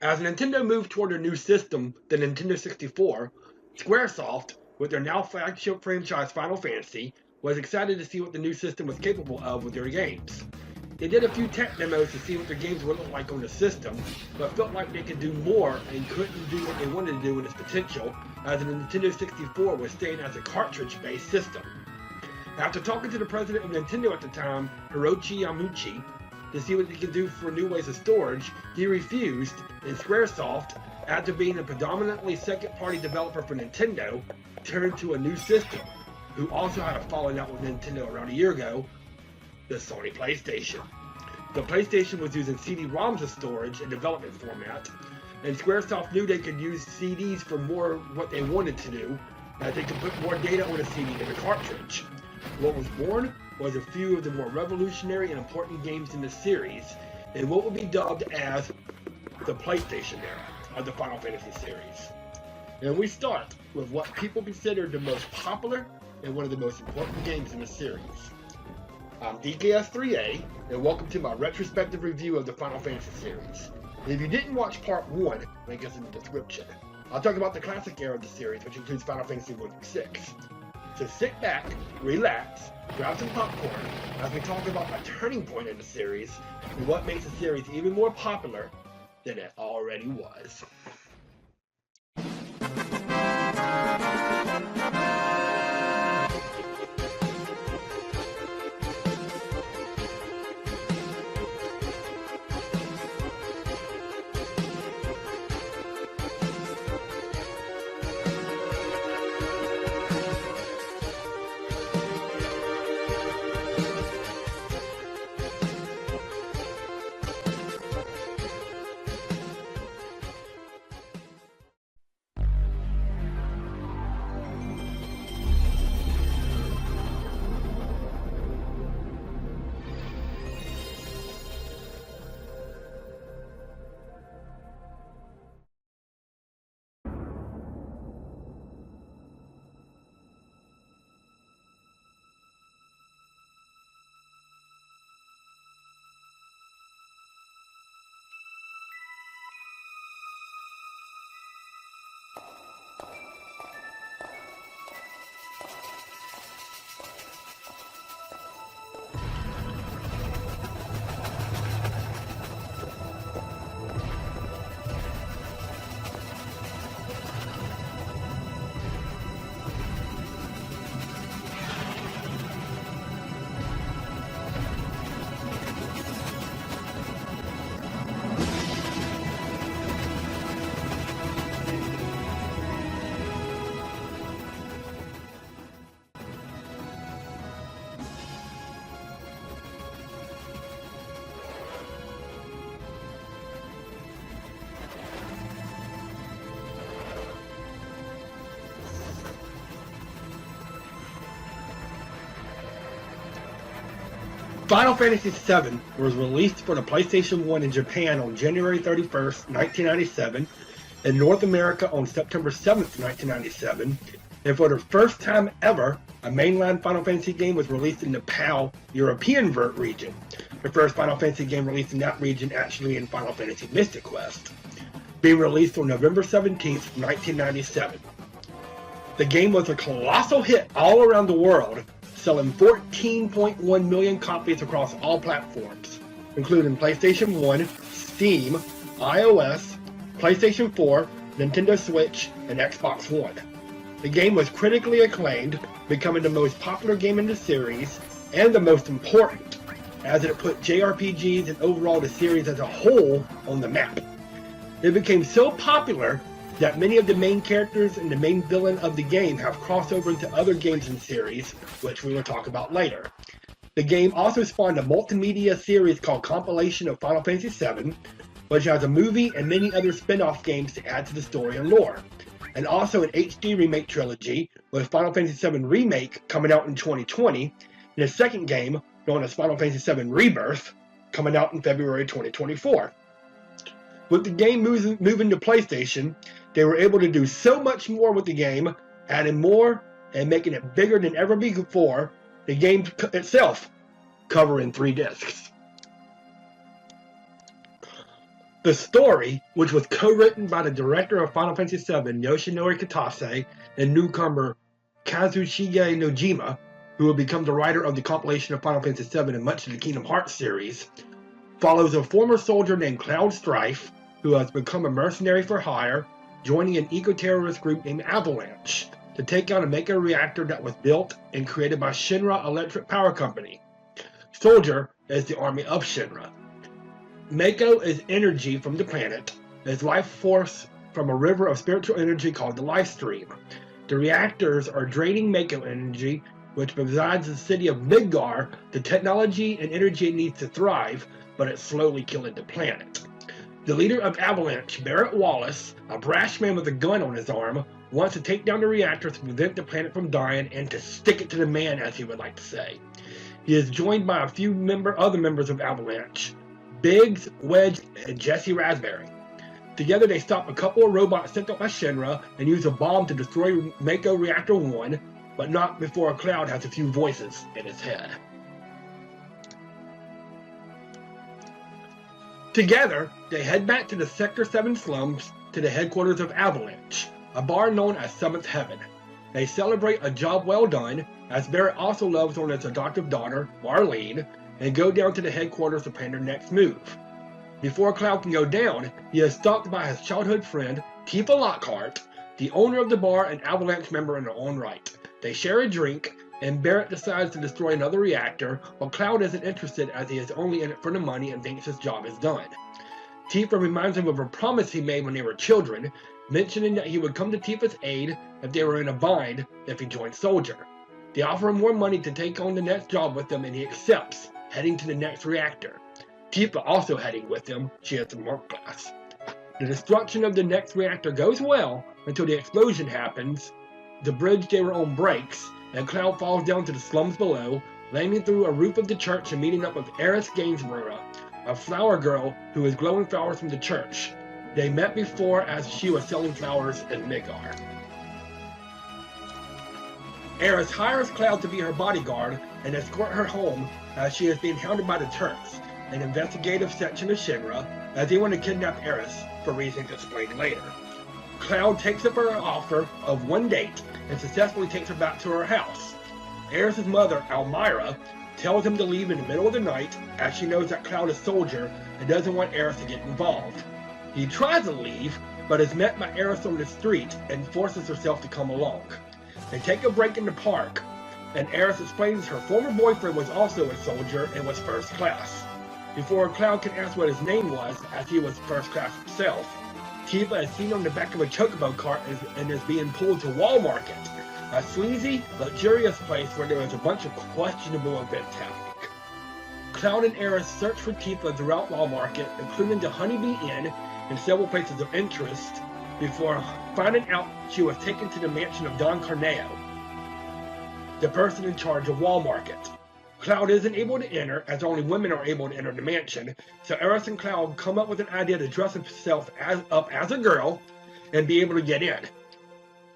As Nintendo moved toward a new system, the Nintendo 64, Squaresoft, with their now flagship franchise Final Fantasy, was excited to see what the new system was capable of with their games. They did a few tech demos to see what their games would look like on the system, but felt like they could do more and couldn't do what they wanted to do in its potential, as the Nintendo 64 was staying as a cartridge-based system. After talking to the president of Nintendo at the time, Hiroshi Yamauchi, to see what they could do for new ways of storage, he refused, and Squaresoft, after being a predominantly second-party developer for Nintendo, turned to a new system, who also had a falling out with Nintendo around a year ago, the Sony PlayStation. The PlayStation was using CD-ROMs as storage and development format, and Squaresoft knew they could use CDs for more what they wanted to do, as they could put more data on a CD than a cartridge. What was born was a few of the more revolutionary and important games in the series, in what would be dubbed as the PlayStation era of the Final Fantasy series. And we start with what people consider the most popular and one of the most important games in the series. I'm DKS3A, and welcome to my retrospective review of the Final Fantasy series. And if you didn't watch part 1, link is in the description. I'll talk about the classic era of the series, which includes Final Fantasy 1 through 6. So sit back, relax, grab some popcorn as we talk about a turning point in the series and what makes the series even more popular than it already was. Final Fantasy VII was released for the PlayStation 1 in Japan on January 31st, 1997, in North America on September 7th, 1997, and for the first time ever, a mainline Final Fantasy game was released in the PAL European region. The first Final Fantasy game released in that region actually in Final Fantasy Mystic Quest, being released on November 17th, 1997. The game was a colossal hit all around the world, selling 14.1 million copies across all platforms, including PlayStation 1, Steam, iOS, PlayStation 4, Nintendo Switch, and Xbox One. The game was critically acclaimed, becoming the most popular game in the series, and the most important, as it put JRPGs and overall the series as a whole on the map. It became so popular that many of the main characters and the main villain of the game have crossed over into other games in the series, which we will talk about later. The game also spawned a multimedia series called Compilation of Final Fantasy VII, which has a movie and many other spin-off games to add to the story and lore, and also an HD remake trilogy with Final Fantasy VII Remake coming out in 2020, and a second game known as Final Fantasy VII Rebirth coming out in February 2024. With the game moving to PlayStation, they were able to do so much more with the game, adding more and making it bigger than ever before, the game itself covering 3 discs. The story, which was co-written by the director of Final Fantasy VII, Yoshinori Kitase, and newcomer Kazushige Nojima, who will become the writer of the compilation of Final Fantasy VII and much of the Kingdom Hearts series, follows a former soldier named Cloud Strife, who has become a mercenary for hire, joining an eco-terrorist group named Avalanche to take out a Mako reactor that was built and created by Shinra Electric Power Company. Soldier is the army of Shinra. Mako is energy from the planet, is life force from a river of spiritual energy called the Life Stream. The reactors are draining Mako energy, which provides the city of Midgar the technology and energy it needs to thrive, but it's slowly killing the planet. The leader of Avalanche, Barrett Wallace, a brash man with a gun on his arm, wants to take down the reactor to prevent the planet from dying and to stick it to the man, as he would like to say. He is joined by a few other members of Avalanche, Biggs, Wedge, and Jesse Raspberry. Together they stop a couple of robots sent up by Shinra and use a bomb to destroy Mako Reactor 1, but not before Cloud has a few voices in his head. Together, they head back to the Sector 7 slums to the headquarters of Avalanche, a bar known as Seventh Heaven. They celebrate a job well done, as Barrett also loves on his adoptive daughter, Marlene, and go down to the headquarters to plan their next move. Before Cloud can go down, he is stopped by his childhood friend, Tifa Lockhart, the owner of the bar and Avalanche member in her own right. They share a drink, and Barrett decides to destroy another reactor, while Cloud isn't interested as he is only in it for the money and thinks his job is done. Tifa reminds him of a promise he made when they were children, mentioning that he would come to Tifa's aid if they were in a bind if he joined Soldier. They offer him more money to take on the next job with them, and he accepts, heading to the next reactor. Tifa also heading with them. She has a mark class. The destruction of the next reactor goes well until the explosion happens, the bridge they were on breaks, and Cloud falls down to the slums below, landing through a roof of the church and meeting up with Eris Gainsborough, a flower girl who is growing flowers from the church. They met before as she was selling flowers in Midgar. Eris hires Cloud to be her bodyguard and escort her home as she is being hounded by the Turks, an investigative section of Shinra, as they want to kidnap Eris for reasons explained later. Cloud takes up her offer of one date and successfully takes her back to her house. Eris' mother, Almira, tells him to leave in the middle of the night as she knows that Cloud is Soldier and doesn't want Eris to get involved. He tries to leave, but is met by Eris on the street and forces herself to come along. They take a break in the park, and Eris explains her former boyfriend was also a soldier and was first class. Before Cloud can ask what his name was, as he was first class himself, Tifa is seen on the back of a chocobo cart and is being pulled to Wall Market, a sleazy, luxurious place where there is a bunch of questionable events happening. Cloud and Eris search for Tifa throughout Wall Market, including the Honeybee Inn and several places of interest, before finding out she was taken to the mansion of Don Corneo, the person in charge of Wall Market. Cloud isn't able to enter, as only women are able to enter the mansion, so Eris and Cloud come up with an idea to dress himself up as a girl and be able to get in.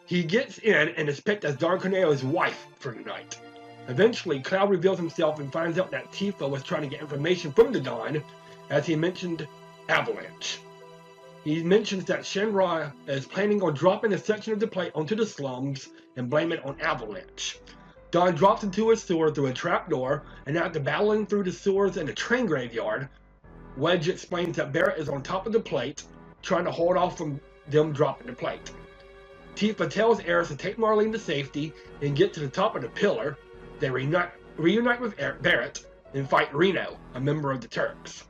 He gets in and is picked as Don Corneo's wife for the night. Eventually, Cloud reveals himself and finds out that Tifa was trying to get information from the Don, as he mentioned Avalanche. He mentions that Shinra is planning on dropping a section of the plate onto the slums and blame it on Avalanche. Don drops into a sewer through a trapdoor, and after battling through the sewers and a train graveyard, Wedge explains that Barrett is on top of the plate, trying to hold off from them dropping the plate. Tifa tells Eris to take Marlene to safety and get to the top of the pillar. They reunite with Barrett and fight Reno, a member of the Turks.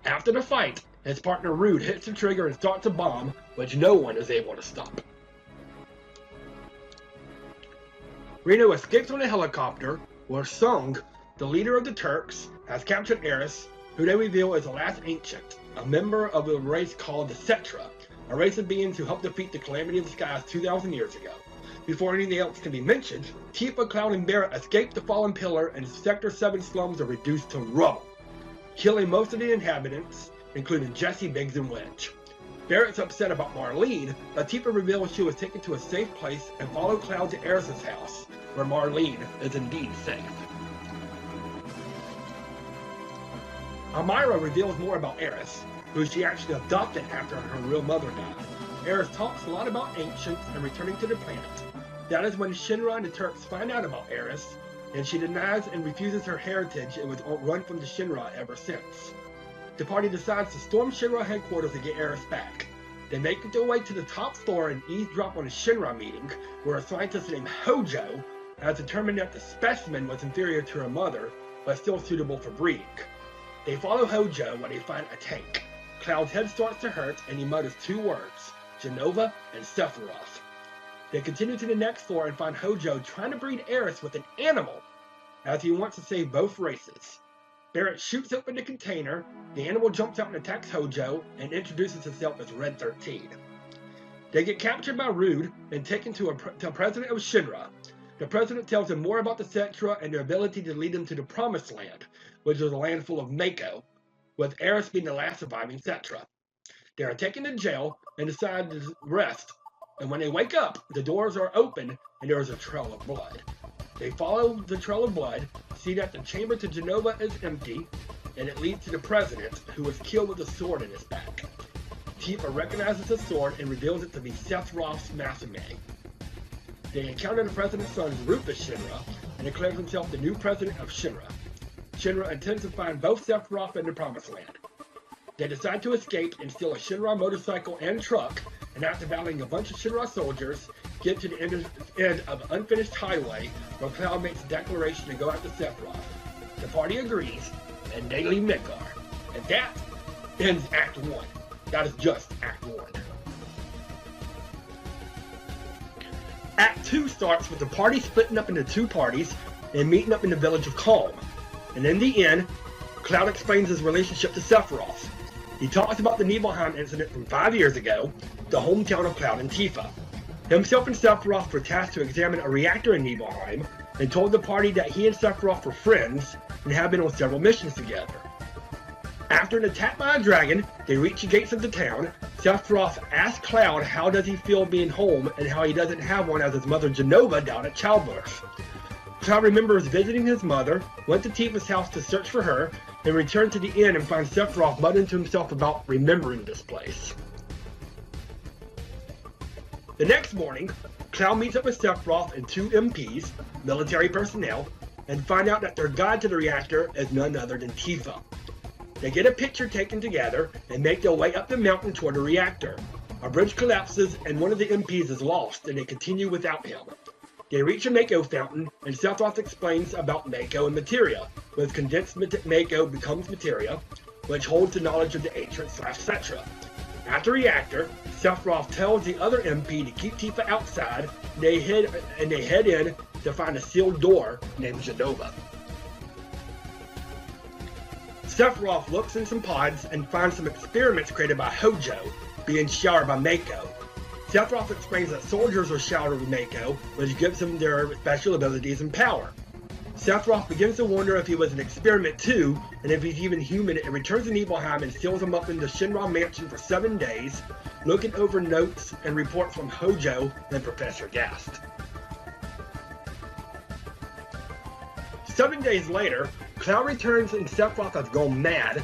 After the fight, his partner Rude hits the trigger and starts a bomb, which no one is able to stop. Reno escapes on a helicopter, where Sung, the leader of the Turks, has captured Eris, who they reveal is the last ancient, a member of a race called the Cetra, a race of beings who helped defeat the Calamity of the Skies 2,000 years ago. Before anything else can be mentioned, Tifa, Cloud, and Barrett escape the fallen pillar, and Sector 7 slums are reduced to rubble, killing most of the inhabitants, including Jesse, Biggs, and Wedge. Barrett's upset about Marlene, but Tifa reveals she was taken to a safe place and followed Cloud to Eris' house, where Marlene is indeed safe. Amira reveals more about Eris, who she actually adopted after her real mother died. Eris talks a lot about ancients and returning to the planet. That is when Shinra and the Turks find out about Eris, and she denies and refuses her heritage and was run from the Shinra ever since. The party decides to storm Shinra headquarters to get Eris back. They make their way to the top floor and eavesdrop on a Shinra meeting, where a scientist named Hojo has determined that the specimen was inferior to her mother, but still suitable for breeding. They follow Hojo when they find a tank. Cloud's head starts to hurt, and he mutters two words, Genova and Sephiroth. They continue to the next floor and find Hojo trying to breed Eris with an animal, as he wants to save both races. Barrett shoots open the container, the animal jumps out and attacks Hojo, and introduces himself as Red 13. They get captured by Rude and taken to the president of Shinra. The president tells them more about the Cetra and their ability to lead them to the Promised Land, which is a land full of Mako, with Eris being the last surviving Cetra. They are taken to jail and decide to rest, and when they wake up, the doors are open and there is a trail of blood. They follow the trail of blood, see that the chamber to Genova is empty, and it leads to the president, who was killed with a sword in his back. Tifa recognizes the sword and reveals it to be Sephiroth's Masame. They encounter the president's son, Rufus Shinra, and declares himself the new president of Shinra. Shinra intends to find both Sephiroth and the Promised Land. They decide to escape and steal a Shinra motorcycle and truck, and after battling a bunch of Shinra soldiers, get to the end of an unfinished highway where Cloud makes a declaration to go after Sephiroth. The party agrees, and they leave Midgar. And that ends Act 1. That is just Act 1. Act 2 starts with the party splitting up into two parties and meeting up in the village of Calm. And in the end, Cloud explains his relationship to Sephiroth. He talks about the Nibelheim incident from 5 years ago, the hometown of Cloud and Tifa. Himself and Sephiroth were tasked to examine a reactor in Nibelheim, and told the party that he and Sephiroth were friends and have been on several missions together. After an attack by a dragon, they reach the gates of the town. Sephiroth asks Cloud how does he feel being home and how he doesn't have one as his mother Genova died at childbirth. Cloud remembers visiting his mother, went to Tifa's house to search for her, and returned to the inn and finds Sephiroth muttering to himself about remembering this place. The next morning, Cloud meets up with Sephiroth and two MPs, military personnel, and find out that their guide to the reactor is none other than Tifa. They get a picture taken together and make their way up the mountain toward the reactor. A bridge collapses and one of the MPs is lost, and they continue without him. They reach a Mako fountain, and Sephiroth explains about Mako and materia, with condensed Mako becomes materia, which holds the knowledge of the Ancient/Cetra. At the reactor, Sephiroth tells the other MP to keep Tifa outside, and they head in to find a sealed door named Genova. Sephiroth looks in some pods and finds some experiments created by Hojo being showered by Mako. Sephiroth explains that soldiers are showered with Mako, which gives them their special abilities and power. Sephiroth begins to wonder if he was an experiment too, and if he's even human, and returns to Nibelheim and seals him up in the Shinra mansion for 7 days, looking over notes and reports from Hojo and Professor Gast. 7 days later, Cloud returns and Sephiroth has gone mad,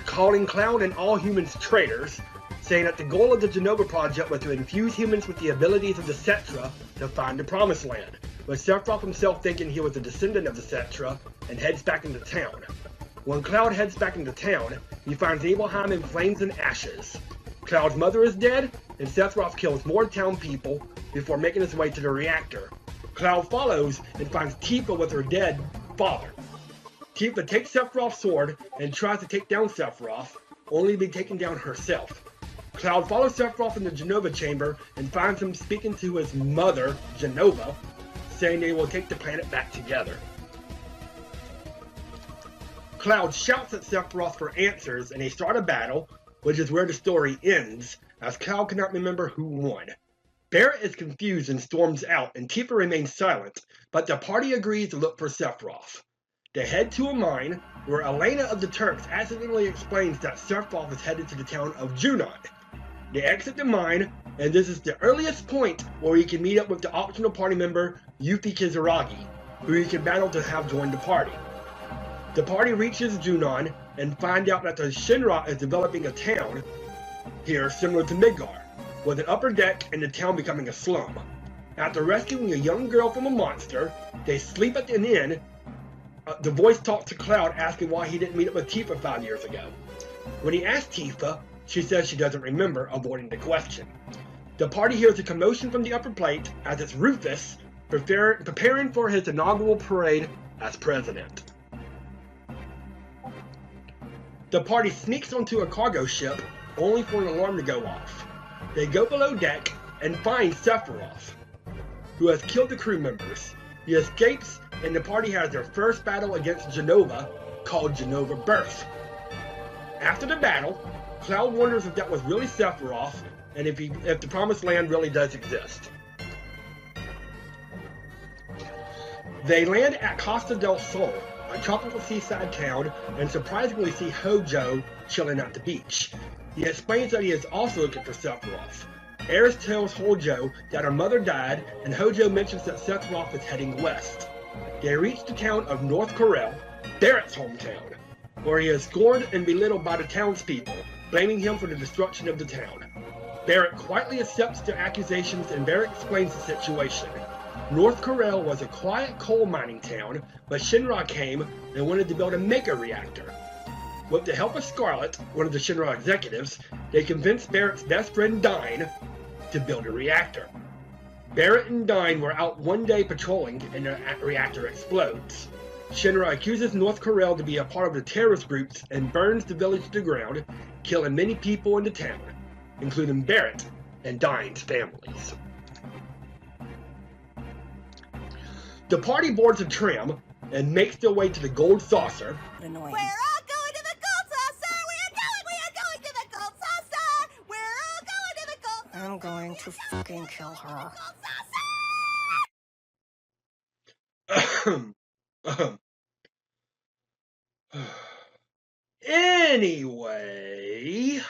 calling Cloud and all humans traitors, saying that the goal of the Genova project was to infuse humans with the abilities of the Cetra to find the Promised Land, with Sephiroth himself thinking he was a descendant of the Cetra, and heads back into town. When Cloud heads back into town, he finds Nibelheim in flames and ashes. Cloud's mother is dead, and Sephiroth kills more town people before making his way to the reactor. Cloud follows and finds Tifa with her dead father. Tifa takes Sephiroth's sword and tries to take down Sephiroth, only to be taken down herself. Cloud follows Sephiroth in the Genova chamber and finds him speaking to his mother, Genova, saying they will take the planet back together. Cloud shouts at Sephiroth for answers and they start a battle, which is where the story ends, as Cloud cannot remember who won. Barrett is confused and storms out, and Tifa remains silent, but the party agrees to look for Sephiroth. They head to a mine, where Elena of the Turks accidentally explains that Sephiroth is headed to the town of Junon. They exit the mine, and this is the earliest point where he can meet up with the optional party member Yuffie Kizaragi, who he can battle to have joined the party. The party reaches Junon, and find out that the Shinra is developing a town here similar to Midgar, with an upper deck and the town becoming a slum. After rescuing a young girl from a monster, they sleep at an inn. The voice talks to Cloud asking why he didn't meet up with Tifa 5 years ago. When he asks Tifa, she says she doesn't remember, avoiding the question. The party hears a commotion from the upper plate as it's Rufus preparing for his inaugural parade as president. The party sneaks onto a cargo ship only for an alarm to go off. They go below deck and find Sephiroth, who has killed the crew members. He escapes and the party has their first battle against Genova, called Genova Birth. After the battle, Cloud wonders if that was really Sephiroth and if the Promised Land really does exist. They land at Costa del Sol, a tropical seaside town, and surprisingly see Hojo chilling at the beach. He explains that he is also looking for Sephiroth. Aerith tells Hojo that her mother died, and Hojo mentions that Sephiroth is heading west. They reach the town of North Corel, Barrett's hometown, where he is scorned and belittled by the townspeople, blaming him for the destruction of the town. Barrett quietly accepts their accusations and Barrett explains the situation. North Corel was a quiet coal mining town, but Shinra came and wanted to build a mega reactor. With the help of Scarlet, one of the Shinra executives, they convinced Barrett's best friend Dyne to build a reactor. Barrett and Dyne were out one day patrolling and the reactor explodes. Shinra accuses North Corel to be a part of the terrorist groups and burns the village to the ground, killing many people in the town, including Barrett and Dyne's families. The party boards a tram and makes their way to the Gold Saucer. Annoying. We're all going to the Gold Saucer! We are going to the Gold Saucer! We're all going to the Gold Saucer! I'm going to fucking kill her. Anyway,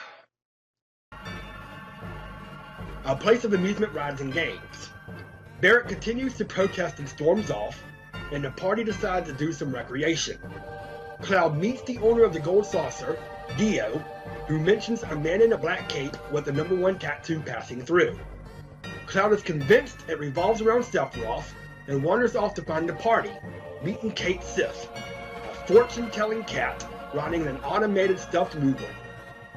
a place of amusement rides and games. Barrett continues to protest and storms off, and the party decides to do some recreation. Cloud meets the owner of the Gold Saucer, Dio, who mentions a man in a black cape with the number 1 tattoo passing through. Cloud is convinced it revolves around Sephiroth and wanders off to find the party, meeting Kate Sith, a fortune-telling cat riding an automated stuffed Moogle.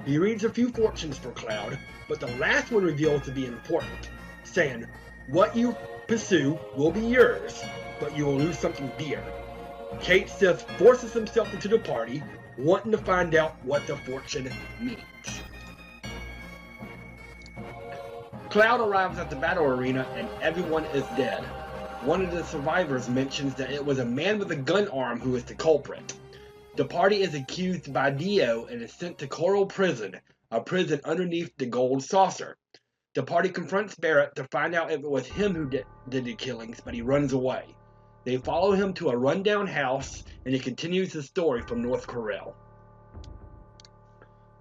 He reads a few fortunes for Cloud, but the last one reveals to be important, saying, "What you pursue will be yours, but you will lose something dear." Kate Sith forces himself into the party, wanting to find out what the fortune means. Cloud arrives at the battle arena and everyone is dead. One of the survivors mentions that it was a man with a gun arm who is the culprit. The party is accused by Dio and is sent to Coral Prison, a prison underneath the Gold Saucer. The party confronts Barrett to find out if it was him who did the killings, but he runs away. They follow him to a rundown house, and he continues his story from North Corel.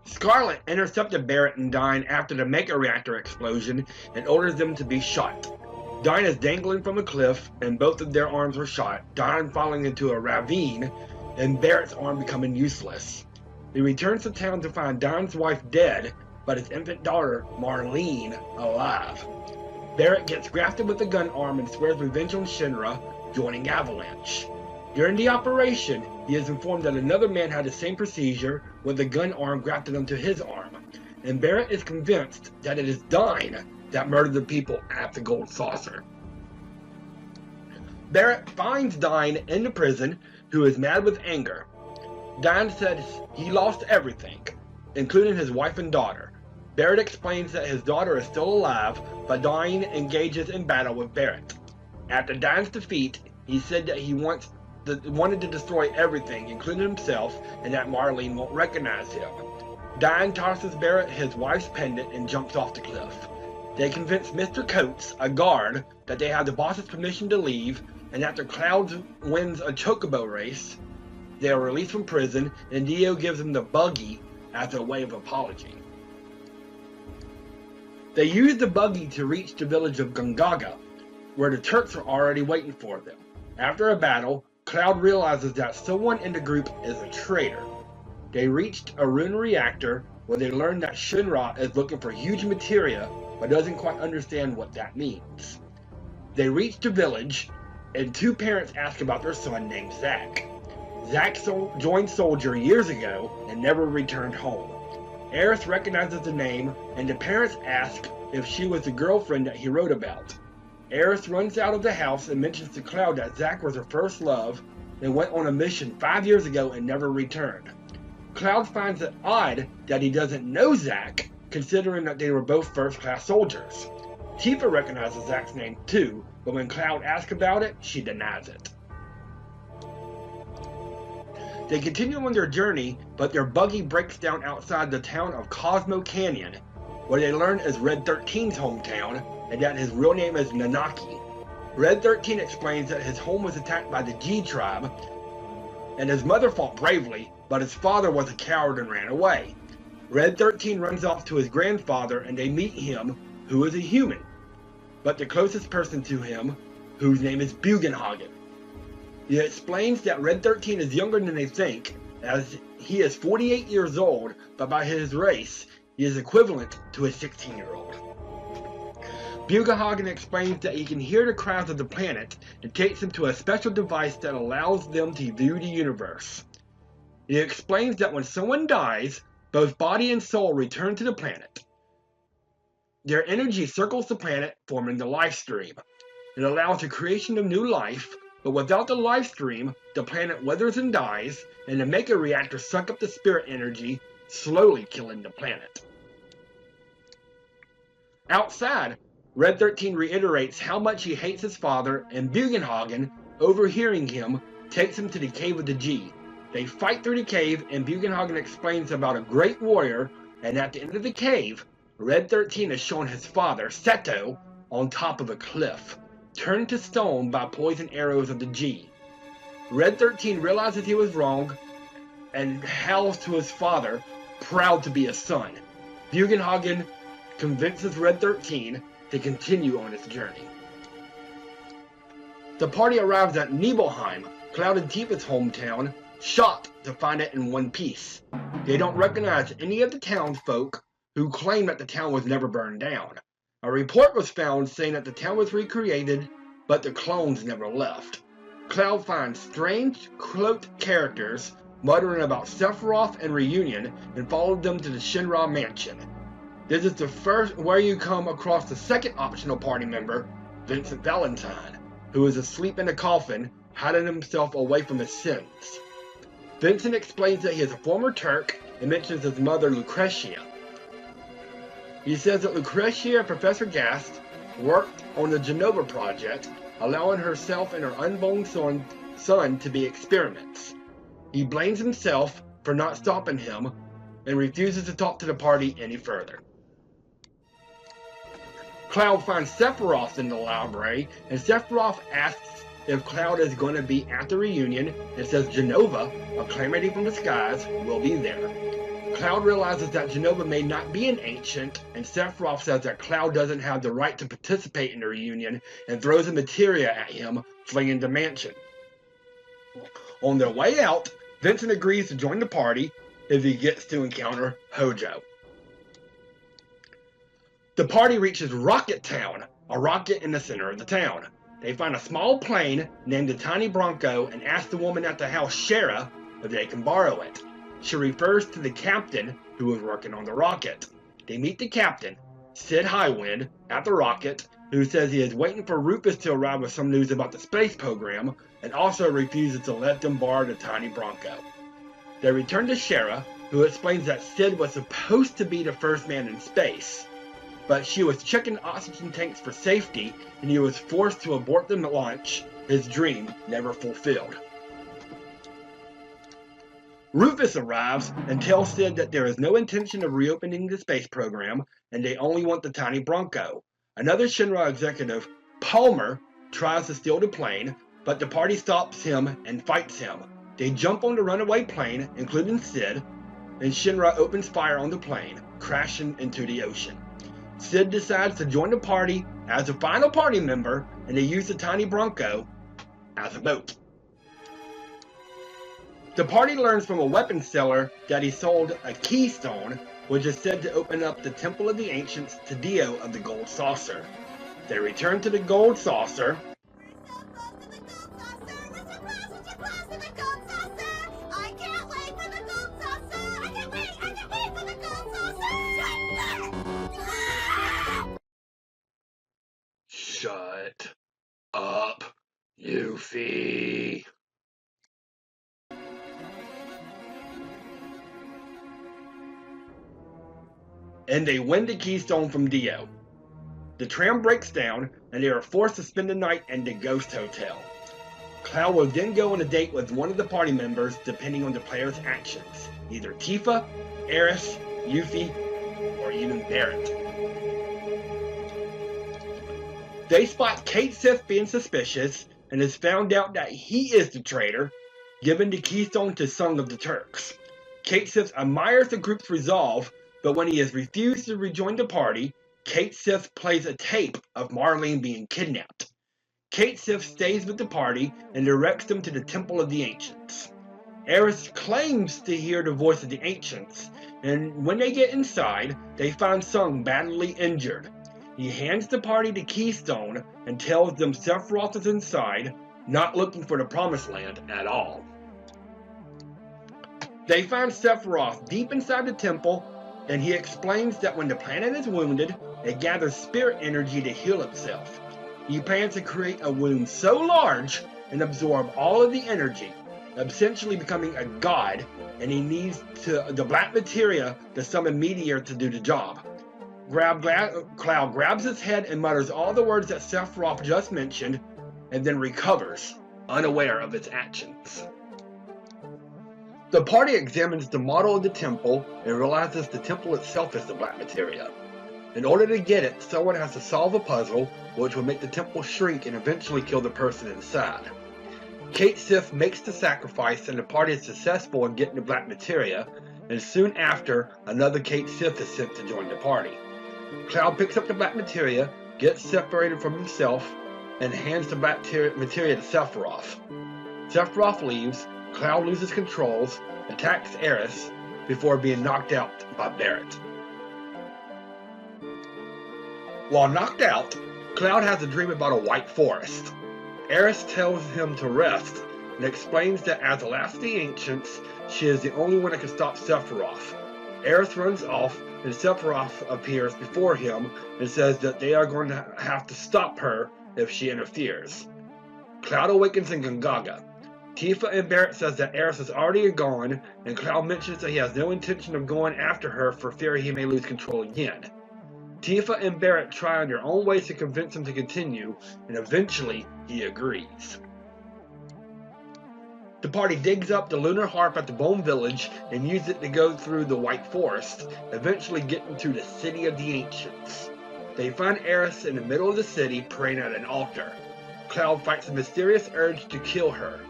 Scarlet intercepted Barrett and Dyne after the Mega Reactor explosion and orders them to be shot. Dyne is dangling from a cliff, and both of their arms were shot, Dyne falling into a ravine, and Barrett's arm becoming useless. He returns to town to find Dyne's wife dead, but his infant daughter, Marlene, alive. Barrett gets grafted with a gun arm and swears revenge on Shinra, joining Avalanche. During the operation, he is informed that another man had the same procedure with a gun arm grafted onto his arm, and Barrett is convinced that it is Dyne that murdered the people at the Gold Saucer. Barrett finds Dyne in the prison, who is mad with anger. Dyne says he lost everything, including his wife and daughter. Barrett explains that his daughter is still alive, but Dyne engages in battle with Barrett. After Dyne's defeat, he said that he wanted to destroy everything, including himself, and that Marlene won't recognize him. Dyne tosses Barrett his wife's pendant and jumps off the cliff. They convince Mr. Coates, a guard, that they have the boss's permission to leave, and after Cloud wins a chocobo race, they are released from prison, and Dio gives them the buggy as a way of apology. They use the buggy to reach the village of Gongaga, where the Turks are already waiting for them. After a battle, Cloud realizes that someone in the group is a traitor. They reached a ruined reactor where they learned that Shinra is looking for huge materia but doesn't quite understand what that means. They reached the village and two parents ask about their son named Zack. Zack joined Soldier years ago and never returned home. Aerith recognizes the name and the parents ask if she was the girlfriend that he wrote about. Aerith runs out of the house and mentions to Cloud that Zack was her first love and went on a mission 5 years ago and never returned. Cloud finds it odd that he doesn't know Zack, considering that they were both first-class soldiers. Tifa recognizes Zack's name too, but when Cloud asks about it, she denies it. They continue on their journey, but their buggy breaks down outside the town of Cosmo Canyon, where they learn is Red 13's hometown, and that his real name is Nanaki. Red 13 explains that his home was attacked by the G tribe, and his mother fought bravely, but his father was a coward and ran away. Red 13 runs off to his grandfather and they meet him, who is a human, but the closest person to him, whose name is Bugenhagen. He explains that Red 13 is younger than they think, as he is 48 years old, but by his race, he is equivalent to a 16-year-old. Bugenhagen explains that he can hear the cries of the planet and takes them to a special device that allows them to view the universe. He explains that when someone dies, both body and soul return to the planet. Their energy circles the planet, forming the life stream. It allows the creation of new life, but without the life stream, the planet withers and dies, and the Mega Reactors suck up the spirit energy, slowly killing the planet. Outside, Red 13 reiterates how much he hates his father, and Bugenhagen, overhearing him, takes him to the Cave of the G. They fight through the cave, and Bugenhagen explains about a great warrior, and at the end of the cave, Red 13 is shown his father, Seto, on top of a cliff, turned to stone by poison arrows of the G. Red 13 realizes he was wrong, and howls to his father, proud to be a son. Bugenhagen convinces Red 13 to continue on its journey. The party arrives at Nibelheim, Cloud and Tifa's hometown, shocked to find it in one piece. They don't recognize any of the townsfolk who claim that the town was never burned down. A report was found saying that the town was recreated, but the clones never left. Cloud finds strange, cloaked characters muttering about Sephiroth and Reunion and followed them to the Shinra mansion. This is the first where you come across the second optional party member, Vincent Valentine, who is asleep in a coffin, hiding himself away from his sins. Vincent explains that he is a former Turk and mentions his mother Lucretia. He says that Lucretia and Professor Gast worked on the Genova project, allowing herself and her unborn son to be experiments. He blames himself for not stopping him and refuses to talk to the party any further. Cloud finds Sephiroth in the library, and Sephiroth asks if Cloud is going to be at the reunion and says Genova, a calamity from the skies, will be there. Cloud realizes that Genova may not be an ancient, and Sephiroth says that Cloud doesn't have the right to participate in the reunion and throws a materia at him, fleeing the mansion. On their way out, Vincent agrees to join the party if he gets to encounter Hojo. The party reaches Rocket Town, a rocket in the center of the town. They find a small plane named the Tiny Bronco and ask the woman at the house, Shara, if they can borrow it. She refers to the captain who was working on the rocket. They meet the captain, Sid Highwind, at the rocket, who says he is waiting for Rufus to arrive with some news about the space program, and also refuses to let them borrow the Tiny Bronco. They return to Shara, who explains that Sid was supposed to be the first man in space, but she was checking oxygen tanks for safety, and he was forced to abort the launch, his dream never fulfilled. Rufus arrives and tells Sid that there is no intention of reopening the space program, and they only want the Tiny Bronco. Another Shinra executive, Palmer, tries to steal the plane, but the party stops him and fights him. They jump on the runaway plane, including Sid, and Shinra opens fire on the plane, crashing into the ocean. Sid decides to join the party as a final party member, and they use the Tiny Bronco as a boat. The party learns from a weapons seller that he sold a keystone, which is said to open up the Temple of the Ancients to Dio of the Gold Saucer. They return to the Gold Saucer. Shut up, Yuffie. And they win the keystone from Dio. The tram breaks down, and they are forced to spend the night in the Ghost Hotel. Cloud will then go on a date with one of the party members depending on the player's actions. Either Tifa, Aerith, Yuffie, or even Barrett. They spot Cait Sith being suspicious, and it's found out that he is the traitor, giving the keystone to Sung of the Turks. Cait Sith admires the group's resolve, but when he is refused to rejoin the party, Cait Sith plays a tape of Marlene being kidnapped. Cait Sith stays with the party and directs them to the Temple of the Ancients. Aerith claims to hear the voice of the Ancients, and when they get inside, they find Sung badly injured. He hands the party the keystone and tells them Sephiroth is inside, not looking for the Promised Land at all. They find Sephiroth deep inside the temple, and he explains that when the planet is wounded, it gathers spirit energy to heal itself. He plans to create a wound so large and absorb all of the energy, essentially becoming a god, and he needs the black materia to summon Meteor to do the job. Cloud grabs his head and mutters all the words that Sephiroth just mentioned, and then recovers, unaware of its actions. The party examines the model of the temple and realizes the temple itself is the black materia. In order to get it, someone has to solve a puzzle which will make the temple shrink and eventually kill the person inside. Cait Sith makes the sacrifice and the party is successful in getting the black materia, and soon after, another Cait Sith is sent to join the party. Cloud picks up the black materia, gets separated from himself, and hands the black materia to Sephiroth. Sephiroth leaves, Cloud loses controls, attacks Aerith, before being knocked out by Barrett. While knocked out, Cloud has a dream about a white forest. Aerith tells him to rest, and explains that as the last of the Ancients, she is the only one that can stop Sephiroth. Aerith runs off, and Sephiroth appears before him and says that they are going to have to stop her if she interferes. Cloud awakens in Gongaga. Tifa and Barrett says that Aerith is already gone, and Cloud mentions that he has no intention of going after her for fear he may lose control again. Tifa and Barrett try in their own ways to convince him to continue, and eventually he agrees. The party digs up the lunar harp at the Bone Village and uses it to go through the White Forest, eventually getting to the City of the Ancients. They find Aerith in the middle of the city praying at an altar. Cloud fights a mysterious urge to kill her.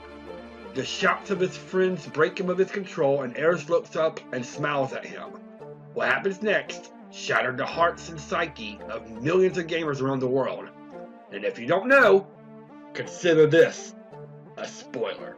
The shouts of his friends break him of his control, and Aerith looks up and smiles at him. What happens next shattered the hearts and psyche of millions of gamers around the world. And if you don't know, consider this a spoiler.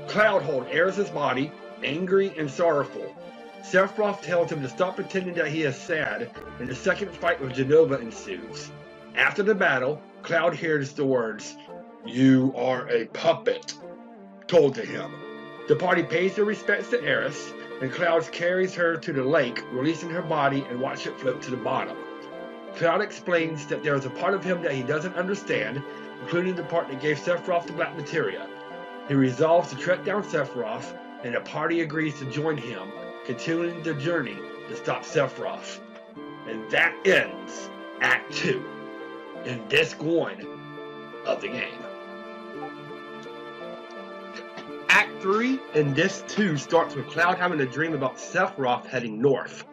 Cloud holds Eris's body, angry and sorrowful. Sephiroth tells him to stop pretending that he is sad, and the second fight with Jenova ensues. After the battle, Cloud hears the words, "You are a puppet," told to him. The party pays their respects to Eris, and Cloud carries her to the lake, releasing her body and watches it float to the bottom. Cloud explains that there is a part of him that he doesn't understand, including the part that gave Sephiroth the black materia. He resolves to track down Sephiroth, and the party agrees to join him, continuing their journey to stop Sephiroth. And that ends Act 2 in Disc 1 of the game. Act 3 in Disc 2 starts with Cloud having a dream about Sephiroth heading north.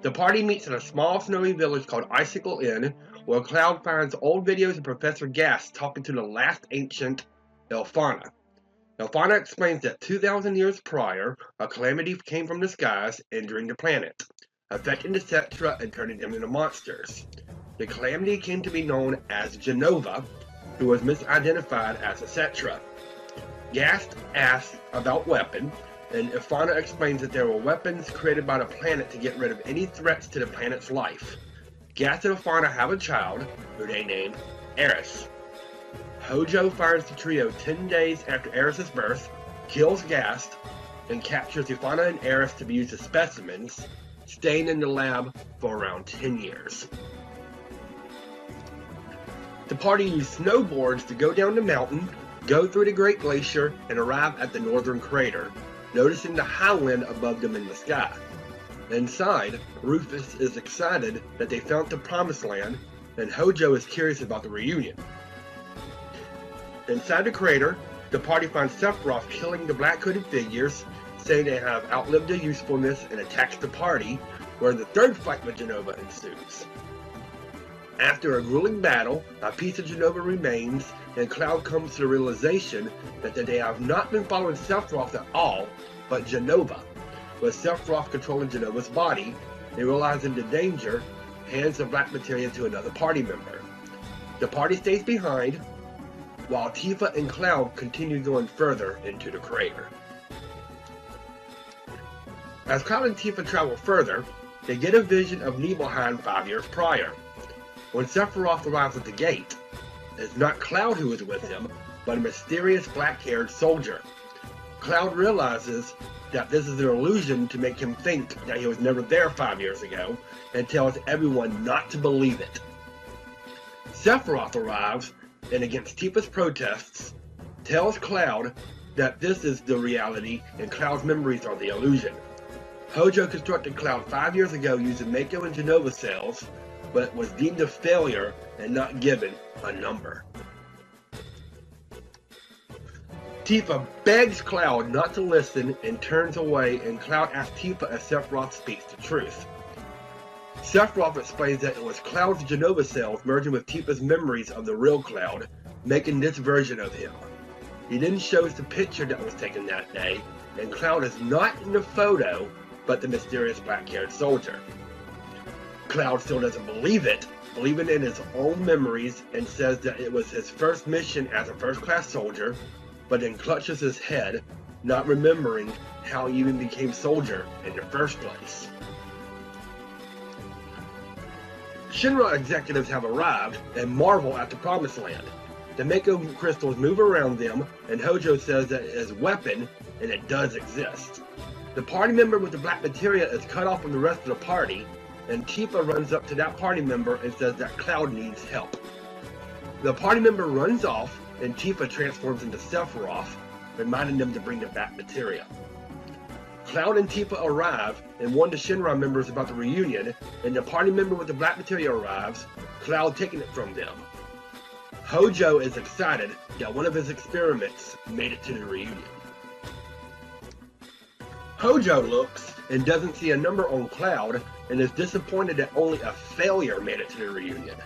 The party meets in a small snowy village called Icicle Inn, where Cloud finds old videos of Professor Gas talking to the last ancient, Elfana. Elfana explains that 2,000 years prior, a calamity came from the skies, injuring the planet, affecting the Cetra and turning them into monsters. The calamity came to be known as Jenova, who was misidentified as a Cetra. Gast asks about weapons, and Elfana explains that there were weapons created by the planet to get rid of any threats to the planet's life. Gast and Elfana have a child, who they name Eris. Hojo finds the trio 10 days after Eris' birth, kills Gast, and captures Elfana and Eris to be used as specimens, staying in the lab for around 10 years. The party used snowboards to go down the mountain, go through the Great Glacier, and arrive at the northern crater, noticing the high wind above them in the sky. Inside, Rufus is excited that they found the Promised Land, and Hojo is curious about the reunion. Inside the crater, the party finds Sephiroth killing the black hooded figures, saying they have outlived their usefulness, and attacks the party, where the third fight with Jenova ensues. After a grueling battle, a piece of Jenova remains, and Cloud comes to the realization that they have not been following Sephiroth at all, but Jenova. With Sephiroth controlling Jenova's body, they realizing the danger, hands the black materia to another party member. The party stays behind, while Tifa and Cloud continue going further into the crater. As Cloud and Tifa travel further, they get a vision of Nibelheim 5 years prior. When Sephiroth arrives at the gate, it's not Cloud who is with him, but a mysterious black-haired soldier. Cloud realizes that this is an illusion to make him think that he was never there 5 years ago, and tells everyone not to believe it. Sephiroth arrives, and against Tifa's protests, tells Cloud that this is the reality and Cloud's memories are the illusion. Hojo constructed Cloud 5 years ago using Mako and Jenova cells, but it was deemed a failure and not given a number. Tifa begs Cloud not to listen and turns away, and Cloud asks Tifa if Sephiroth speaks the truth. Sephiroth explains that it was Cloud's Jenova cells merging with Tifa's memories of the real Cloud, making this version of him. He then shows the picture that was taken that day, and Cloud is not in the photo, but the mysterious black-haired soldier. Cloud still doesn't believe it, believing in his own memories, and says that it was his first mission as a first-class soldier, but then clutches his head, not remembering how he even became soldier in the first place. Shinra executives have arrived and marvel at the Promised Land. The Mako crystals move around them, and Hojo says that it is a weapon, and it does exist. The party member with the black materia is cut off from the rest of the party, and Tifa runs up to that party member and says that Cloud needs help. The party member runs off, and Tifa transforms into Sephiroth, reminding them to bring the black materia. Cloud and Tifa arrive and warn the Shinra members about the reunion, and the party member with the black materia arrives, Cloud taking it from them. Hojo is excited that one of his experiments made it to the reunion. Hojo looks and doesn't see a number on Cloud, and is disappointed that only a failure made it to the reunion.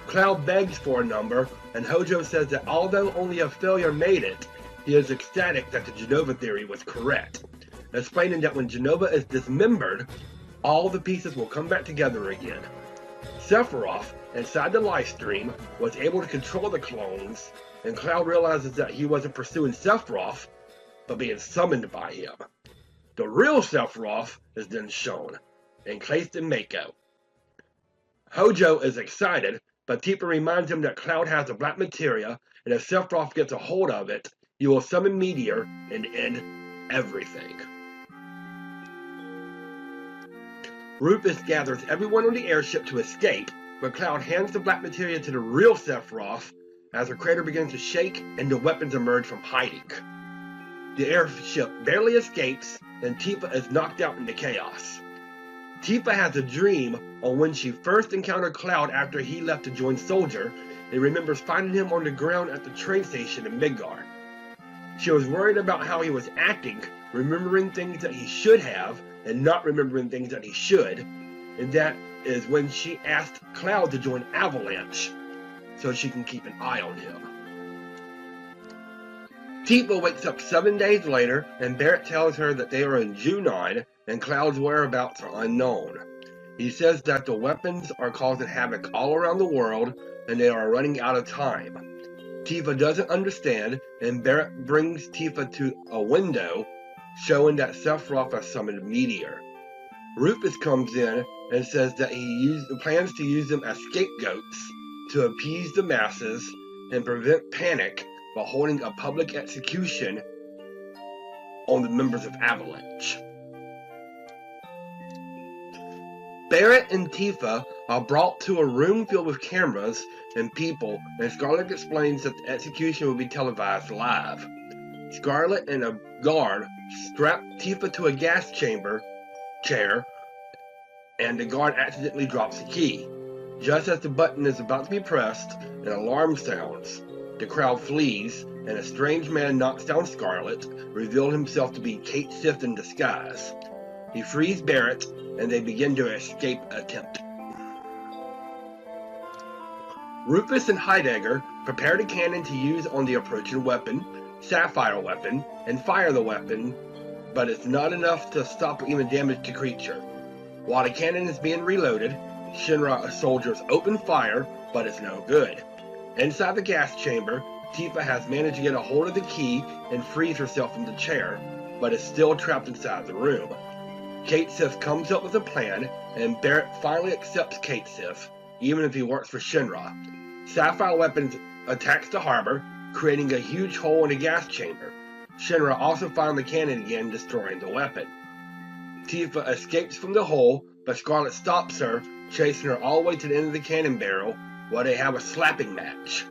Cloud begs for a number, and Hojo says that although only a failure made it, he is ecstatic that the Jenova theory was correct, explaining that when Jenova is dismembered, all the pieces will come back together again. Sephiroth, inside the live stream, was able to control the clones, and Cloud realizes that he wasn't pursuing Sephiroth, but being summoned by him. The real Sephiroth is then shown, encased in Mako. Hojo is excited, but Tifa reminds him that Cloud has the black materia, and if Sephiroth gets a hold of it, he will summon Meteor and end everything. Rufus gathers everyone on the airship to escape, but Cloud hands the black materia to the real Sephiroth as the crater begins to shake and the weapons emerge from hiding. The airship barely escapes, and Tifa is knocked out into chaos. Tifa has a dream on when she first encountered Cloud after he left to join Soldier, and remembers finding him on the ground at the train station in Midgar. She was worried about how he was acting, remembering things that he should have, and not remembering things that he should, and that is when she asked Cloud to join Avalanche, so she can keep an eye on him. Tifa wakes up 7 days later, and Barrett tells her that they are in Junon, and Cloud's whereabouts are unknown. He says that the weapons are causing havoc all around the world, and they are running out of time. Tifa doesn't understand, and Barrett brings Tifa to a window, showing that Sephiroth has summoned Meteor. Rufus comes in and says that he plans to use them as scapegoats to appease the masses and prevent panic by holding a public execution on the members of Avalanche. Barrett and Tifa are brought to a room filled with cameras and people, and Scarlet explains that the execution will be televised live. Scarlet and a guard strap Tifa to a gas chamber chair, and the guard accidentally drops the key. Just as the button is about to be pressed, an alarm sounds. The crowd flees, and a strange man knocks down Scarlet, revealing himself to be Kate Sith in disguise. He frees Barrett, and they begin their escape attempt. Rufus and Heidegger prepare the cannon to use on the approaching weapon, Sapphire weapon, and fire the weapon, but it's not enough to stop or even damage the creature. While the cannon is being reloaded, Shinra soldiers open fire, but it's no good. Inside the gas chamber, Tifa has managed to get a hold of the key and frees herself from the chair, but is still trapped inside the room. Kate Sith comes up with a plan, and Barrett finally accepts Kate Sith, even if he works for Shinra. Sapphire Weapons attacks the harbor, creating a huge hole in the gas chamber. Shinra also finds the cannon again, destroying the weapon. Tifa escapes from the hole, but Scarlet stops her, chasing her all the way to the end of the cannon barrel, while they have a slapping match.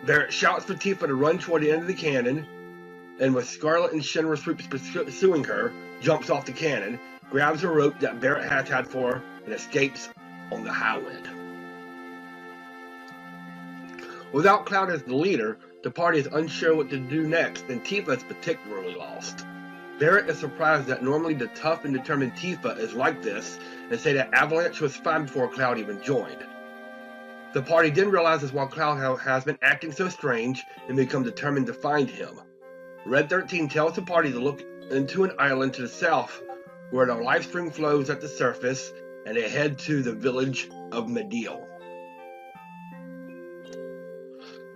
Barrett shouts for Tifa to run toward the end of the cannon, and with Scarlet and Shinra troops pursuing her, jumps off the cannon, grabs a rope that Barrett has had for her, and escapes on the high wind. Without Cloud as the leader, the party is unsure what to do next, and Tifa is particularly lost. Barrett is surprised that normally the tough and determined Tifa is like this, and say that Avalanche was fine before Cloud even joined. The party then realizes why Cloud has been acting so strange, and become determined to find him. Red 13 tells the party to look into an island to the south, where the life stream flows at the surface, and they head to the village of Medill.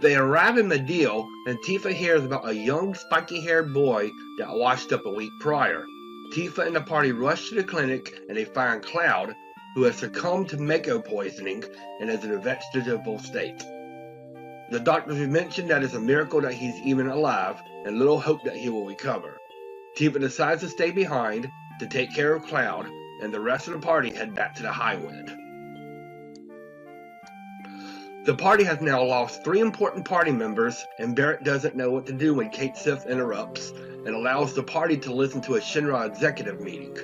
They arrive in Medill, and Tifa hears about a young, spiky-haired boy that washed up a week prior. Tifa and the party rush to the clinic, and they find Cloud, who has succumbed to Mako poisoning and is in a vegetable state. The doctors have mentioned that it's a miracle that he's even alive, and little hope that he will recover. Tifa decides to stay behind to take care of Cloud, and the rest of the party head back to the Highwind. The party has now lost 3 important party members, and Barrett doesn't know what to do when Kate Sith interrupts and allows the party to listen to a Shinra executive meeting.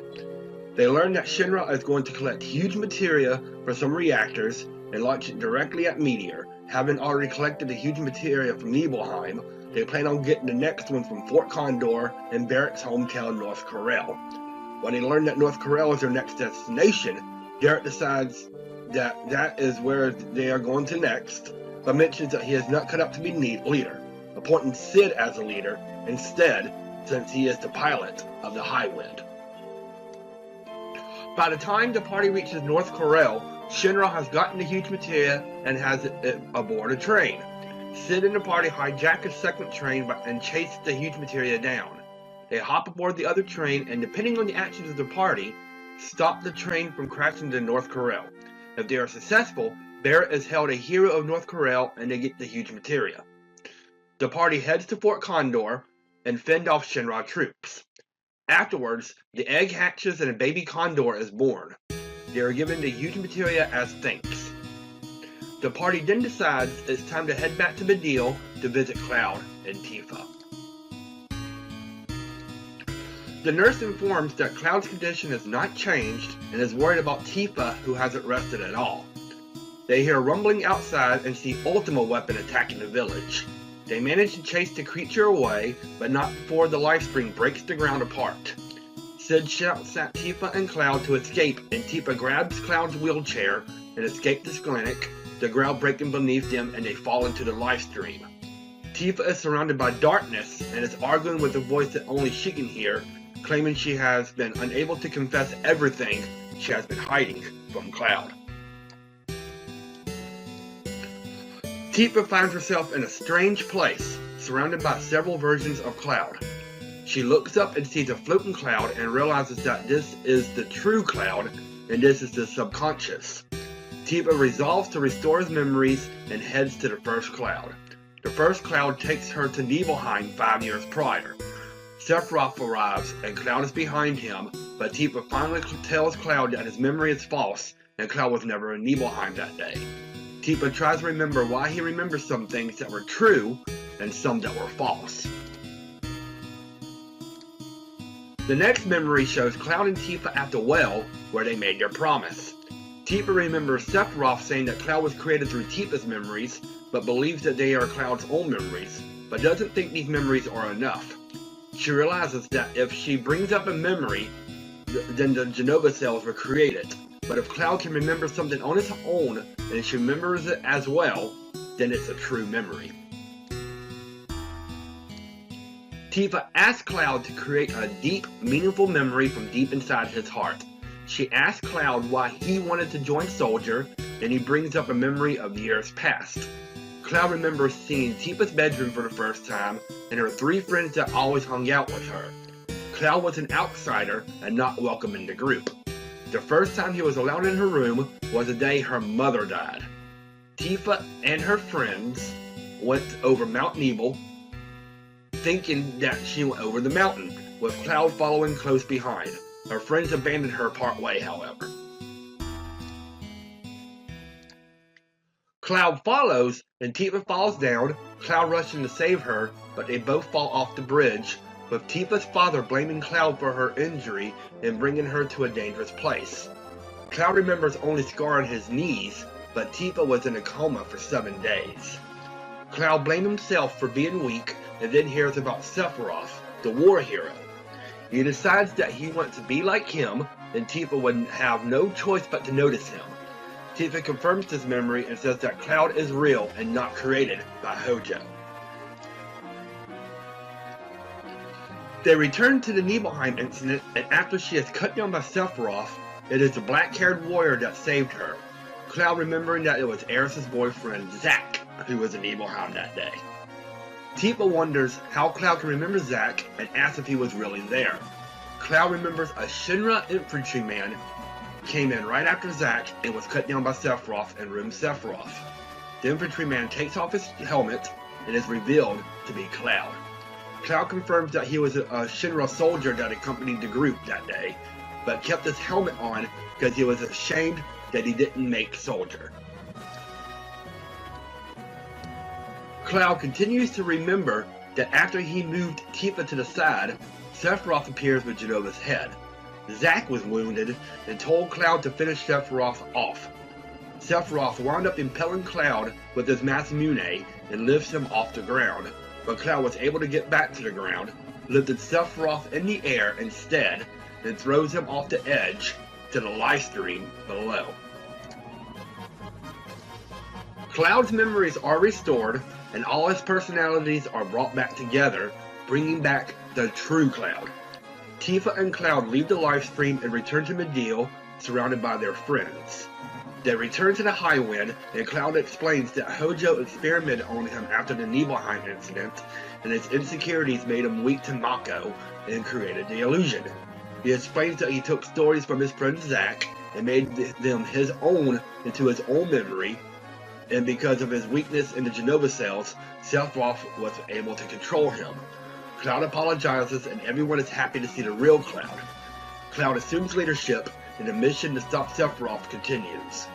They learn that Shinra is going to collect huge materia for some reactors and launch it directly at Meteor. Having already collected the huge materia from Nibelheim, they plan on getting the next one from Fort Condor and Barrett's hometown, North Corel. When they learn that North Corel is their next destination, Barrett decides that is where they are going to next, but mentions that he is not cut up to be leader, appointing Sid as a leader instead, since he is the pilot of the Highwind. By the time the party reaches North Corel, Shinra has gotten the huge materia and has it aboard a train. Sid and the party hijack a second train and chase the huge materia down. They hop aboard the other train and, depending on the actions of the party, stop the train from crashing to North Corel. If they are successful, Barrett is held a hero of North Corel and they get the huge materia. The party heads to Fort Condor and fend off Shinra troops. Afterwards, the egg hatches and a baby condor is born. They are given the huge materia as thanks. The party then decides it's time to head back to Mideel to visit Cloud and Tifa. The nurse informs that Cloud's condition has not changed and is worried about Tifa, who hasn't rested at all. They hear rumbling outside and see Ultima Weapon attacking the village. They manage to chase the creature away, but not before the life spring breaks the ground apart. Sid shouts at Tifa and Cloud to escape, and Tifa grabs Cloud's wheelchair and escapes the Sklenic, the ground breaking beneath them, and they fall into the life stream. Tifa is surrounded by darkness and is arguing with a voice that only she can hear, claiming she has been unable to confess everything she has been hiding from Cloud. Tifa finds herself in a strange place, surrounded by several versions of Cloud. She looks up and sees a floating Cloud and realizes that this is the true Cloud and this is the subconscious. Tifa resolves to restore his memories and heads to the first Cloud. The first Cloud takes her to Nibelheim 5 years prior. Sephiroth arrives and Cloud is behind him, but Tifa finally tells Cloud that his memory is false and Cloud was never in Nibelheim that day. Tifa tries to remember why he remembers some things that were true and some that were false. The next memory shows Cloud and Tifa at the well where they made their promise. Tifa remembers Sephiroth saying that Cloud was created through Tifa's memories, but believes that they are Cloud's own memories, but doesn't think these memories are enough. She realizes that if she brings up a memory, then the Genova cells were created. But if Cloud can remember something on its own, and she remembers it as well, then it's a true memory. Tifa asks Cloud to create a deep, meaningful memory from deep inside his heart. She asks Cloud why he wanted to join Soldier, and he brings up a memory of years past. Cloud remembers seeing Tifa's bedroom for the first time, and her 3 friends that always hung out with her. Cloud was an outsider and not welcome in the group. The first time he was allowed in her room was the day her mother died. Tifa and her friends went over Mount Nebel, thinking that she went over the mountain, with Cloud following close behind. Her friends abandoned her partway, however. Cloud follows, and Tifa falls down, Cloud rushing to save her, but they both fall off the bridge, with Tifa's father blaming Cloud for her injury and bringing her to a dangerous place. Cloud remembers only scarring his knees, but Tifa was in a coma for 7 days. Cloud blamed himself for being weak and then hears about Sephiroth, the war hero. He decides that he wants to be like him, and Tifa would have no choice but to notice him. Tifa confirms this memory and says that Cloud is real and not created by Hojo. They return to the Nibelheim incident, and after she is cut down by Sephiroth, it is the black-haired warrior that saved her. Cloud remembering that it was Eris's boyfriend, Zack, who was in Nibelheim that day. Tifa wonders how Cloud can remember Zack and asks if he was really there. Cloud remembers a Shinra infantryman came in right after Zack and was cut down by Sephiroth and ruined Sephiroth. The infantryman takes off his helmet and is revealed to be Cloud. Cloud confirms that he was a Shinra soldier that accompanied the group that day, but kept his helmet on because he was ashamed that he didn't make Soldier. Cloud continues to remember that after he moved Tifa to the side, Sephiroth appears with Genova's head. Zack was wounded and told Cloud to finish Sephiroth off. Sephiroth wound up impaling Cloud with his Masamune and lifts him off the ground, but Cloud was able to get back to the ground, lifted Sephiroth in the air instead, and throws him off the edge to the live stream below. Cloud's memories are restored, and all his personalities are brought back together, bringing back the true Cloud. Tifa and Cloud leave the live stream and return to Mideel, surrounded by their friends. They return to the Highwind, and Cloud explains that Hojo experimented on him after the Nibelheim incident, and his insecurities made him weak to Mako and created the illusion. He explains that he took stories from his friend Zack and made them his own into his own memory, and because of his weakness in the Genova cells, Sephiroth was able to control him. Cloud apologizes, and everyone is happy to see the real Cloud. Cloud assumes leadership, and the mission to stop Sephiroth continues.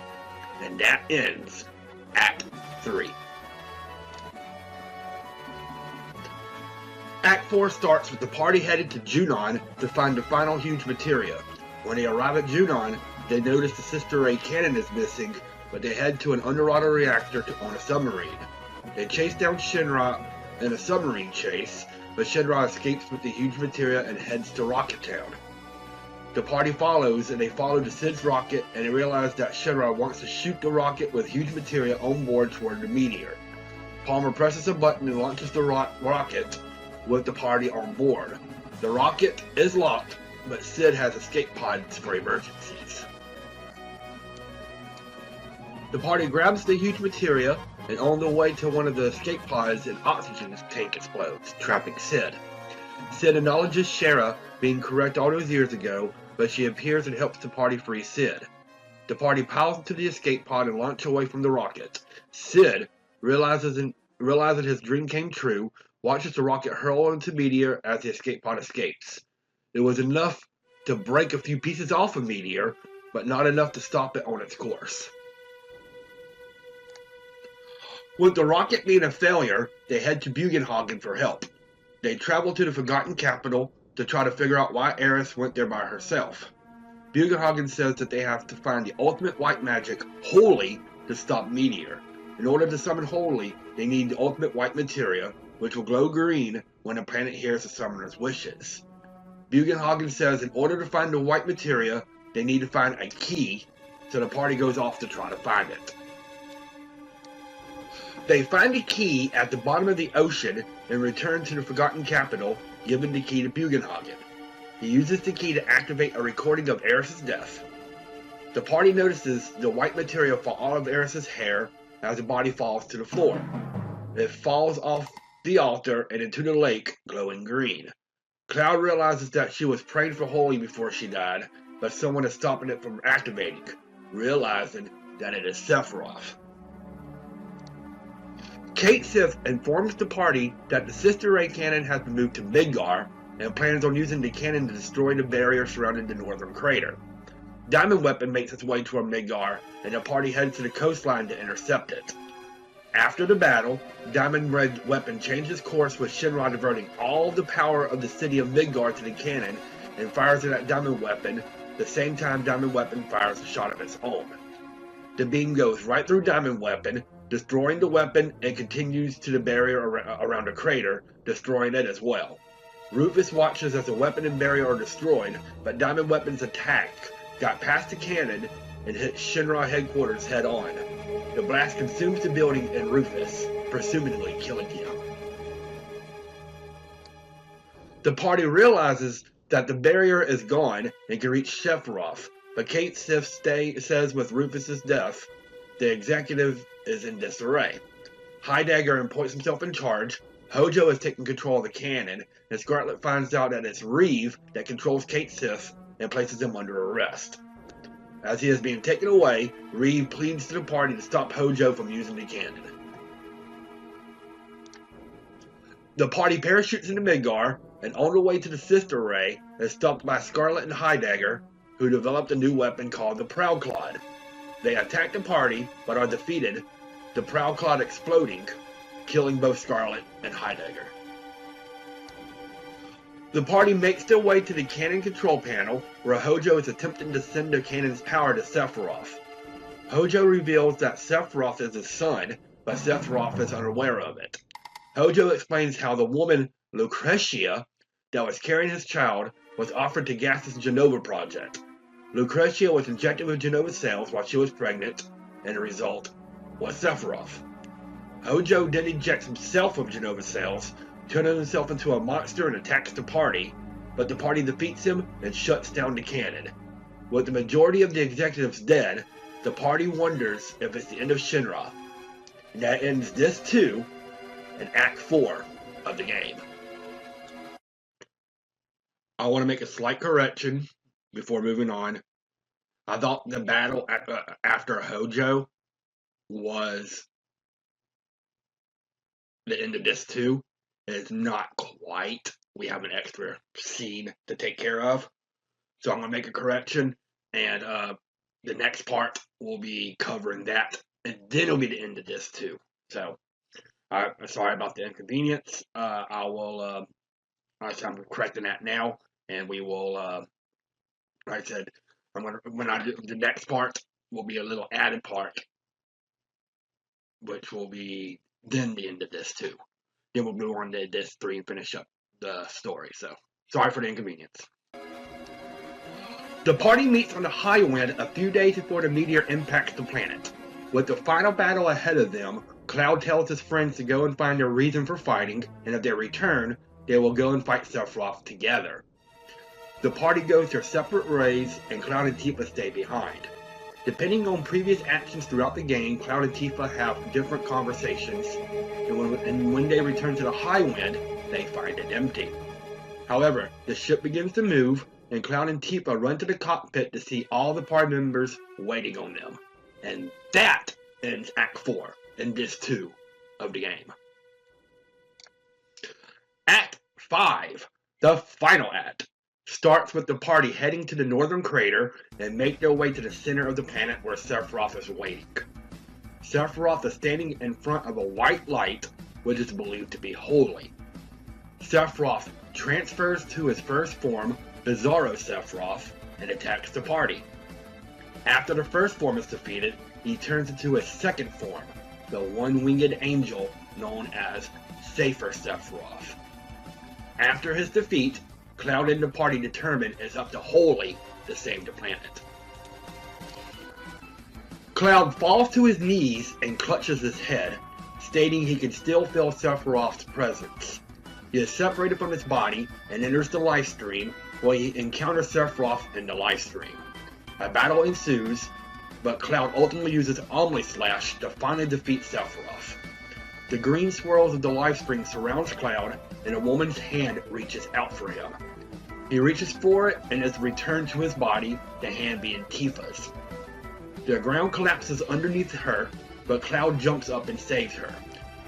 And that ends Act 3. Act 4 starts with the party headed to Junon to find the final huge materia. When they arrive at Junon, they notice the Sister Ray cannon is missing, but they head to an underwater reactor on a submarine. They chase down Shinra in a submarine chase, but Shinra escapes with the huge materia and heads to Rocket Town. The party follows, and they follow the Sid's rocket, and they realize that Shinra wants to shoot the rocket with huge materia on board toward the meteor. Palmer presses a button and launches the rocket with the party on board. The rocket is locked, but Sid has escape pods for emergencies. The party grabs the huge materia, and on the way to one of the escape pods, an oxygen tank explodes, trapping Sid. Sid acknowledges Shara being correct all those years ago, but she appears and helps the party free Sid. The party piles into the escape pod and launch away from the rocket. Sid realizes his dream came true, watches the rocket hurl into Meteor as the escape pod escapes. It was enough to break a few pieces off of Meteor, but not enough to stop it on its course. With the rocket being a failure, they head to Bugenhagen for help. They travel to the Forgotten Capital to try to figure out why Aerith went there by herself. Bugenhagen says that they have to find the ultimate white magic, Holy, to stop Meteor. In order to summon Holy, they need the ultimate white materia, which will glow green when the planet hears the summoner's wishes. Bugenhagen says in order to find the white materia, they need to find a key, so the party goes off to try to find it. They find a key at the bottom of the ocean and return to the Forgotten Capital, giving the key to Bugenhagen. He uses the key to activate a recording of Aerith's death. The party notices the white materia fall out of Aerith's hair as the body falls to the floor. It falls off the altar and into the lake, glowing green. Cloud realizes that she was praying for Holy before she died, but someone is stopping it from activating, realizing that it is Sephiroth. Kate Sith informs the party that the Sister Ray cannon has been moved to Midgar and plans on using the cannon to destroy the barrier surrounding the northern crater. Diamond Weapon makes its way toward Midgar, and the party heads to the coastline to intercept it. After the battle, Diamond Red Weapon changes course with Shinra diverting all the power of the city of Midgar to the cannon and fires it at Diamond Weapon, the same time Diamond Weapon fires a shot of its own. The beam goes right through Diamond Weapon, destroying the weapon, and continues to the barrier around the crater, destroying it as well. Rufus watches as the weapon and barrier are destroyed, but Diamond Weapon's attack got past the cannon and hit Shinra headquarters head on. The blast consumes the building and Rufus, presumably killing him. The party realizes that the barrier is gone and can reach Sephiroth, but Kate Sith says with Rufus's death, the executive is in disarray. Heidegger appoints himself in charge, Hojo has taken control of the cannon, and Scarlet finds out that it's Reeve that controls Kate Sith and places him under arrest. As he is being taken away, Reeve pleads to the party to stop Hojo from using the cannon. The party parachutes into Midgar, and on the way to the Sister Ray, is stopped by Scarlet and Heidegger, who developed a new weapon called the Proud Clod. They attack the party, but are defeated, the Proud Clod exploding, killing both Scarlet and Heidegger. The party makes their way to the cannon control panel, where Hojo is attempting to send the cannon's power to Sephiroth. Hojo reveals that Sephiroth is his son, but Sephiroth is unaware of it. Hojo explains how the woman, Lucretia, that was carrying his child, was offered to Gas's Genova project. Lucretia was injected with Genova cells while she was pregnant, and the result was Sephiroth. Hojo then injects himself with Genova cells, turning himself into a monster and attacks the party, but the party defeats him and shuts down the cannon. With the majority of the executives dead, The party wonders if it's the end of Shinra, and that ends this 2 in Act 4 of the game. I want to make a slight correction before moving on. I thought the battle after Hojo was the end of this 2. It's not quite. We have an extra scene to take care of. So I'm going to make a correction, and the next part will be covering that, and then it'll be the end of this 2. So I'm sorry about the inconvenience. I'm correcting that now, and we will, like I said, when I do the next part will be a little added part, which will be then the end of this 2. Then we'll move on to this 3 and finish up the story. So sorry for the inconvenience. The party meets on the high wind a few days before the meteor impacts the planet. With the final battle ahead of them, Cloud tells his friends to go and find their reason for fighting, and if they return, they will go and fight Sephiroth together. The party goes their separate ways, and Cloud and Tifa stay behind. Depending on previous actions throughout the game, Cloud and Tifa have different conversations, and when they return to the high wind, they find it empty. However, the ship begins to move, and Cloud and Tifa run to the cockpit to see all the party members waiting on them. And that ends Act 4 in this 2 of the game. Act 5, the final act, starts with the party heading to the northern crater and make their way to the center of the planet where Sephiroth is waiting. Sephiroth is standing in front of a white light, which is believed to be holy. Sephiroth transfers to his first form, Bizarro Sephiroth, and attacks the party. After the first form is defeated, he turns into his second form, the one-winged angel known as Safer Sephiroth. After his defeat, Cloud and the party determine it's up to Holy to save the planet. Cloud falls to his knees and clutches his head, stating he can still feel Sephiroth's presence. He is separated from his body and enters the live stream, where he encounters Sephiroth in the live stream. A battle ensues, but Cloud ultimately uses Omni Slash to finally defeat Sephiroth. The green swirls of the live stream surrounds Cloud, and a woman's hand reaches out for him. He reaches for it and is returned to his body, the hand being Tifa's. The ground collapses underneath her, but Cloud jumps up and saves her.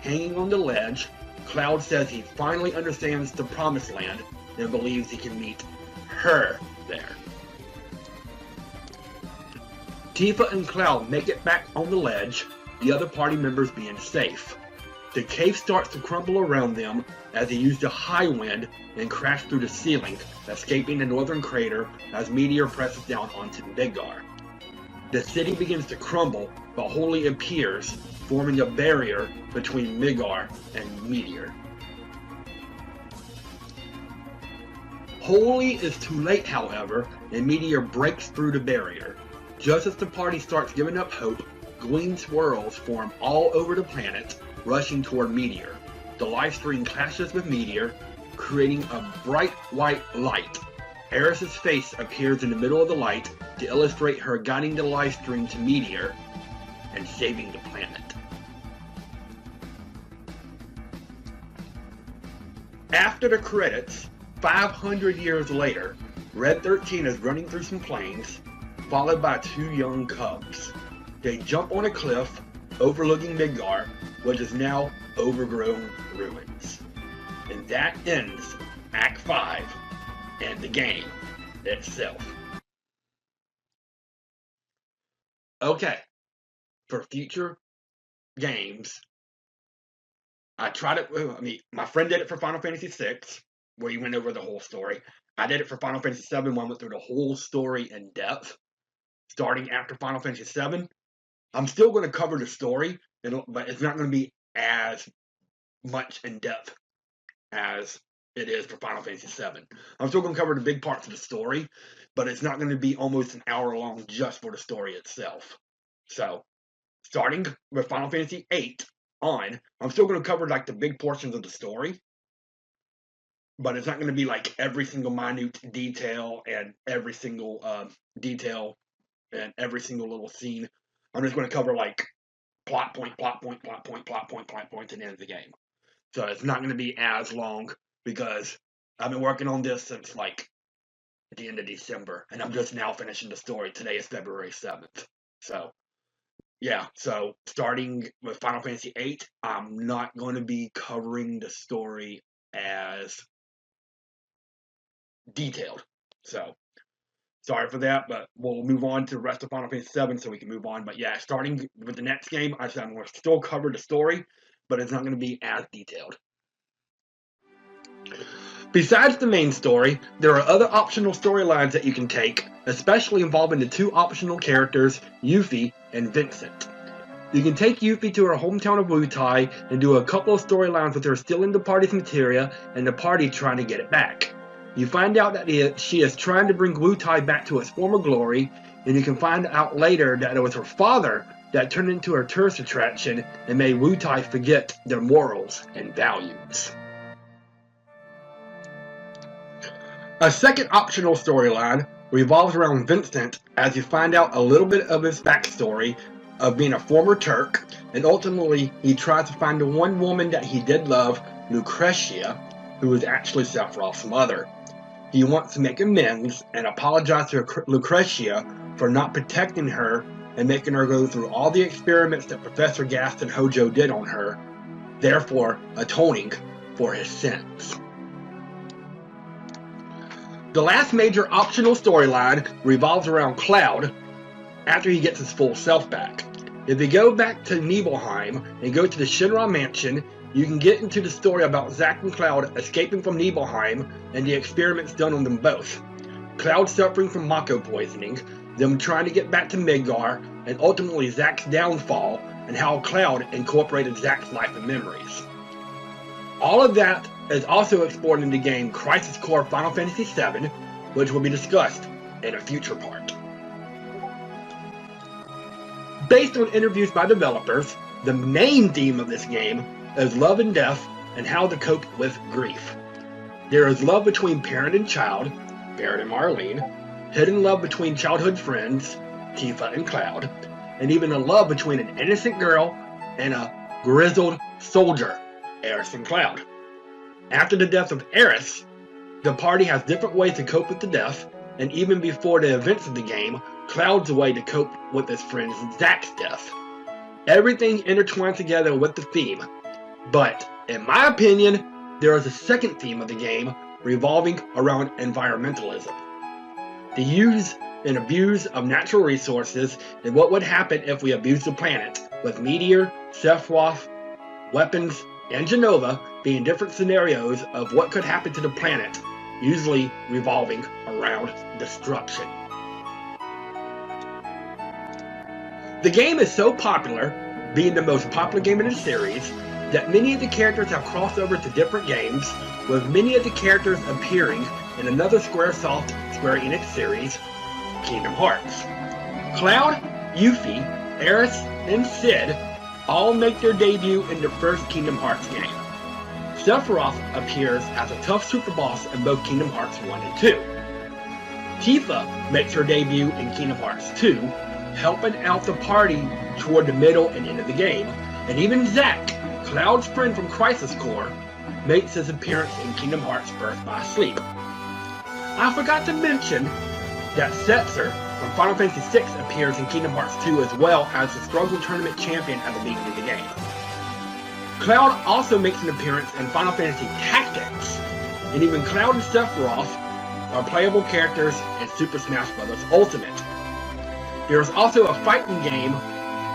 Hanging on the ledge, Cloud says he finally understands the Promised Land and believes he can meet her there. Tifa and Cloud make it back on the ledge, the other party members being safe. The cave starts to crumble around them as they use the high wind and crash through the ceiling, escaping the northern crater as Meteor presses down onto Midgar. The city begins to crumble, but Holy appears, forming a barrier between Midgar and Meteor. Holy is too late, however, and Meteor breaks through the barrier. Just as the party starts giving up hope, green swirls form all over the planet, rushing toward Meteor. The live stream clashes with Meteor, creating a bright white light. Aeris's face appears in the middle of the light to illustrate her guiding the live stream to Meteor and saving the planet. After the credits, 500 years later, Red 13 is running through some plains, followed by 2 young cubs. They jump on a cliff overlooking Midgar, which is now overgrown ruins. And that ends Act 5 and the game itself. Okay, for future games, my friend did it for Final Fantasy VI, where he went over the whole story. I did it for Final Fantasy VII, where I went through the whole story in depth. Starting after Final Fantasy VII, I'm still going to cover the story, but it's not going to be as much in depth as it is for Final Fantasy VII. I'm still going to cover the big parts of the story, but it's not going to be almost an hour long just for the story itself. So, starting with Final Fantasy VIII on, I'm still going to cover like the big portions of the story, but it's not going to be like every single minute detail and every single detail and every single little scene I'm just going to cover like plot point, plot point, plot point, plot point, plot point to the end of the game. So it's not going to be as long because I've been working on this since like at the end of December, and I'm just now finishing the story. Today is February 7th. So yeah, so starting with Final Fantasy VIII, I'm not going to be covering the story as detailed. So sorry for that, but we'll move on to the rest of Final Fantasy VII so we can move on. But yeah, starting with the next game, I said I'm going to still cover the story, but it's not going to be as detailed. Besides the main story, there are other optional storylines that you can take, especially involving the two optional characters, Yuffie and Vincent. You can take Yuffie to her hometown of Wutai and do a couple of storylines with her stealing the party's materia and the party trying to get it back. You find out that she is trying to bring Wutai back to its former glory, and you can find out later that it was her father that turned into her tourist attraction and made Wutai forget their morals and values. A second optional storyline revolves around Vincent as you find out a little bit of his backstory of being a former Turk, and ultimately he tries to find the one woman that he did love, Lucretia, who is actually Sephiroth's mother. He wants to make amends and apologize to Lucretia for not protecting her and making her go through all the experiments that Professor Gaston Hojo did on her, therefore atoning for his sins. The last major optional storyline revolves around Cloud after he gets his full self back. If you go back to Nibelheim and go to the Shinra Mansion, you can get into the story about Zack and Cloud escaping from Nibelheim and the experiments done on them both. Cloud suffering from Mako poisoning, them trying to get back to Midgar, and ultimately Zack's downfall and how Cloud incorporated Zack's life and memories. All of that is also explored in the game Crisis Core Final Fantasy VII, which will be discussed in a future part. Based on interviews by developers, the main theme of this game is love and death and how to cope with grief. There is love between parent and child, Barrett and Marlene, hidden love between childhood friends, Tifa and Cloud, and even a love between an innocent girl and a grizzled soldier, Aeris and Cloud. After the death of Aeris, the party has different ways to cope with the death, and even before the events of the game, Cloud's way to cope with his friend Zack's death. Everything intertwined together with the theme, but in my opinion, there is a second theme of the game revolving around environmentalism. The use and abuse of natural resources and what would happen if we abused the planet, with Meteor, Sephiroth, weapons, and Genova being different scenarios of what could happen to the planet, usually revolving around destruction. The game is so popular, being the most popular game in the series, that many of the characters have crossed over to different games, with many of the characters appearing in another Squaresoft Square Enix series, Kingdom Hearts. Cloud, Yuffie, Aeris, and Cid all make their debut in the first Kingdom Hearts game. Sephiroth appears as a tough super boss in both Kingdom Hearts 1 and 2. Tifa makes her debut in Kingdom Hearts 2, helping out the party toward the middle and end of the game, and even Zack, Cloud's friend from Crisis Core, makes his appearance in Kingdom Hearts Birth by Sleep. I forgot to mention that Setzer from Final Fantasy VI appears in Kingdom Hearts 2 as well as the Struggle Tournament champion at the beginning of the game. Cloud also makes an appearance in Final Fantasy Tactics, and even Cloud and Sephiroth are playable characters in Super Smash Bros. Ultimate. There is also a fighting game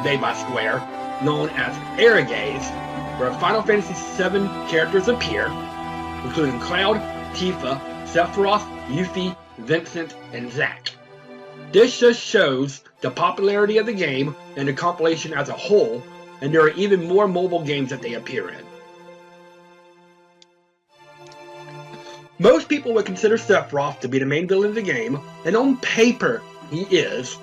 made by Square known as Aerogaze, where Final Fantasy VII characters appear, including Cloud, Tifa, Sephiroth, Yuffie, Vincent, and Zack. This just shows the popularity of the game and the compilation as a whole, and there are even more mobile games that they appear in. Most people would consider Sephiroth to be the main villain of the game, and on paper he is,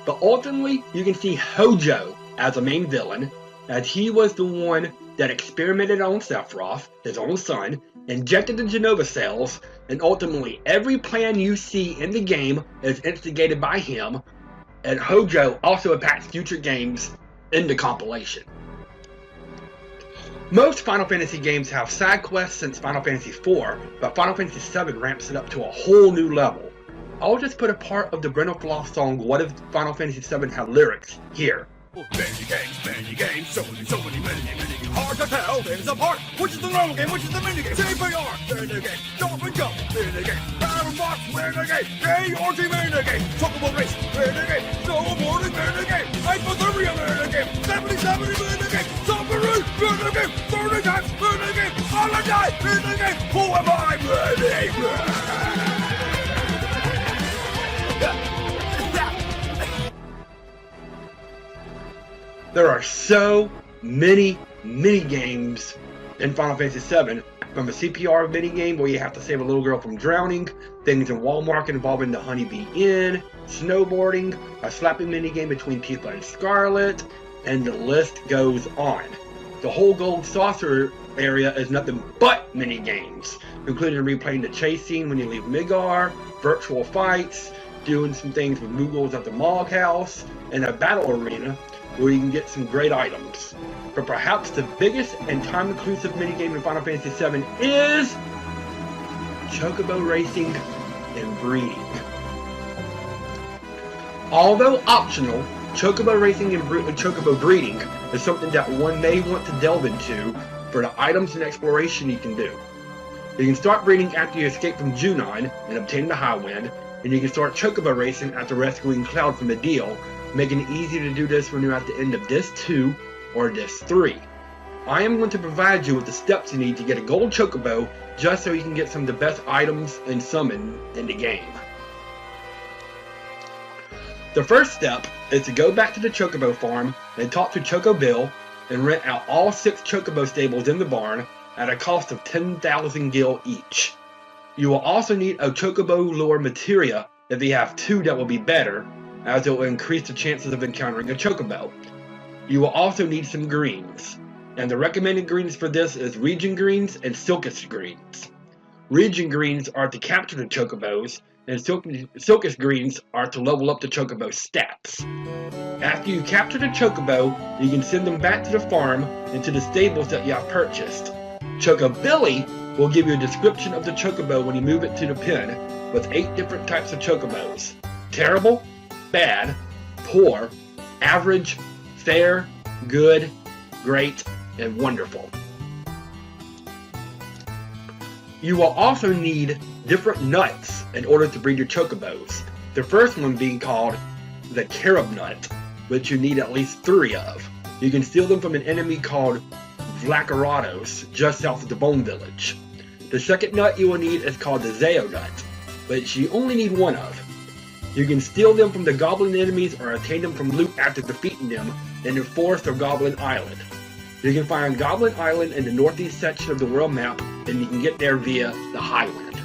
but ultimately you can see Hojo as a main villain, as he was the one that experimented on Sephiroth, his own son, injected the Genova cells, and ultimately every plan you see in the game is instigated by him, and Hojo also packs future games in the compilation. Most Final Fantasy games have side quests since Final Fantasy IV, but Final Fantasy VII ramps it up to a whole new level. I'll just put a part of the Brenna Floss song What If Final Fantasy VII Had Lyrics here. Many games, so many games. Hard to tell, there's a part. Which is the normal game, which is the mini game? CPR, mini game. Stop and jump, mini game. Battle box, mini game. KRT, mini game. Chocobo race, mini game. Snowboarding, mini game. Hypothermia, mini game. 70, mini game. Submarine, mini game. 30 times, mini game. Holiday, mini game. Who am I, mini game? There are so many mini-games in Final Fantasy VII, from a CPR mini-game where you have to save a little girl from drowning, things in Walmart involving the Honeybee Inn, snowboarding, a slapping mini-game between Tifa and Scarlet, and the list goes on. The whole Gold Saucer area is nothing but mini-games, including replaying the chase scene when you leave Midgar, virtual fights, doing some things with Moogles at the Mog House, and a battle arena where you can get some great items. But perhaps the biggest and time-inclusive minigame in Final Fantasy VII is Chocobo Racing and Breeding. Although optional, Chocobo Racing and Chocobo Breeding is something that one may want to delve into for the items and exploration you can do. You can start breeding after you escape from Junon and obtain the High Wind, and you can start Chocobo Racing after rescuing Cloud from the deal, making it easy to do this when you're at the end of Disc 2 or Disc 3. I am going to provide you with the steps you need to get a gold Chocobo just so you can get some of the best items and summon in the game. The first step is to go back to the Chocobo farm and talk to Choco Bill and rent out all 6 Chocobo stables in the barn at a cost of 10,000 gil each. You will also need a Chocobo lure materia if you have 2 that will be better, as it will increase the chances of encountering a Chocobo. You will also need some greens, and the recommended greens for this is region greens and silkish greens. Region greens are to capture the Chocobos, and silkish greens are to level up the Chocobo stats. After you capture the Chocobo, you can send them back to the farm and to the stables that you have purchased. Chocobilly will give you a description of the Chocobo when you move it to the pen, with 8 different types of Chocobos: terrible, bad, poor, average, fair, good, great, and wonderful. You will also need different nuts in order to breed your Chocobos. The first one being called the carob nut, which you need at least 3 of. You can steal them from an enemy called Vlacarados, just south of the Bone Village. The second nut you will need is called the Zeo nut, which you only need 1 of. You can steal them from the Goblin enemies or attain them from loot after defeating them in the forest of Goblin Island. You can find Goblin Island in the northeast section of the world map, and you can get there via the Highwind.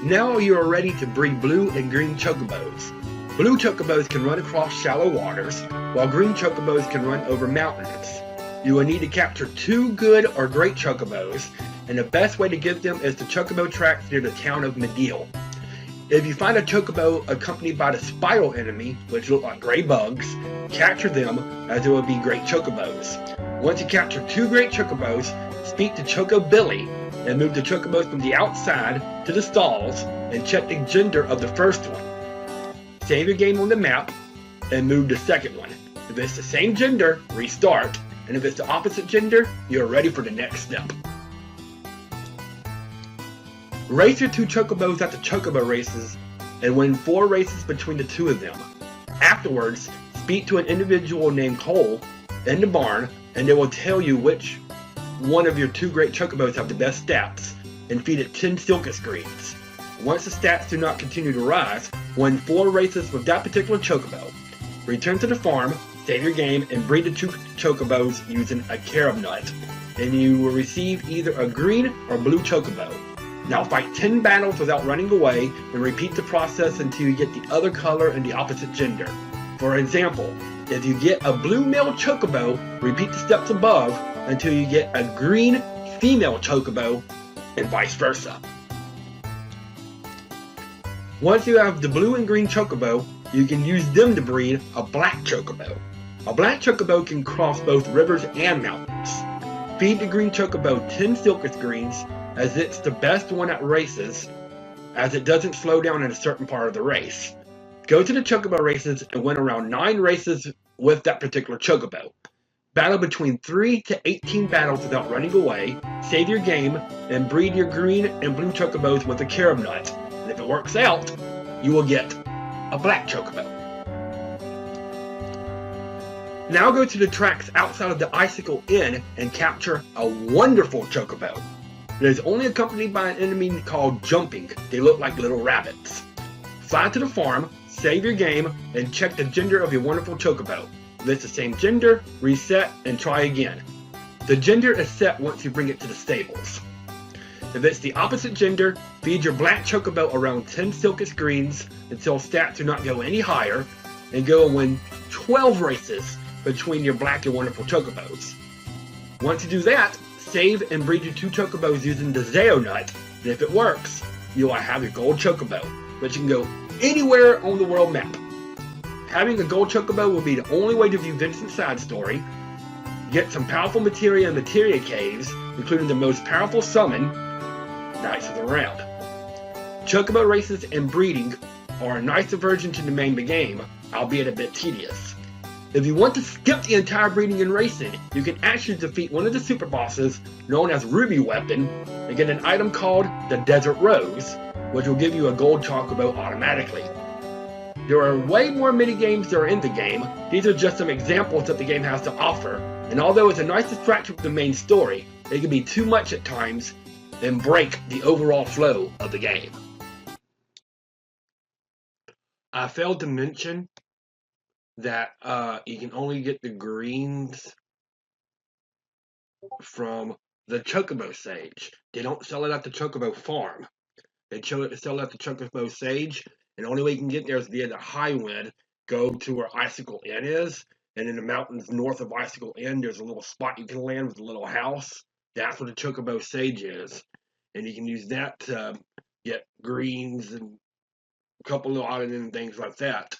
Now you are ready to breed blue and green Chocobos. Blue Chocobos can run across shallow waters, while green Chocobos can run over mountains. You will need to capture 2 good or great Chocobos, and the best way to get them is to Chocobo tracks near the town of Medeal. If you find a Chocobo accompanied by the spiral enemy, which look like gray bugs, capture them, as it will be great Chocobos. Once you capture 2 great Chocobos, speak to Chocobilly and move the Chocobos from the outside to the stalls and check the gender of the first one. Save your game on the map and move the second one. If it's the same gender, restart, and if it's the opposite gender, you're ready for the next step. Race your 2 Chocobos at the Chocobo races and win 4 races between the 2 of them. Afterwards, speak to an individual named Cole in the barn, and they will tell you which one of your 2 great Chocobos have the best stats, and feed it 10 Silkus greens. Once the stats do not continue to rise, win 4 races with that particular Chocobo. Return to the farm, save your game, and breed the 2 Chocobos using a carob nut, and you will receive either a green or blue Chocobo. Now fight 10 battles without running away, and repeat the process until you get the other color and the opposite gender. For example, if you get a blue male Chocobo, repeat the steps above until you get a green female Chocobo, and vice versa. Once you have the blue and green chocobo, you can use them to breed a black chocobo. A black chocobo can cross both rivers and mountains. Feed the green chocobo 10 Silkus greens, as it's the best one at races, as it doesn't slow down in a certain part of the race. Go to the chocobo races and win around 9 races with that particular chocobo. Battle between 3 to 18 battles without running away, save your game, and breed your green and blue chocobos with a carob nut. And if it works out, you will get a black chocobo. Now go to the tracks outside of the Icicle Inn and capture a wonderful chocobo. It is only accompanied by an enemy called Jumping. They look like little rabbits. Fly to the farm, save your game, and check the gender of your wonderful chocobo. If it's the same gender, reset and try again. The gender is set once you bring it to the stables. If it's the opposite gender, feed your black chocobo around 10 Silkus greens until stats do not go any higher, and go and win 12 races between your black and wonderful chocobos. Once you do that, save and breed your 2 chocobos using the Zeo nut, and if it works, you will have your gold chocobo, which can go anywhere on the world map. Having a gold chocobo will be the only way to view Vincent's side story, get some powerful materia in materia caves, including the most powerful summon, Knights of the Round. Chocobo races and breeding are a nicer version to the main game, albeit a bit tedious. If you want to skip the entire breeding and racing, you can actually defeat one of the super bosses, known as Ruby Weapon, and get an item called the Desert Rose, which will give you a gold chocobo automatically. There are way more mini-games that are in the game. These are just some examples that the game has to offer, and although it's a nice distraction from the main story, it can be too much at times and break the overall flow of the game. I failed to mention that you can only get the greens from the Chocobo Sage. They don't sell it at the Chocobo Farm. They sell it at the Chocobo Sage, and the only way you can get there is via the Highwind. Go to where Icicle Inn is, and in the mountains north of Icicle Inn, there's a little spot you can land with a little house. That's where the Chocobo Sage is, and you can use that to get greens and a couple little items and things like that.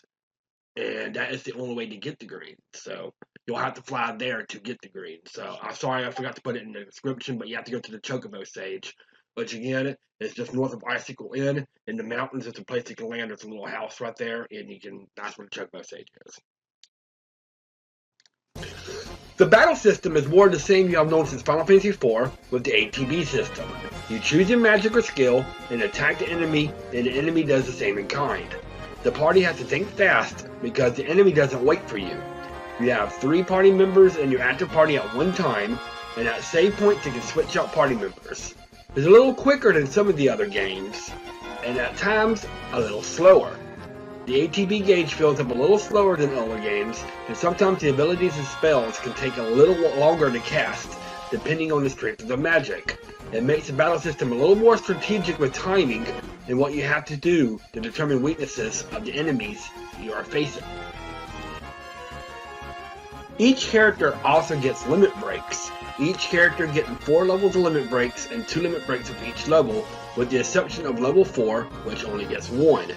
And that is the only way to get the green. So you'll have to fly there to get the green. So I'm sorry I forgot to put it in the description, but you have to go to the Chocobo Sage, which again is just north of Icicle Inn. In the mountains, it's a place you can land. There's a little house right there, and that's where the Chocobo Sage is. The battle system is more the same you have known since Final Fantasy IV with the ATB system. You choose your magic or skill and attack the enemy, and the enemy does the same in kind. The party has to think fast because the enemy doesn't wait for you. You have 3 party members in your active party at one time, and at save points you can switch out party members. It's a little quicker than some of the other games, and at times a little slower. The ATB gauge fills up a little slower than other games, and sometimes the abilities and spells can take a little longer to cast, depending on the strength of the magic. It makes the battle system a little more strategic with timing and what you have to do to determine weaknesses of the enemies you are facing. Each character also gets limit breaks. Each character getting 4 levels of limit breaks and 2 limit breaks of each level, with the exception of level 4, which only gets 1,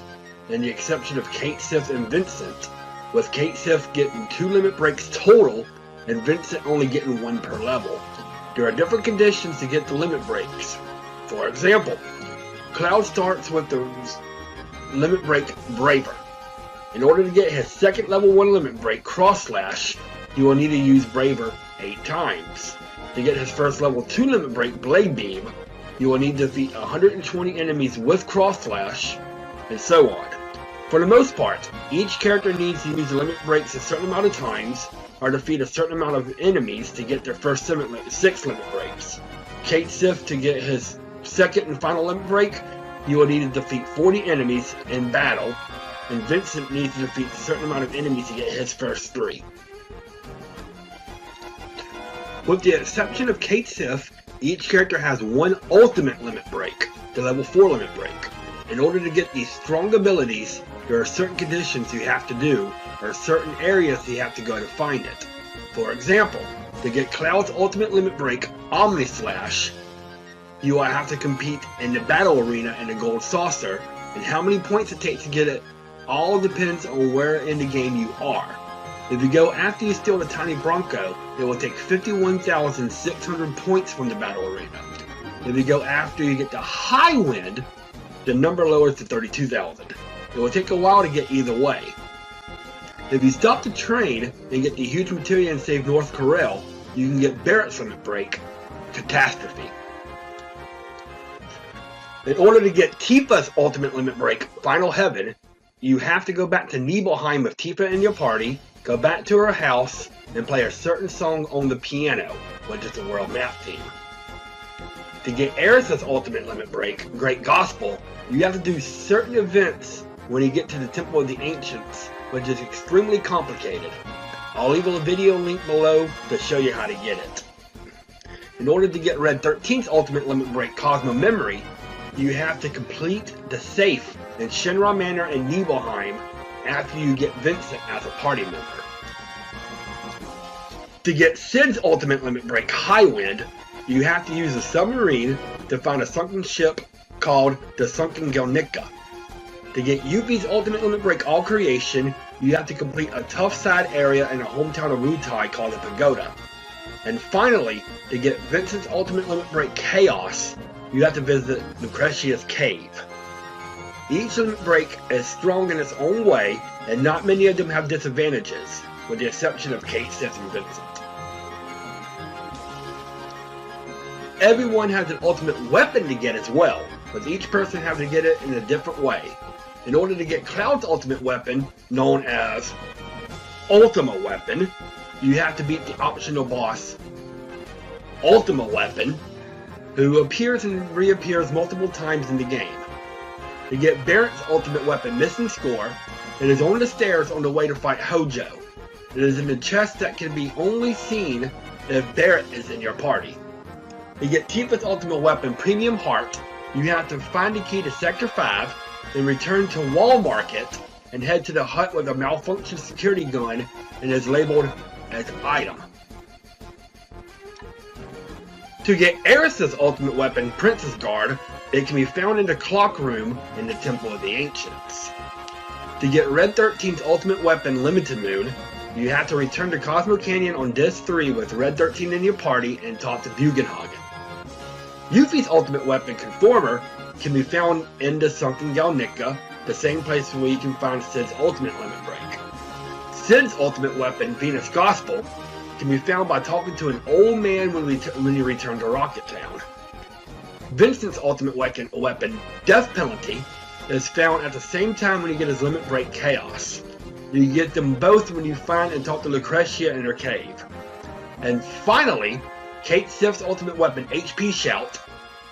and the exception of Kate Sif and Vincent, with Kate Sif getting 2 limit breaks total and Vincent only getting 1 per level. There are different conditions to get the limit breaks. For example, Cloud starts with the limit break Braver. In order to get his second level 1 limit break, Cross Slash, he will need to use Braver 8 times. To get his first level 2 limit break, Blade Beam, you will need to defeat 120 enemies with Cross Slash, and so on. For the most part, each character needs to use the limit breaks a certain amount of times, or defeat a certain amount of enemies to get their first 6 limit breaks. Kate Sif, to get his second and final limit break, you will need to defeat 40 enemies in battle, and Vincent needs to defeat a certain amount of enemies to get his first 3. With the exception of Kate Sif, each character has 1 ultimate limit break, the level 4 limit break. In order to get these strong abilities, there are certain conditions you have to do, or certain areas you have to go to find it. For example, to get Cloud's ultimate limit break, Omni Slash, you will have to compete in the battle arena in the Gold Saucer, and how many points it takes to get it all depends on where in the game you are. If you go after you steal the tiny Bronco, it will take 51,600 points from the battle arena. If you go after you get the High Wind, the number lowers to 32,000. It will take a while to get either way. If you stop the train and get the huge materia and save North Corel, you can get Barrett's Limit Break, Catastrophe. In order to get Tifa's Ultimate Limit Break, Final Heaven, you have to go back to Nibelheim with Tifa in your party, go back to her house, and play a certain song on the piano, which is the world map theme. To get Eris's Ultimate Limit Break, Great Gospel, you have to do certain events when you get to the Temple of the Ancients, which is extremely complicated. I'll leave a video link below to show you how to get it. In order to get Red 13's Ultimate Limit Break, Cosmo Memory, you have to complete the safe in Shinra Manor in Nibelheim after you get Vincent as a party member. To get Sid's Ultimate Limit Break, High Wind, you have to use a submarine to find a sunken ship called the Sunken Gelnica. To get Yuffie's Ultimate Limit Break, All Creation, you have to complete a tough side area in the hometown of Wutai called the Pagoda. And finally, to get Vincent's Ultimate Limit Break, Chaos, you have to visit Lucretia's Cave. Each limit break is strong in its own way, and not many of them have disadvantages, with the exception of Kate, Seth, and Vincent. Everyone has an ultimate weapon to get as well, with each person having to get it in a different way. In order to get Cloud's ultimate weapon, known as Ultima Weapon, you have to beat the optional boss, Ultima Weapon, who appears and reappears multiple times in the game. To get Barrett's ultimate weapon, Missing Score, it is on the stairs on the way to fight Hojo. It is in the chest that can be only seen if Barrett is in your party. To get Tifa's ultimate weapon, Premium Heart, you have to find the key to Sector 5 and return to Wall Market and head to the hut with a malfunctioned security gun and is labeled as Item. To get Eris's ultimate weapon, Princess Guard, it can be found in the clock room in the Temple of the Ancients. To get Red 13's ultimate weapon, Limited Moon, you have to return to Cosmo Canyon on Disc 3 with Red 13 in your party and talk to Bugenhagen. Yuffie's ultimate weapon, Conformer, can be found in the Sunken Gelnica, the same place where you can find Sid's ultimate limit break. Sid's ultimate weapon, Venus Gospel, can be found by talking to an old man when you return to Rocket Town. Vincent's ultimate weapon, Death Penalty, is found at the same time when you get his limit break, Chaos. You get them both when you find and talk to Lucretia in her cave. And finally, Kate Sif's ultimate weapon, HP Shout,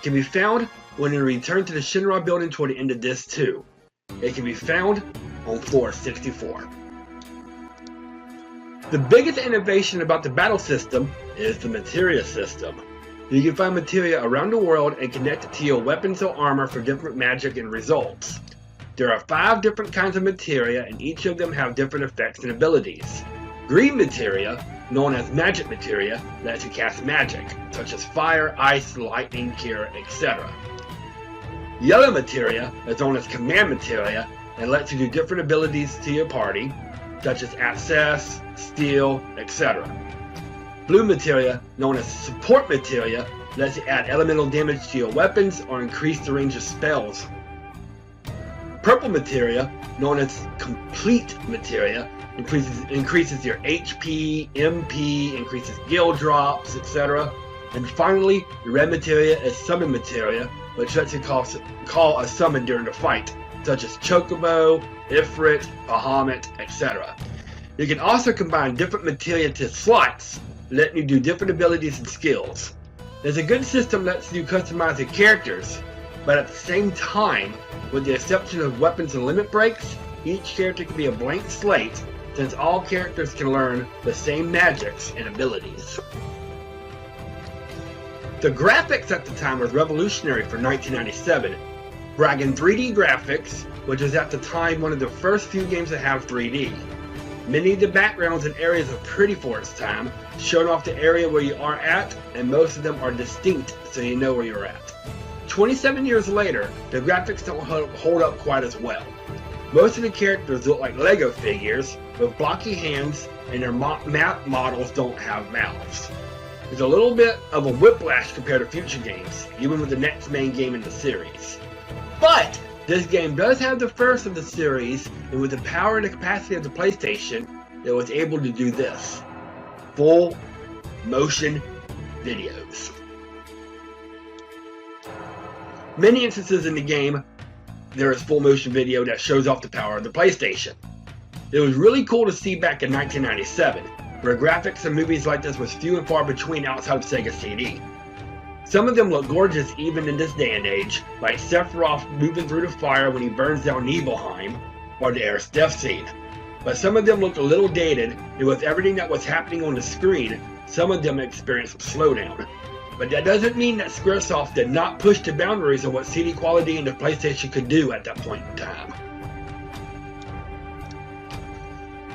can be found when you return to the Shinra building toward the end of Disc 2. It can be found on floor 64. The biggest innovation about the battle system is the materia system. You can find materia around the world and connect it to your weapons or armor for different magic and results. There are 5 different kinds of materia and each of them have different effects and abilities. Green materia, known as magic materia, lets you cast magic, such as fire, ice, lightning, cure, etc. Yellow materia is known as command materia and lets you do different abilities to your party, such as access, steal, etc. Blue materia, known as support materia, lets you add elemental damage to your weapons or increase the range of spells. Purple materia, known as complete materia, increases your HP, MP, increases guild drops, etc. And finally, red materia is summon materia, which lets you call a summon during the fight, such as Chocobo, Ifrit, Bahamut, etc. You can also combine different materia to slots, letting you do different abilities and skills. There's a good system that lets you customize your characters, but at the same time, with the exception of weapons and limit breaks, each character can be a blank slate, since all characters can learn the same magics and abilities. The graphics at the time was revolutionary for 1997, bragging 3D graphics, which was at the time one of the first few games to have 3D. Many of the backgrounds and areas are pretty for its time, showing off the area where you are at, and most of them are distinct so you know where you're at. 27 years later, the graphics don't hold up quite as well. Most of the characters look like Lego figures with blocky hands, and their map models don't have mouths. There's a little bit of a whiplash compared to future games, even with the next main game in the series. But this game does have the first of the series, and with the power and the capacity of the PlayStation, it was able to do this: full motion videos. Many instances in the game, there is full motion video that shows off the power of the PlayStation. It was really cool to see back in 1997, where graphics in movies like this was few and far between outside of Sega CD. Some of them look gorgeous even in this day and age, like Sephiroth moving through the fire when he burns down Nibelheim, or the Aerith's death scene. But some of them looked a little dated, and with everything that was happening on the screen, some of them experienced some slowdown. But that doesn't mean that Squaresoft did not push the boundaries of what CD quality and the PlayStation could do at that point in time.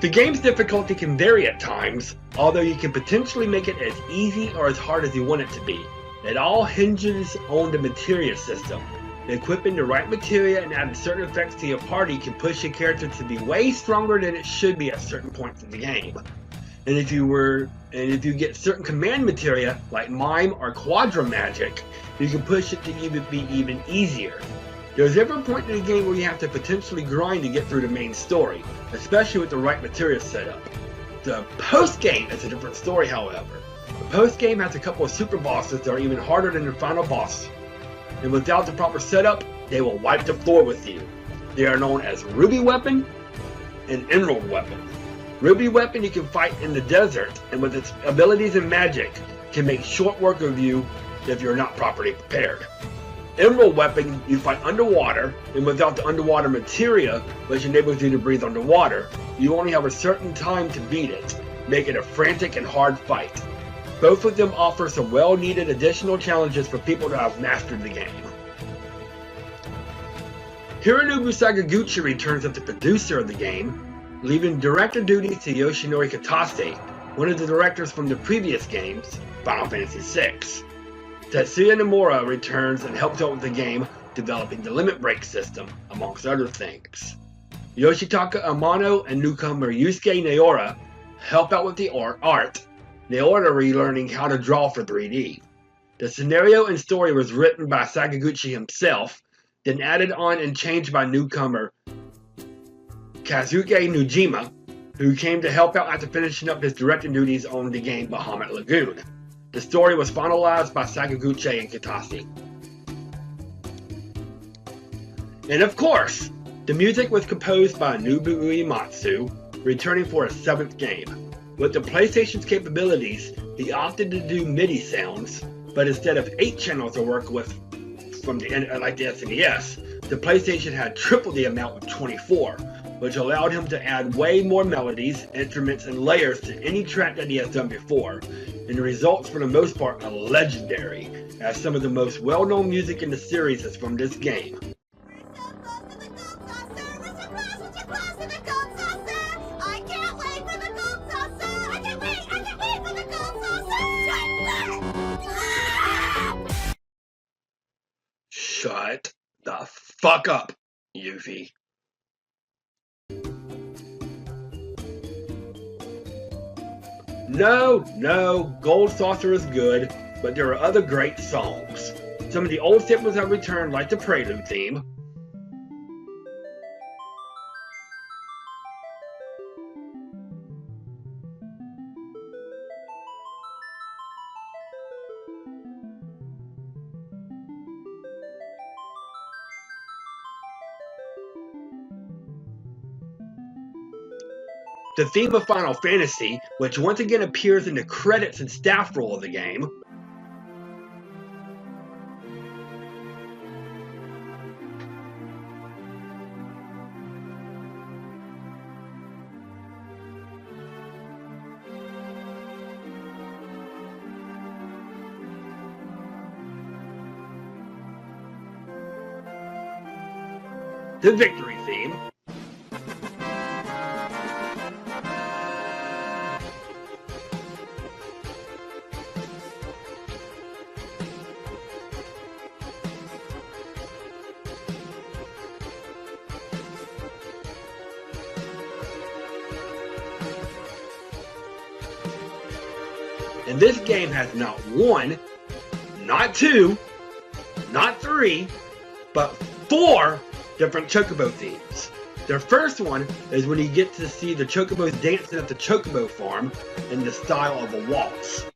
The game's difficulty can vary at times, although you can potentially make it as easy or as hard as you want it to be. It all hinges on the materia system. Equipping the right materia and adding certain effects to your party can push your character to be way stronger than it should be at certain points in the game. And if you get certain command materia like Mime or Quadra Magic, you can push it to be even easier. There's ever a point in the game where you have to potentially grind to get through the main story, especially with the right materia setup. The post-game is a different story, however. The post-game has a couple of super bosses that are even harder than the final boss, and without the proper setup, they will wipe the floor with you. They are known as Ruby Weapon and Emerald Weapon. Ruby Weapon you can fight in the desert, and with its abilities and magic, can make short work of you if you're not properly prepared. Emerald Weapon you fight underwater, and without the underwater materia, which enables you to breathe underwater, you only have a certain time to beat it, making it a frantic and hard fight. Both of them offer some well-needed additional challenges for people that have mastered the game. Hironobu Sakaguchi returns as the producer of the game, leaving director duties to Yoshinori Kitase, one of the directors from the previous games, Final Fantasy VI. Tetsuya Nomura returns and helps out with the game, developing the Limit Break system, amongst other things. Yoshitaka Amano and newcomer Yusuke Naora help out with the art, Naora relearning how to draw for 3D. The scenario and story was written by Sakaguchi himself, then added on and changed by newcomer Kazuke Nujima, who came to help out after finishing up his directing duties on the game Bahamut Lagoon. The story was finalized by Sakaguchi and Kitase. And of course, the music was composed by Nobu Uematsu, returning for a 7th game. With the PlayStation's capabilities, he opted to do MIDI sounds, but instead of 8 channels to work with from like the SNES, the PlayStation had triple the amount with 24, which allowed him to add way more melodies, instruments, and layers to any track that he has done before, and the results for the most part are legendary, as some of the most well-known music in the series is from this game. Shut the fuck up, Yuffie. No, Gold Saucer is good, but there are other great songs. Some of the old staples have returned, like the Prelude theme. The theme of Final Fantasy, which once again appears in the credits and staff roll of the game. The Victory theme. And this game has not one, not two, not three, but 4 different Chocobo themes. The first one is when you get to see the Chocobos dancing at the Chocobo farm in the style of a waltz.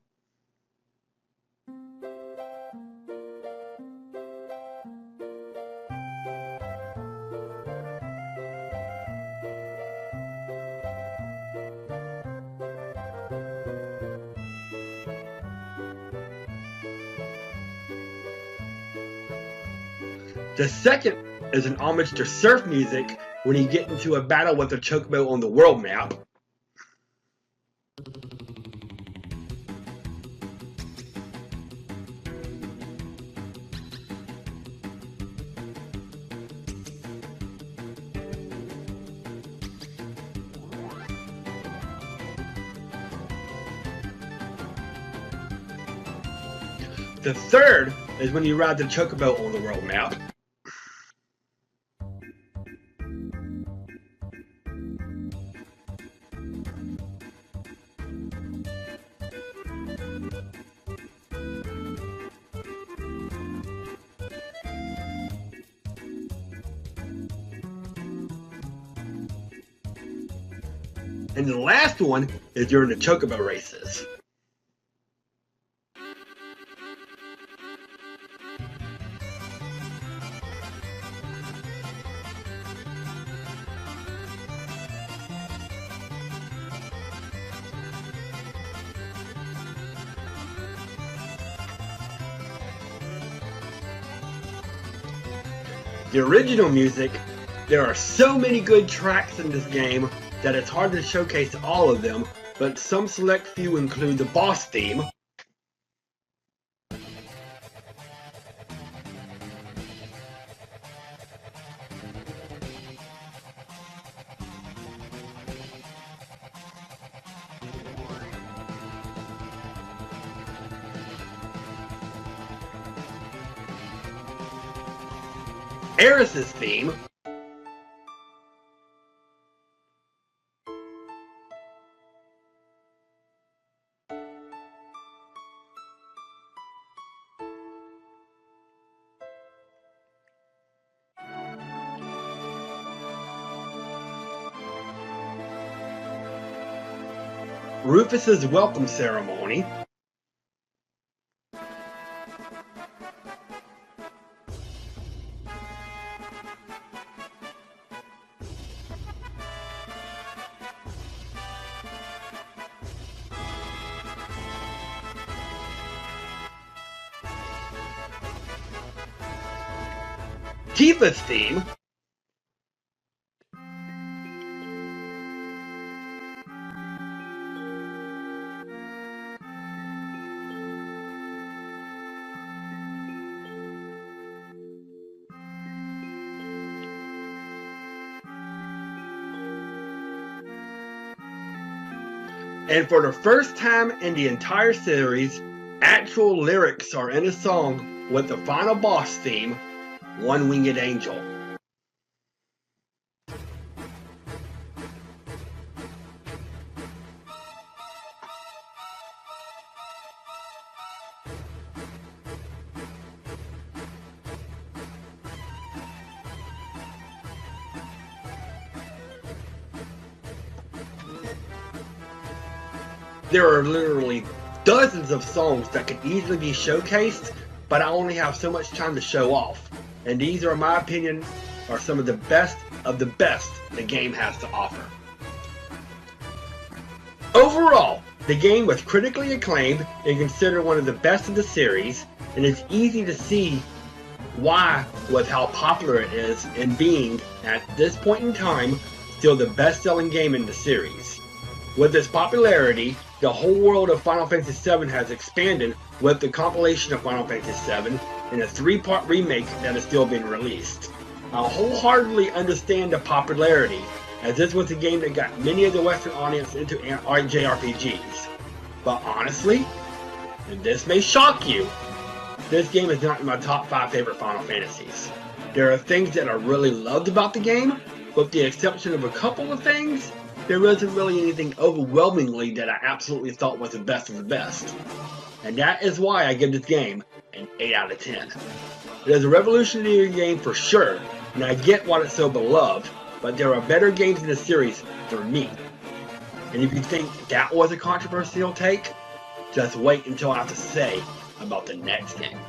The second is an homage to surf music when you get into a battle with a Chocobo on the world map. The third is when you ride the Chocobo on the world map. And the last one is during the Chocobo races. The original music, there are so many good tracks in this game that it's hard to showcase all of them, but some select few include the boss theme, Eris's theme, Rufus's welcome ceremony, Tifa's theme, and for the first time in the entire series, actual lyrics are in a song with the final boss theme, One Winged Angel. There are literally dozens of songs that could easily be showcased, but I only have so much time to show off. And these are, in my opinion, are some of the best the game has to offer. Overall, the game was critically acclaimed and considered one of the best of the series, and it's easy to see why with how popular it is and being, at this point in time, still the best-selling game in the series. With its popularity, the whole world of Final Fantasy VII has expanded with the compilation of Final Fantasy VII and a 3-part remake that is still being released. I wholeheartedly understand the popularity, as this was a game that got many of the Western audience into JRPGs. But honestly, and this may shock you, this game is not in my top 5 favorite Final Fantasies. There are things that I really loved about the game, with the exception of a couple of things, there wasn't really anything overwhelmingly that I absolutely thought was the best of the best. And that is why I give this game an 8 out of 10. It is a revolutionary game for sure, and I get why it's so beloved, but there are better games in the series for me. And if you think that was a controversial take, just wait until I have to say about the next game.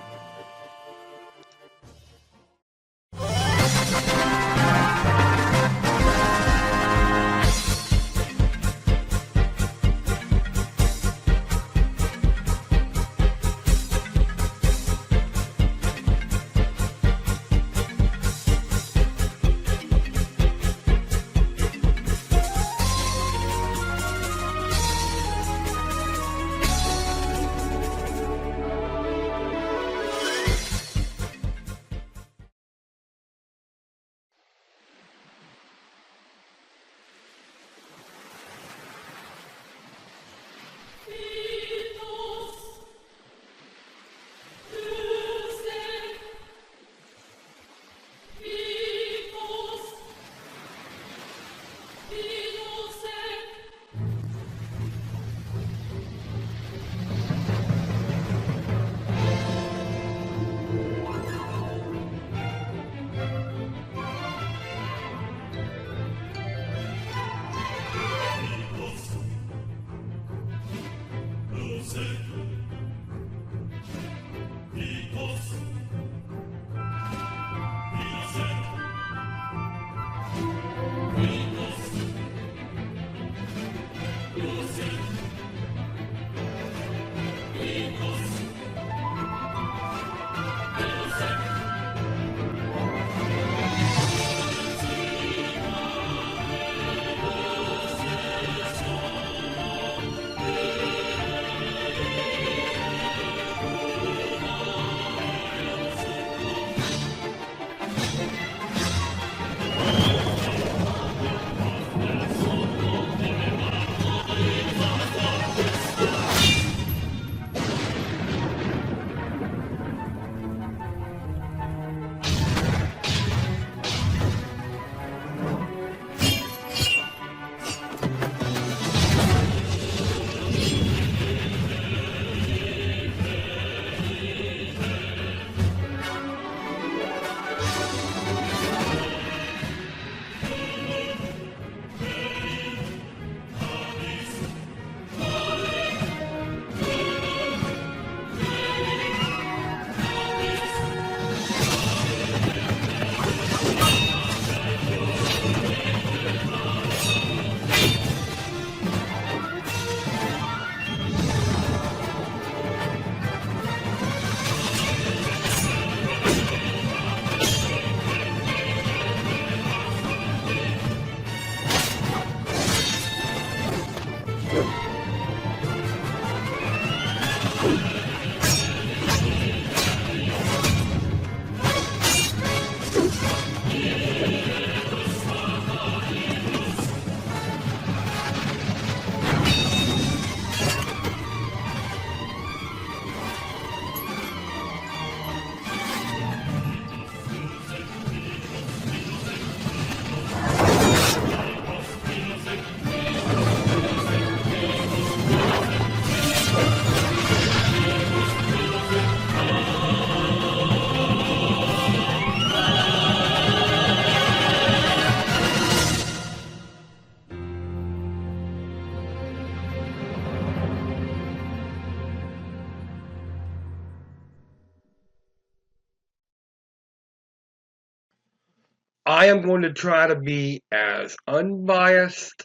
I am going to try to be as unbiased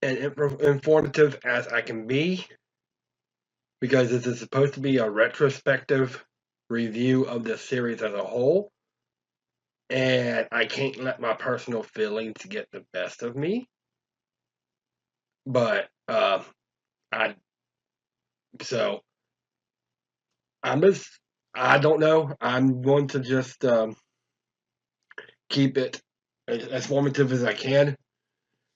and informative as I can be, because this is supposed to be a retrospective review of the series as a whole, and I can't let my personal feelings get the best of me. But I don't know. I'm going to just keep it as formative as I can.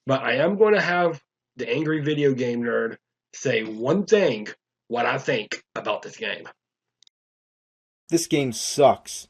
But I am going to have the Angry Video Game Nerd say one thing, what I think about this game. This game sucks.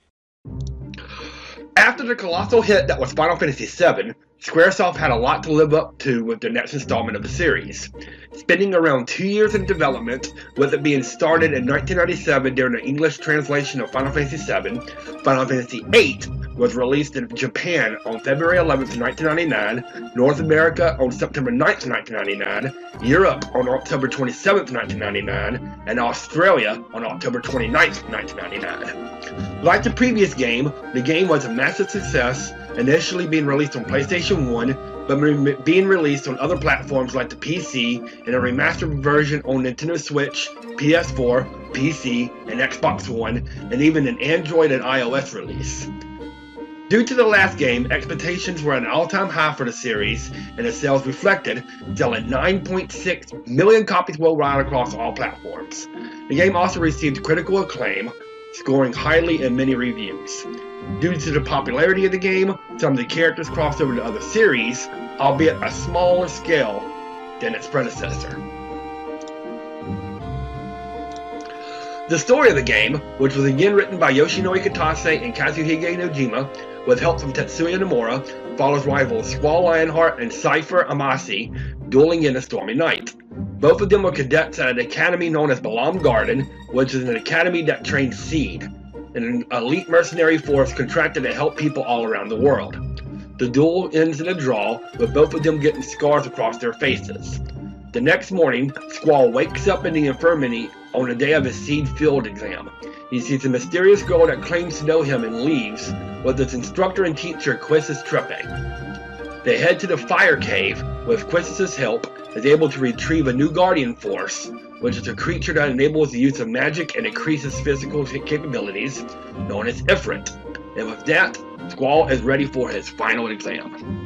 After the colossal hit that was Final Fantasy VII, Squaresoft had a lot to live up to with their next installment of the series, spending around 2 years in development, with it being started in 1997 during the English translation of Final Fantasy VII. Final Fantasy VIII was released in Japan on February 11th, 1999, North America on September 9th, 1999, Europe on October 27th, 1999, and Australia on October 29th, 1999. Like the previous game, the game was a massive success, initially being released on PlayStation 1, but being released on other platforms like the PC and a remastered version on Nintendo Switch, PS4, PC, and Xbox One, and even an Android and iOS release. Due to the last game, expectations were at an all-time high for the series, and its sales reflected, selling 9.6 million copies worldwide across all platforms. The game also received critical acclaim, scoring highly in many reviews. Due to the popularity of the game, some of the characters crossed over to other series, albeit a smaller scale than its predecessor. The story of the game, which was again written by Yoshinori Kitase and Kazuhige Nojima, with help from Tetsuya Nomura, follows rivals Squall Lionheart and Cypher Amasi dueling in a stormy night. Both of them were cadets at an academy known as Balam Garden, which is an academy that trains Seed, an elite mercenary force contracted to help people all around the world. The duel ends in a draw, with both of them getting scars across their faces. The next morning, Squall wakes up in the infirmary on the day of his Seed field exam. He sees a mysterious girl that claims to know him and leaves, with his instructor and teacher Quistis Treppe. They head to the Fire Cave, with Quistis' help, is able to retrieve a new Guardian Force, which is a creature that enables the use of magic and increases physical capabilities, known as Ifrit. And with that, Squall is ready for his final exam.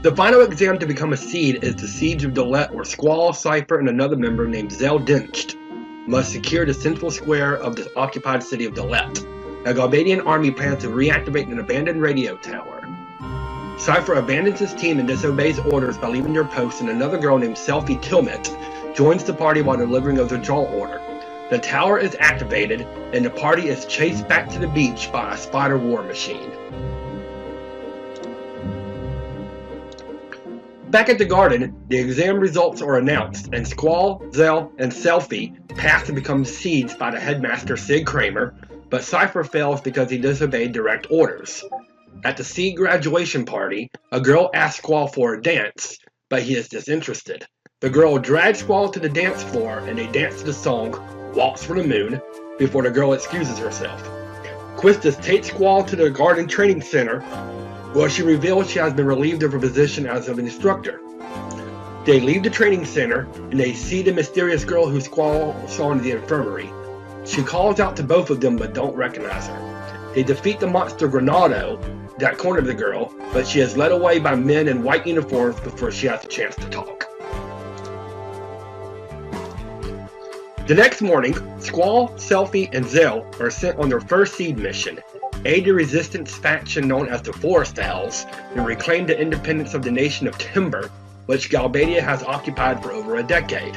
The final exam to become a Seed is the Siege of Dalet, where Squall, Cypher, and another member named Zeldinched must secure the central square of the occupied city of Dalet. A Galbadian army plans to reactivate an abandoned radio tower. Cypher abandons his team and disobeys orders by leaving their post, and another girl named Selphie Tilmet joins the party while delivering a withdrawal order. The tower is activated, and the party is chased back to the beach by a spider war machine. Back at the garden, the exam results are announced, and Squall, Zell, and Selphie pass to become Seeds by the headmaster Sid Kramer, but Cypher fails because he disobeyed direct orders. At the Seed graduation party, a girl asks Squall for a dance, but he is disinterested. The girl drags Squall to the dance floor, and they dance to the song Waltz for the Moon before the girl excuses herself. Quistis takes Squall to the garden training center, where she reveals she has been relieved of her position as an instructor. They leave the training center, and they see the mysterious girl who Squall saw in the infirmary. She calls out to both of them but don't recognize her. They defeat the monster Granado that cornered the girl, but she is led away by men in white uniforms before she has a chance to talk. The next morning, Squall, Selphie, and Zell are sent on their first Seed mission, aid the resistance faction known as the Forest Owls, and reclaim the independence of the nation of Timber, which Galbadia has occupied for over a decade.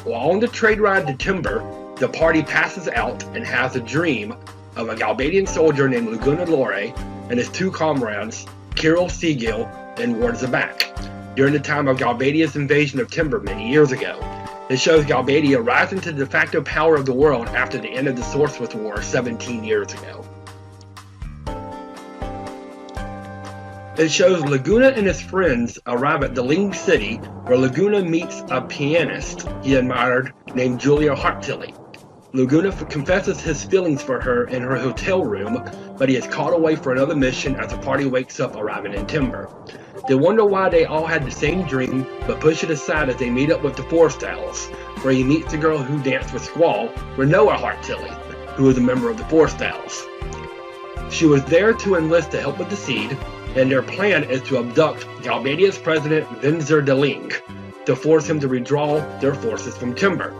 While on the trade ride to Timber, the party passes out and has a dream of a Galbadian soldier named Laguna Lore and his two comrades, Kirill Seagill and Ward Zabak, during the time of Galbadia's invasion of Timber many years ago. It shows Galbadia rising to the de facto power of the world after the end of the Sorceress War 17 years ago. It shows Laguna and his friends arrive at Deling City, where Laguna meets a pianist he admired named Julia Hartilly. Laguna confesses his feelings for her in her hotel room, but he is called away for another mission as the party wakes up arriving in Timber. They wonder why they all had the same dream, but push it aside as they meet up with the Forest Owls, where he meets the girl who danced with Squall, Renoa Hartilly, who is a member of the Forest Owls. She was there to enlist to help with the Seed, and their plan is to abduct Galbadia's president Vinzer Deling to force him to withdraw their forces from Timber.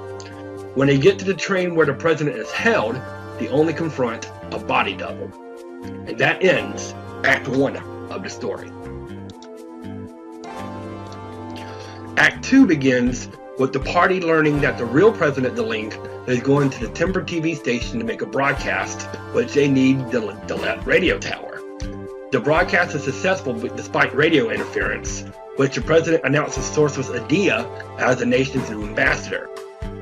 When they get to the train where the president is held, they only confront a body double. And that ends Act 1 of the story. Act 2 begins with the party learning that the real President Deling is going to the Timber TV station to make a broadcast, which they need the radio tower. The broadcast is successful despite radio interference, which the president announces Sorceress Adia as the nation's new ambassador.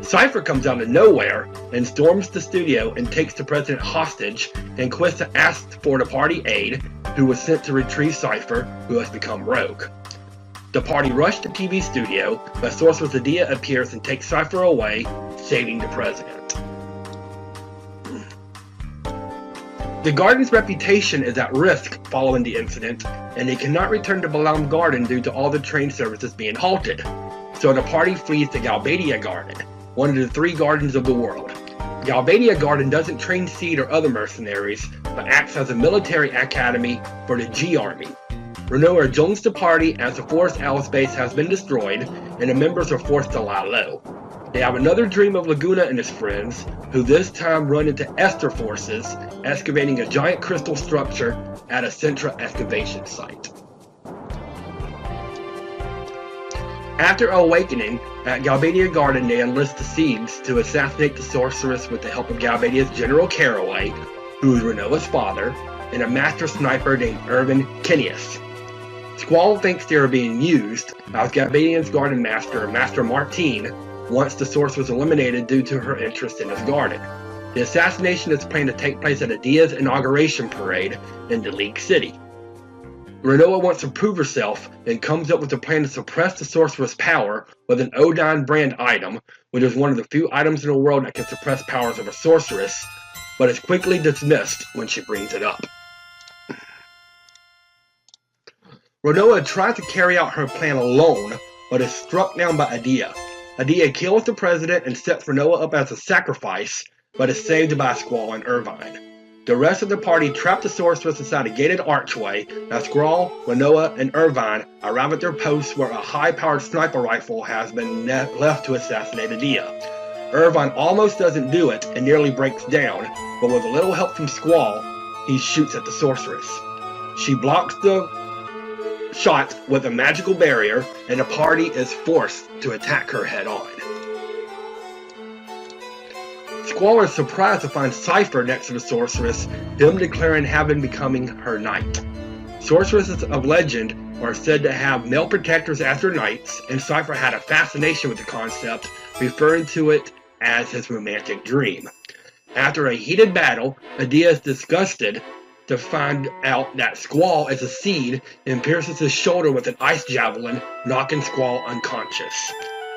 Cypher comes out of nowhere and storms the studio and takes the president hostage, and Quista asks for the party aide, who was sent to retrieve Cypher, who has become rogue. The party rush the TV studio, but Sorceress Adia appears and takes Cypher away, saving the president. The garden's reputation is at risk following the incident, and they cannot return to Balam Garden due to all the train services being halted. So the party flees to Galbadia Garden, one of the 3 gardens of the world. Galbadia Garden doesn't train Seed or other mercenaries, but acts as a military academy for the G Army. Renoa joins the party as the Forest Owl's base has been destroyed, and the members are forced to lie low. They have another dream of Laguna and his friends, who this time run into Esther forces, excavating a giant crystal structure at a Centra excavation site. After awakening at Galbadia Garden, they enlist the Seeds to assassinate the sorceress with the help of Galbadia's General Caraway, who is Renoa's father, and a master sniper named Irvin Kenius. Squall thinks they are being used, as Galbadian's garden master, Master Martine, wants the sorceress eliminated due to her interest in his garden. The assassination is planned to take place at Adia's inauguration parade in League City. Renoa wants to prove herself and comes up with a plan to suppress the sorceress' power with an Odine brand item, which is one of the few items in the world that can suppress powers of a sorceress, but is quickly dismissed when she brings it up. Renoa tries to carry out her plan alone, but is struck down by Adia. Adia kills the president and sets Renoa up as a sacrifice, but is saved by Squall and Irvine. The rest of the party trap the sorceress inside a gated archway as Squall, Renoa, and Irvine arrive at their posts where a high-powered sniper rifle has been left to assassinate Adia. Irvine almost doesn't do it and nearly breaks down, but with a little help from Squall, he shoots at the sorceress. She blocks the shot with a magical barrier, and the party is forced to attack her head-on. Squall is surprised to find Cypher next to the sorceress, him declaring having becoming her knight. Sorceresses of legend are said to have male protectors as their knights, and Cypher had a fascination with the concept, referring to it as his romantic dream. After a heated battle, Adia is disgusted to find out that Squall is a Seed and pierces his shoulder with an ice javelin, knocking Squall unconscious.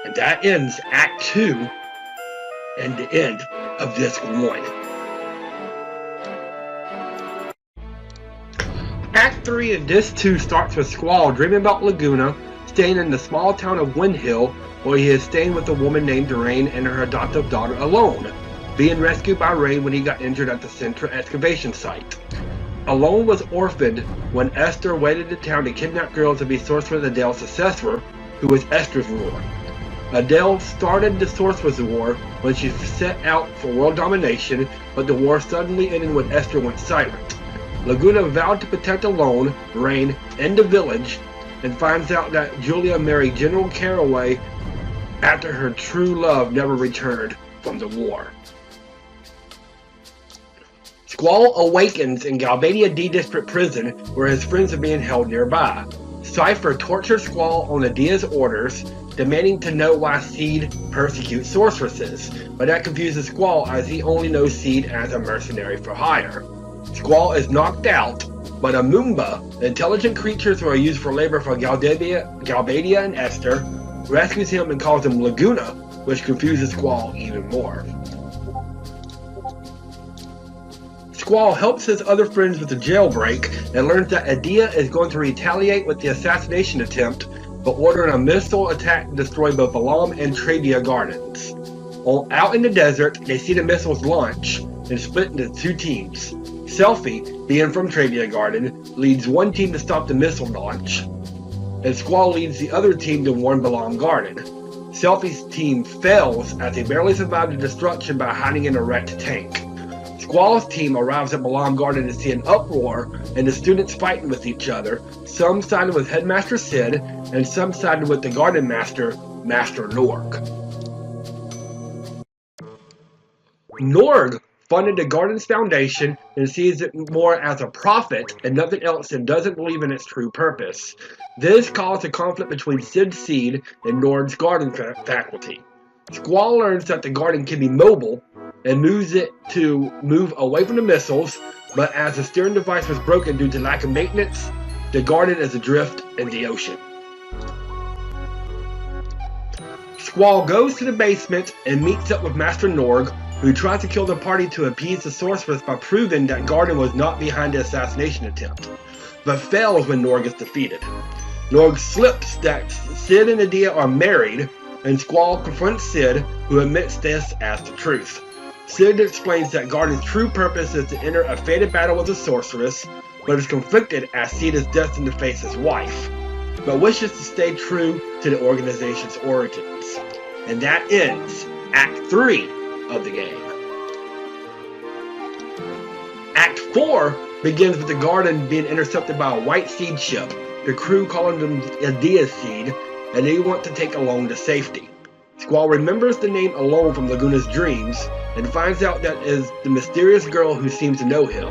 And that ends Act 2 and the end of Disc 1. Act 3 of Disc 2 starts with Squall dreaming about Laguna, staying in the small town of Windhill, where he is staying with a woman named Rain and her adoptive daughter Alone, being rescued by Rain when he got injured at the Centra excavation site. Alone was orphaned when Esther waited in town to kidnap girls to be Sorceress Adele's successor, who was Esther's ruler. Adele started the Sorceress War when she set out for world domination, but the war suddenly ended when Esther went silent. Laguna vowed to protect Alone, Rain, and the village, and finds out that Julia married General Caraway after her true love never returned from the war. Squall awakens in Galbadia D District Prison, where his friends are being held nearby. Cypher tortures Squall on Adia's orders, demanding to know why Seed persecutes sorceresses, but that confuses Squall as he only knows Seed as a mercenary for hire. Squall is knocked out, but a Moomba, intelligent creatures who are used for labor for Galbadia and Esther, rescues him and calls him Laguna, which confuses Squall even more. Squall helps his other friends with the jailbreak and learns that Adia is going to retaliate with the assassination attempt, but ordering a missile attack to destroy both Balam and Trabia Gardens. Out in the desert, they see the missiles launch and split into 2 teams. Selfie, being from Trabia Garden, leads one team to stop the missile launch, and Squall leads the other team to warn Balam Garden. Selfie's team fails as they barely survive the destruction by hiding in a wrecked tank. Squall's team arrives at Balam Garden to see an uproar and the students fighting with each other, some sided with Headmaster Sid and some sided with the Garden Master, Master Norg. Norg funded the Garden's foundation and sees it more as a profit and nothing else and doesn't believe in its true purpose. This caused a conflict between Sid Seed and Nord's Garden faculty. Squall learns that the Garden can be mobile and moves it to move away from the missiles, but as the steering device was broken due to lack of maintenance, the Garden is adrift in the ocean. Squall goes to the basement and meets up with Master Norg, who tries to kill the party to appease the sorceress by proving that Garden was not behind the assassination attempt, but fails when Norg is defeated. Norg slips that Sid and Adia are married, and Squall confronts Sid, who admits this as the truth. Sid explains that Garden's true purpose is to enter a fated battle with the sorceress, but is conflicted as Sid is destined to face his wife, but wishes to stay true to the organization's origins. And that ends Act 3 of the game. Act 4 begins with the Garden being intercepted by a white seed ship, the crew calling them Adia Seed, and they want to take Alone to safety. Squall remembers the name Alone from Laguna's dreams, and finds out that is the mysterious girl who seems to know him.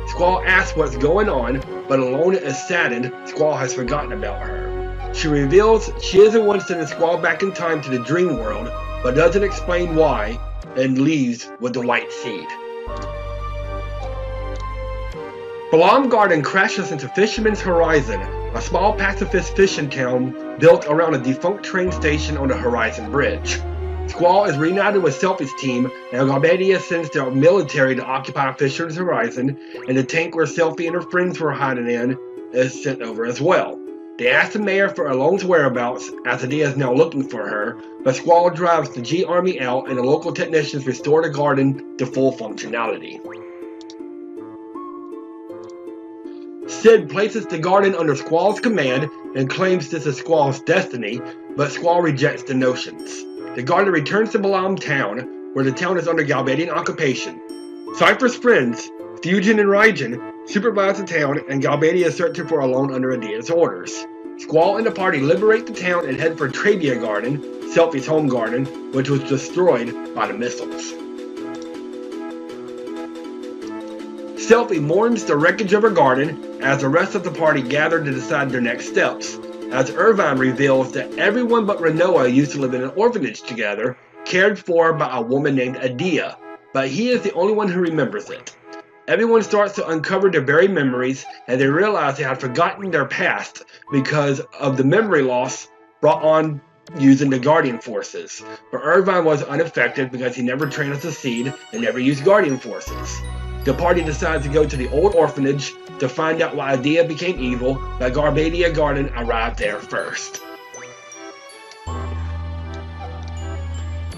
Squall asks what's going on, but Alone is saddened Squall has forgotten about her. She reveals she is the one sending Squall back in time to the dream world, but doesn't explain why, and leaves with the white seed. Balam Garden crashes into Fisherman's Horizon, a small pacifist fishing town built around a defunct train station on the Horizon Bridge. Squall is reunited with Selfie's team, and Galbadia sends their military to occupy Fisherman's Horizon, and the tank where Selfie and her friends were hiding in is sent over as well. They ask the mayor for Alone's whereabouts, as Adia is now looking for her, but Squall drives the G Army out and the local technicians restore the Garden to full functionality. Sid places the Garden under Squall's command and claims this is Squall's destiny, but Squall rejects the notions. The Garden returns to Balam Town, where the town is under Galbadian occupation. Cypher's friends, Fusion and Raijin, supervise the town, and Galbadia is searching for Alone under Adia's orders. Squall and the party liberate the town and head for Trabia Garden, Selfie's home garden, which was destroyed by the missiles. Selfie mourns the wreckage of her garden as the rest of the party gather to decide their next steps, as Irvine reveals that everyone but Renoa used to live in an orphanage together, cared for by a woman named Adia, but he is the only one who remembers it. Everyone starts to uncover their buried memories, and they realize they had forgotten their past because of the memory loss brought on using the Guardian Forces. But Irvine was unaffected because he never trained as a seed and never used Guardian Forces. The party decides to go to the old orphanage to find out why Adia became evil, but Galbadia Garden arrived there first.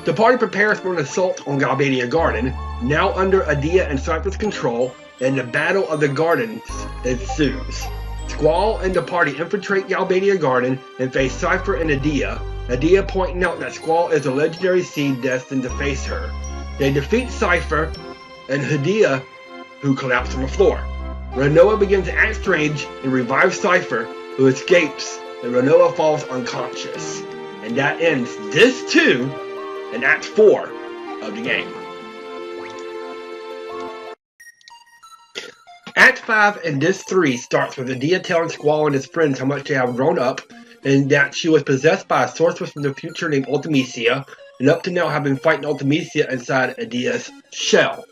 The party prepares for an assault on Galbadia Garden, now under Adia and Cypher's control, and the Battle of the Gardens ensues. Squall and the party infiltrate Galbadia Garden and face Cypher and Adia, Adia pointing out that Squall is a legendary seed destined to face her. They defeat Cypher and Adia, who collapse on the floor. Renoa begins to act strange and revives Cypher, who escapes, and Renoa falls unconscious. And that ends this 2 and Act 4 of the game. Act 5 and Disc 3 starts with Adia telling Squall and his friends how much they have grown up, and that she was possessed by a sorceress from the future named Ultimecia, and up to now have been fighting Ultimecia inside Adia's shell.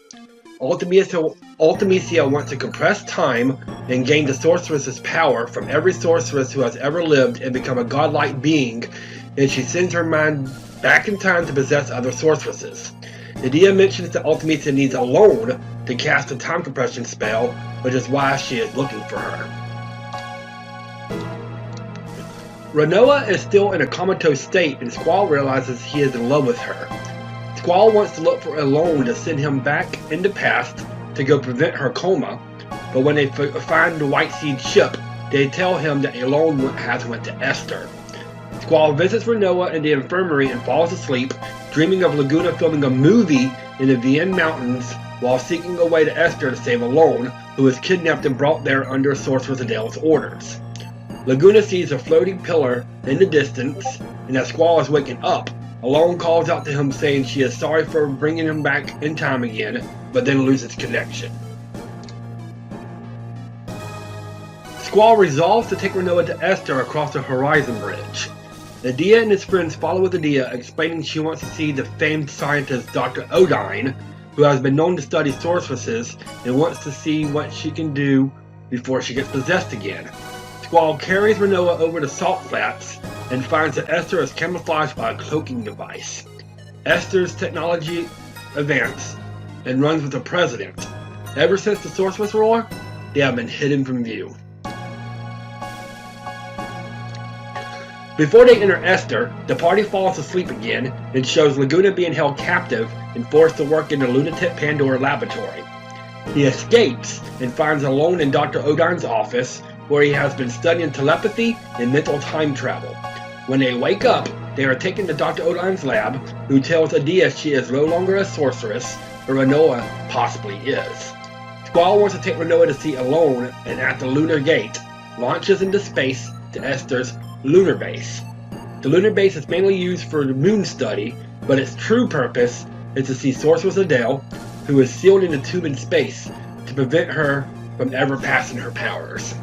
Ultimecia wants to compress time and gain the sorceress's power from every sorceress who has ever lived and become a godlike being, and she sends her mind back in time to possess other sorceresses. Adia mentions that Ultimecia needs Alone to cast a time compression spell, which is why she is looking for her. Renoa is still in a comatose state, and Squall realizes he is in love with her. Squall wants to look for Alone to send him back in the past to go prevent her coma, but when they find the White Seed ship, they tell him that Alone has went to Esther. Squall visits Renoa in the infirmary and falls asleep, dreaming of Laguna filming a movie in the Vienne Mountains while seeking a way to Esther to save Alone, who was kidnapped and brought there under Sorceress Adele's orders. Laguna sees a floating pillar in the distance, and as Squall is waking up, Alone calls out to him saying she is sorry for bringing him back in time again, but then loses connection. Squall resolves to take Renoa to Esther across the Horizon Bridge. Adia and his friends follow with Adia, explaining she wants to see the famed scientist Dr. Odine, who has been known to study sorceresses and wants to see what she can do before she gets possessed again. Squall carries Renoa over to Salt Flats and finds that Esther is camouflaged by a cloaking device. Esther's technology advances and runs with the president. Ever since the Sorceress War, they have been hidden from view. Before they enter Esther, the party falls asleep again and shows Laguna being held captive and forced to work in the lunatic Pandora laboratory. He escapes and finds alone in Dr. Odine's office, where he has been studying telepathy and mental time travel. When they wake up, they are taken to Dr. Odine's lab, who tells Adia she is no longer a sorceress, but Renoa possibly is. Squall wants to take Renoa to see Alone, and at the Lunar Gate, launches into space to Esther's lunar base. The lunar base is mainly used for the moon study, but its true purpose is to see Sorceress Adele, who is sealed in a tube in space to prevent her from ever passing her powers.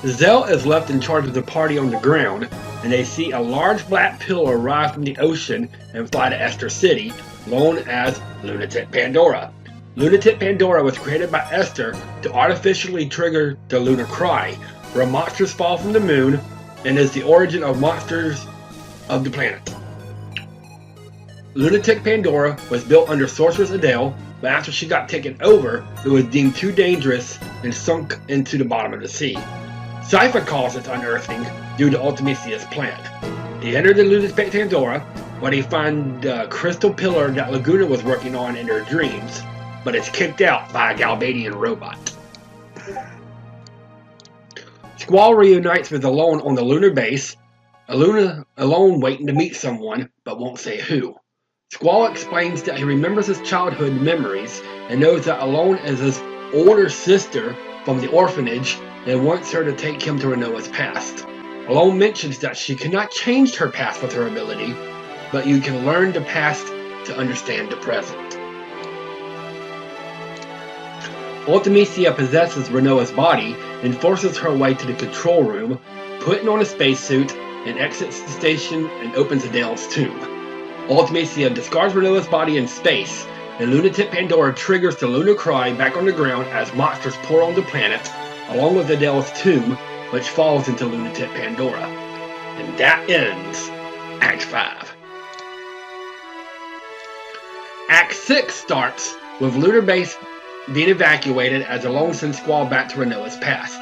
Zell is left in charge of the party on the ground, and they see a large black pillar rise from the ocean and fly to Esther City, known as Lunatic Pandora. Lunatic Pandora was created by Esther to artificially trigger the lunar cry, where monsters fall from the moon, and is the origin of monsters of the planet. Lunatic Pandora was built under Sorceress Adele, but after she got taken over, it was deemed too dangerous and sunk into the bottom of the sea. Cypher calls its unearthing due to Ultimecia's plan. They enter the Lunatic Pandora, where they find the crystal pillar that Laguna was working on in their dreams, but it's kicked out by a Galbadian robot. Squall reunites with Alone on the lunar base, Alone waiting to meet someone, but won't say who. Squall explains that he remembers his childhood memories and knows that Alone is his older sister from the orphanage and wants her to take him to Renoa's past. Alone mentions that she cannot change her past with her ability, but you can learn the past to understand the present. Ultimecia possesses Renoa's body and forces her way to the control room, putting on a spacesuit, and exits the station and opens Adele's tomb. Ultimecia discards Renoa's body in space, and Lunatic Pandora triggers the lunar cry back on the ground as monsters pour on the planet, along with Adele's tomb, which falls into Lunatic Pandora. And that ends Act 5. Act 6 starts with Lunar Base being evacuated as Alone sends Squall back to Renoa's past.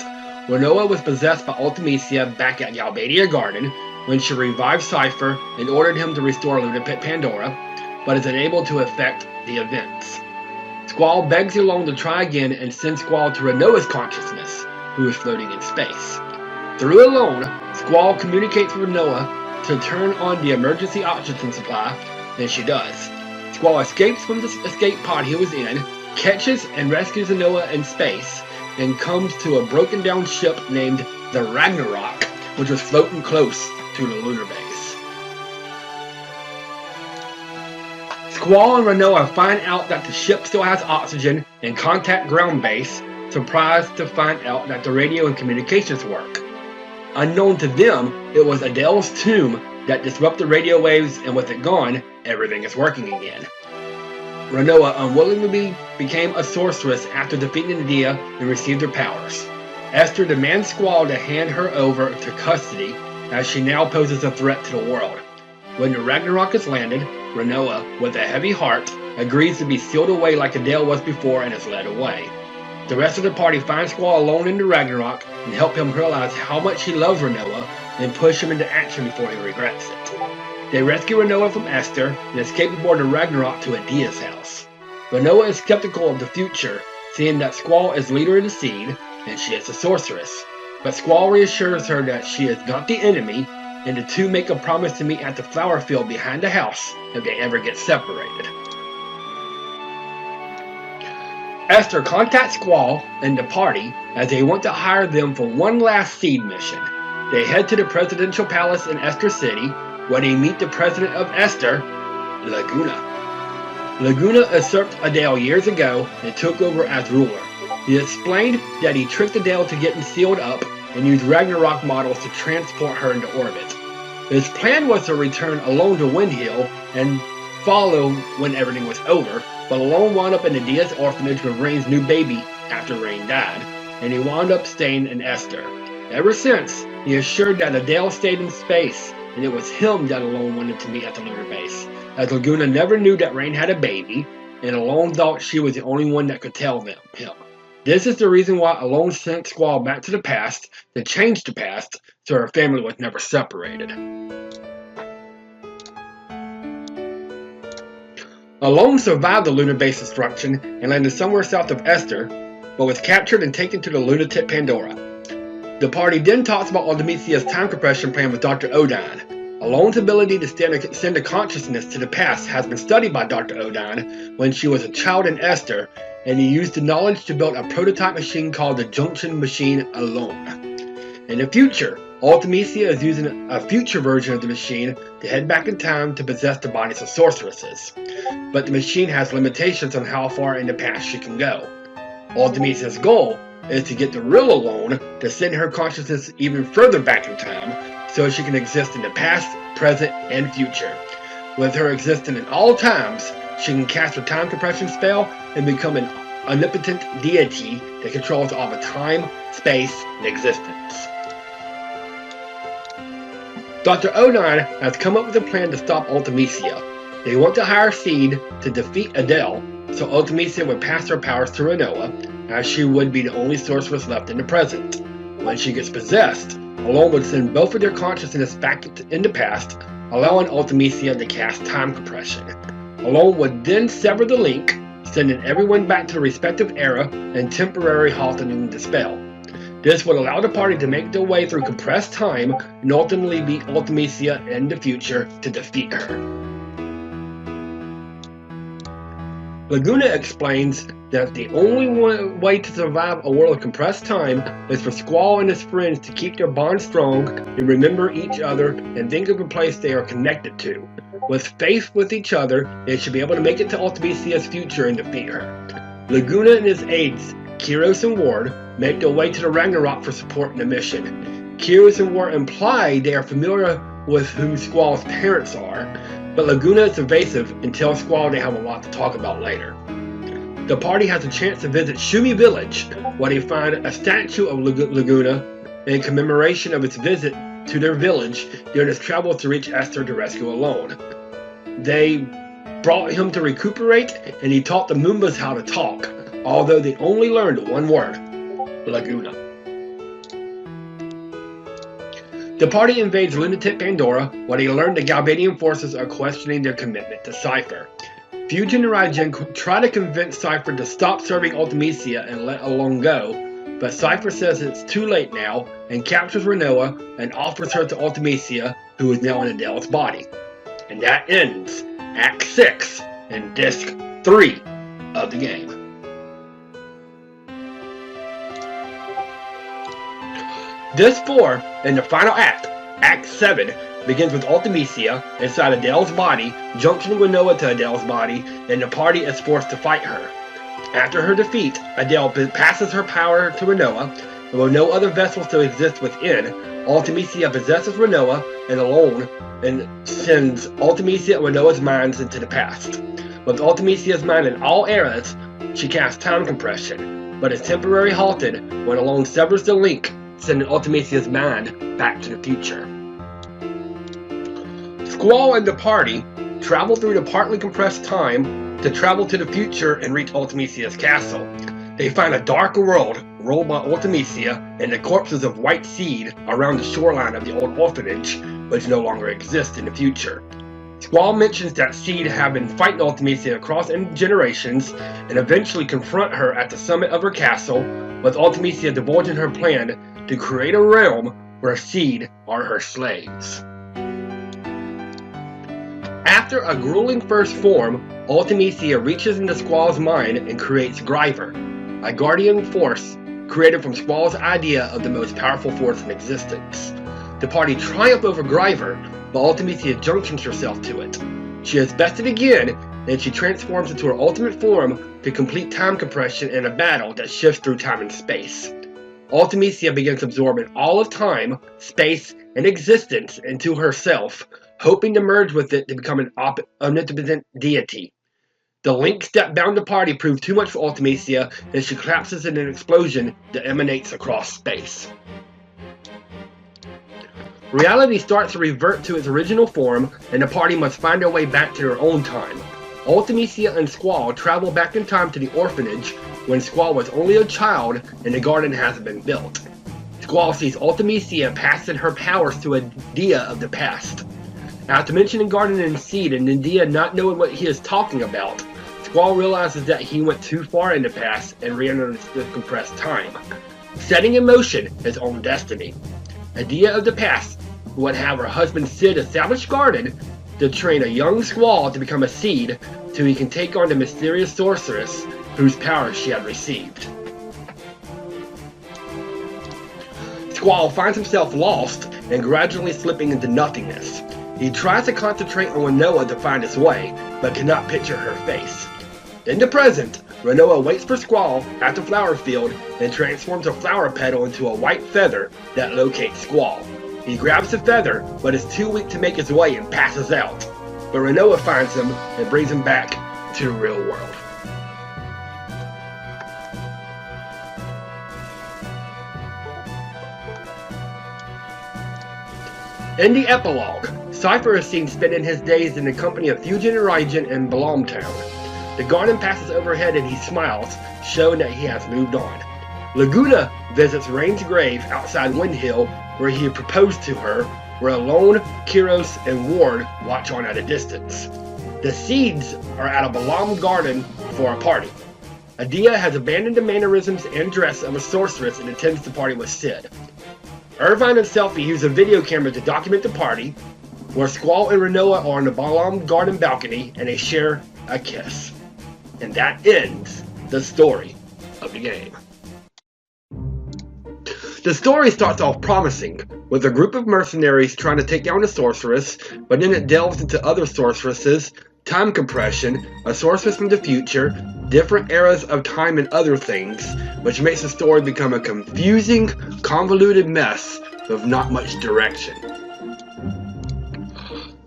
Renoa was possessed by Ultimecia back at Galbadia Garden when she revived Cypher and ordered him to restore Lunatic Pandora, but is unable to affect the events. Squall begs Alone to try again and sends Squall to Renoa's consciousness, who is floating in space. Through Alone, Squall communicates with Renoa to turn on the emergency oxygen supply, and she does. Squall escapes from the escape pod he was in, catches and rescues Renoa in space, and comes to a broken down ship named the Ragnarok, which was floating close to the lunar base. Squall and Renoa find out that the ship still has oxygen and contact ground base, surprised to find out that the radio and communications work. Unknown to them, it was Adele's tomb that disrupted radio waves, and with it gone, everything is working again. Renoa unwillingly became a sorceress after defeating Adia and received her powers. Esther demands Squall to hand her over to custody, as she now poses a threat to the world. When the Ragnarok is landed, Renoa, with a heavy heart, agrees to be sealed away like Adele was before and is led away. The rest of the party finds Squall alone in the Ragnarok and help him realize how much he loves Renoa and push him into action before he regrets it. They rescue Renoa from Esther and escape aboard the Ragnarok to Adia's house. Renoa is skeptical of the future, seeing that Squall is leader of the Seed and she is a sorceress. But Squall reassures her that she is not the enemy, and the two make a promise to meet at the flower field behind the house if they ever get separated. Esther contacts Squall and the party as they want to hire them for one last Seed mission. They head to the presidential palace in Esther City, where they meet the president of Esther, Laguna. Laguna usurped Adele years ago and took over as ruler. He explained that he tricked Adele to getting sealed up and used Ragnarok models to transport her into orbit. His plan was to return alone to Windhill and follow when everything was over, but Alone wound up in the Diaz orphanage with Rain's new baby after Rain died, and he wound up staying in Esther. Ever since, he assured that Adele stayed in space, and it was him that Alone wanted to meet at the lunar base, as Laguna never knew that Rain had a baby, and Alone thought she was the only one that could tell him. This is the reason why Alone sent Squall back to the past to change the past so her family was never separated. Alone survived the lunar base destruction and landed somewhere south of Esther, but was captured and taken to the lunatic Pandora. The party then talks about Ultimecia's time compression plan with Dr. Odine. Alone's ability to send a consciousness to the past has been studied by Dr. Odine when she was a child in Esther, and he used the knowledge to build a prototype machine called the Junction Machine Alone. In the future, Ultimecia is using a future version of the machine to head back in time to possess the bodies of sorceresses, but the machine has limitations on how far in the past she can go. Ultimecia's goal is to get the real Alone to send her consciousness even further back in time so she can exist in the past, present, and future. With her existing in all times, she can cast her time compression spell and become an omnipotent deity that controls all of time, space, and existence. Dr. Odine has come up with a plan to stop Ultimecia. They want to hire Seed to defeat Adele, so Ultimecia would pass her powers to Renoa, as she would be the only sorceress left in the present. When she gets possessed, Alone would send both of their consciousness back in the past, allowing Ultimecia to cast time compression. Alone would then sever the link, sending everyone back to the respective era and temporarily halting the spell. This would allow the party to make their way through compressed time and ultimately beat Ultimecia in the future to defeat her. Laguna explains that the only way to survive a world of compressed time is for Squall and his friends to keep their bond strong and remember each other and think of a place they are connected to. With faith with each other, they should be able to make it to Ultimecia's future and defeat her. Laguna and his aides, Kyros and Ward, make their way to the Ragnarok for support in the mission. Kyros and Ward imply they are familiar with who Squall's parents are, but Laguna is evasive and tells Squall they have a lot to talk about later. The party has a chance to visit Shumi Village, where they find a statue of Laguna in commemoration of its visit to their village during his travels to reach Esther to rescue Alone. They brought him to recuperate, and he taught the Moombas how to talk, although they only learned one word: Laguna. The party invades lunatic Pandora, where they learn the Galbadian forces are questioning their commitment to Cypher. Fusion and Raijin try to convince Cypher to stop serving Ultimecia and let Alone go, but Cypher says it's too late now and captures Renoa and offers her to Ultimecia, who is now in Adele's body. And that ends Act 6 and Disc 3 of the game. Disc 4, in the final act, Act 7, begins with Ultimecia inside Adele's body, junctioning Renoa to Adele's body, and the party is forced to fight her. After her defeat, Adele passes her power to Renoa, and with no other vessels to exist within, Ultimecia possesses Renoa and Alone and sends Ultimecia and Renoa's minds into the past. With Ultimecia's mind in all eras, she casts time compression, but is temporarily halted when Alone severs the link, sending Ultimecia's mind back to the future. Squall and the party travel through the partly compressed time to travel to the future and reach Ultimecia's castle. They find a dark world ruled by Ultimecia and the corpses of White Seed around the shoreline of the old orphanage, which no longer exists in the future. Squall mentions that Seed have been fighting Ultimecia across generations and eventually confront her at the summit of her castle, with Ultimecia divulging her plan to create a realm where Seed are her slaves. After a grueling first form, Ultimecia reaches into Squall's mind and creates Gryver, a guardian force created from Squall's idea of the most powerful force in existence. The party triumph over Gryver, but Ultimecia junctions herself to it. She is bested again, and she transforms into her ultimate form to complete time compression in a battle that shifts through time and space. Ultimecia begins absorbing all of time, space, and existence into herself, hoping to merge with it to become an omnipotent deity. The links that bound the party prove too much for Ultimecia, and she collapses in an explosion that emanates across space. Reality starts to revert to its original form, and the party must find their way back to their own time. Ultimecia and Squall travel back in time to the orphanage when Squall was only a child and the garden hasn't been built. Squall sees Ultimecia passing her powers to a Dia of the past. After mentioning Garden and Seed and Dia not knowing what he is talking about, Squall realizes that he went too far in the past and re-entered the compressed time, setting in motion his own destiny. Dia of the past would have her husband Sid establish Garden to train a young Squall to become a Seed so he can take on the mysterious sorceress whose powers she had received. Squall finds himself lost and gradually slipping into nothingness. He tries to concentrate on Renoa to find his way, but cannot picture her face. In the present, Renoa waits for Squall at the flower field and transforms a flower petal into a white feather that locates Squall. He grabs the feather, but is too weak to make his way and passes out. But Renoa finds him and brings him back to the real world. In the epilogue, Cypher is seen spending his days in the company of Fusion and Raijin in Balamtown. The garden passes overhead and he smiles, showing that he has moved on. Laguna visits Rain's grave outside Windhill, where he proposed to her, where alone, Kiros, and Ward watch on at a distance. The Seeds are at a Balam garden for a party. Adia has abandoned the mannerisms and dress of a sorceress and attends the party with Sid. Irvine and Selfie use a video camera to document the party, where Squall and Renoa are on the Balam garden balcony and they share a kiss. And that ends the story of the game. The story starts off promising, with a group of mercenaries trying to take down a sorceress, but then it delves into other sorceresses, time compression, a sorceress from the future, different eras of time and other things, which makes the story become a confusing, convoluted mess with not much direction.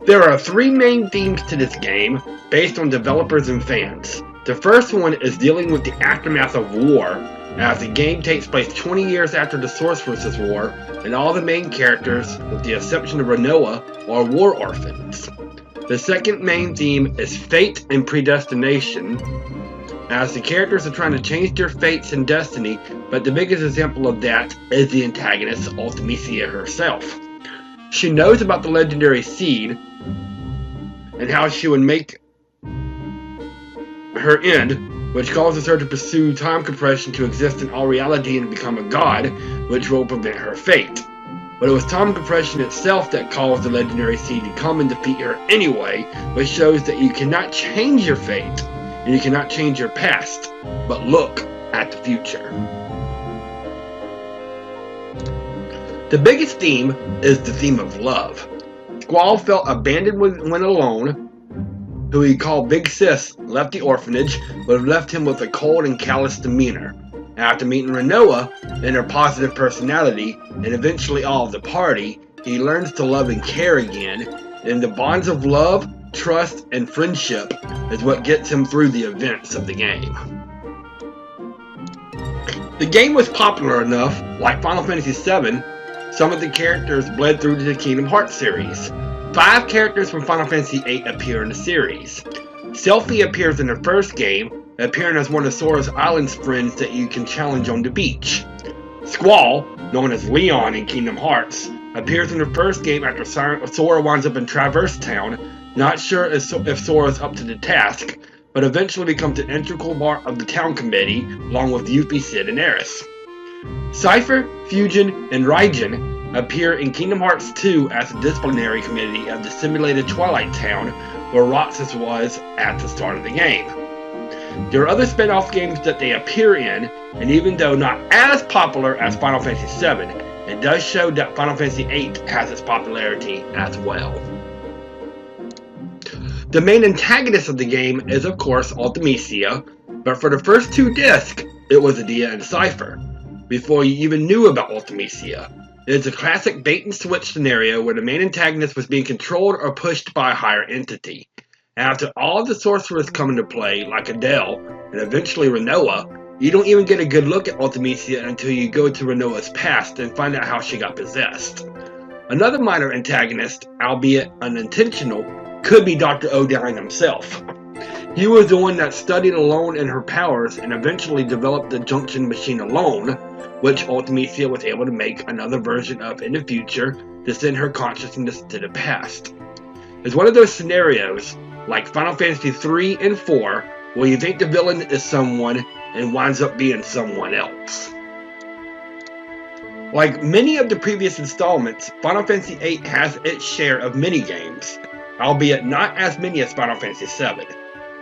There are three main themes to this game, based on developers and fans. The first one is dealing with the aftermath of war, as the game takes place 20 years after the Sorceress's War, and all the main characters, with the exception of Renoa, are war orphans. The second main theme is fate and predestination, as the characters are trying to change their fates and destiny, but the biggest example of that is the antagonist, Ultimecia herself. She knows about the legendary seed, and how she would make her end, which causes her to pursue time compression to exist in all reality and become a god, which will prevent her fate. But it was time compression itself that caused the legendary seed to come and defeat her anyway, which shows that you cannot change your fate, and you cannot change your past, but look at the future. The biggest theme is the theme of love. Squall felt abandoned when alone, who he called Big Sis left the orphanage, but left him with a cold and callous demeanor. After meeting Renoa and her positive personality, and eventually all of the party, he learns to love and care again, and the bonds of love, trust, and friendship is what gets him through the events of the game. The game was popular enough, like Final Fantasy VII, some of the characters bled through to the Kingdom Hearts series. 5 characters from Final Fantasy VIII appear in the series. Selphie appears in the first game, appearing as one of Sora's island's friends that you can challenge on the beach. Squall, known as Leon in Kingdom Hearts, appears in the first game after Sora winds up in Traverse Town, not sure if Sora's up to the task, but eventually becomes an integral part of the town committee, along with Yuffie, Sid, and Aeris. Cypher, Fusion, and Raijin appear in Kingdom Hearts 2 as the disciplinary committee of the simulated Twilight Town, where Roxas was at the start of the game. There are other spin-off games that they appear in, and even though not as popular as Final Fantasy VII, it does show that Final Fantasy VIII has its popularity as well. The main antagonist of the game is of course Ultimecia, but for the first 2 discs, it was Adia and Cypher, before you even knew about Ultimecia. It is a classic bait and switch scenario where the main antagonist was being controlled or pushed by a higher entity. After all the sorcerers come into play, like Adele, and eventually Renoa, you don't even get a good look at Ultimecia until you go to Renoa's past and find out how she got possessed. Another minor antagonist, albeit unintentional, could be Dr. O'Dowling himself. He was the one that studied Alone and her powers and eventually developed the Junction Machine Alone, which Ultimecia was able to make another version of in the future to send her consciousness to the past. It's one of those scenarios, like Final Fantasy 3 and 4, where you think the villain is someone and winds up being someone else. Like many of the previous installments, Final Fantasy 8 has its share of minigames, albeit not as many as Final Fantasy 7.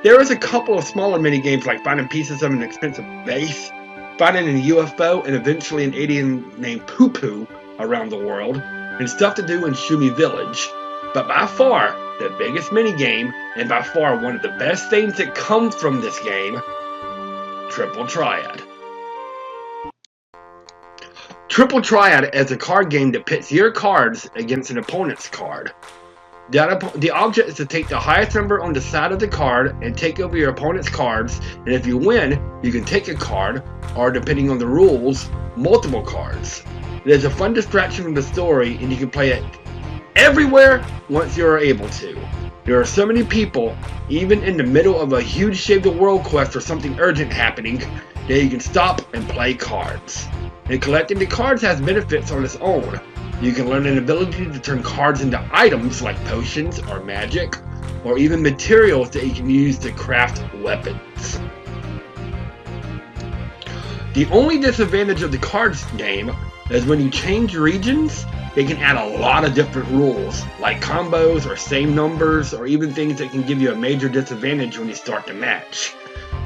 There is a couple of smaller minigames like finding pieces of an expensive base, finding a UFO, and eventually an alien named Poo Poo around the world, and stuff to do in Shumi Village. But by far, the biggest minigame, and by far one of the best things that comes from this game, Triple Triad. Triple Triad is a card game that pits your cards against an opponent's card. The object is to take the highest number on the side of the card and take over your opponent's cards, and if you win, you can take a card, or depending on the rules, multiple cards. It is a fun distraction from the story, and you can play it everywhere once you are able to. There are so many people, even in the middle of a huge Save the World quest or something urgent happening, that you can stop and play cards. And collecting the cards has benefits on its own. You can learn an ability to turn cards into items like potions or magic, or even materials that you can use to craft weapons. The only disadvantage of the cards game is when you change regions, they can add a lot of different rules, like combos or same numbers, or even things that can give you a major disadvantage when you start the match.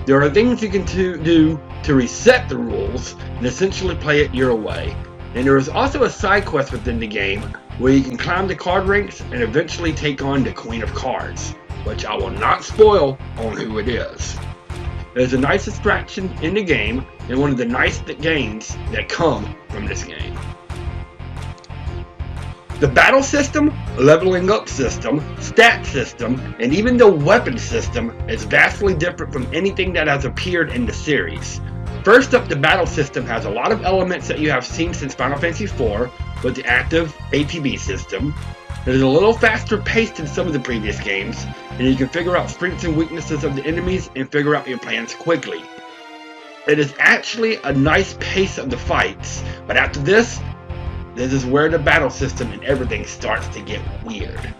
There are things you can do to reset the rules and essentially play it your way. And there is also a side quest within the game where you can climb the card ranks and eventually take on the Queen of Cards, which I will not spoil on who it is. There's a nice distraction in the game and one of the nice gains that come from this game. The battle system, leveling up system, stat system, and even the weapon system is vastly different from anything that has appeared in the series. First up, the battle system has a lot of elements that you have seen since Final Fantasy IV with the active ATB system. It is a little faster paced than some of the previous games, and you can figure out strengths and weaknesses of the enemies and figure out your plans quickly. It is actually a nice pace of the fights, but after this is where the battle system and everything starts to get weird.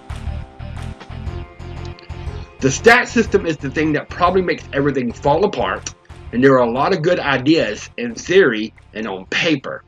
The stat system is the thing that probably makes everything fall apart, and there are a lot of good ideas in theory and on paper.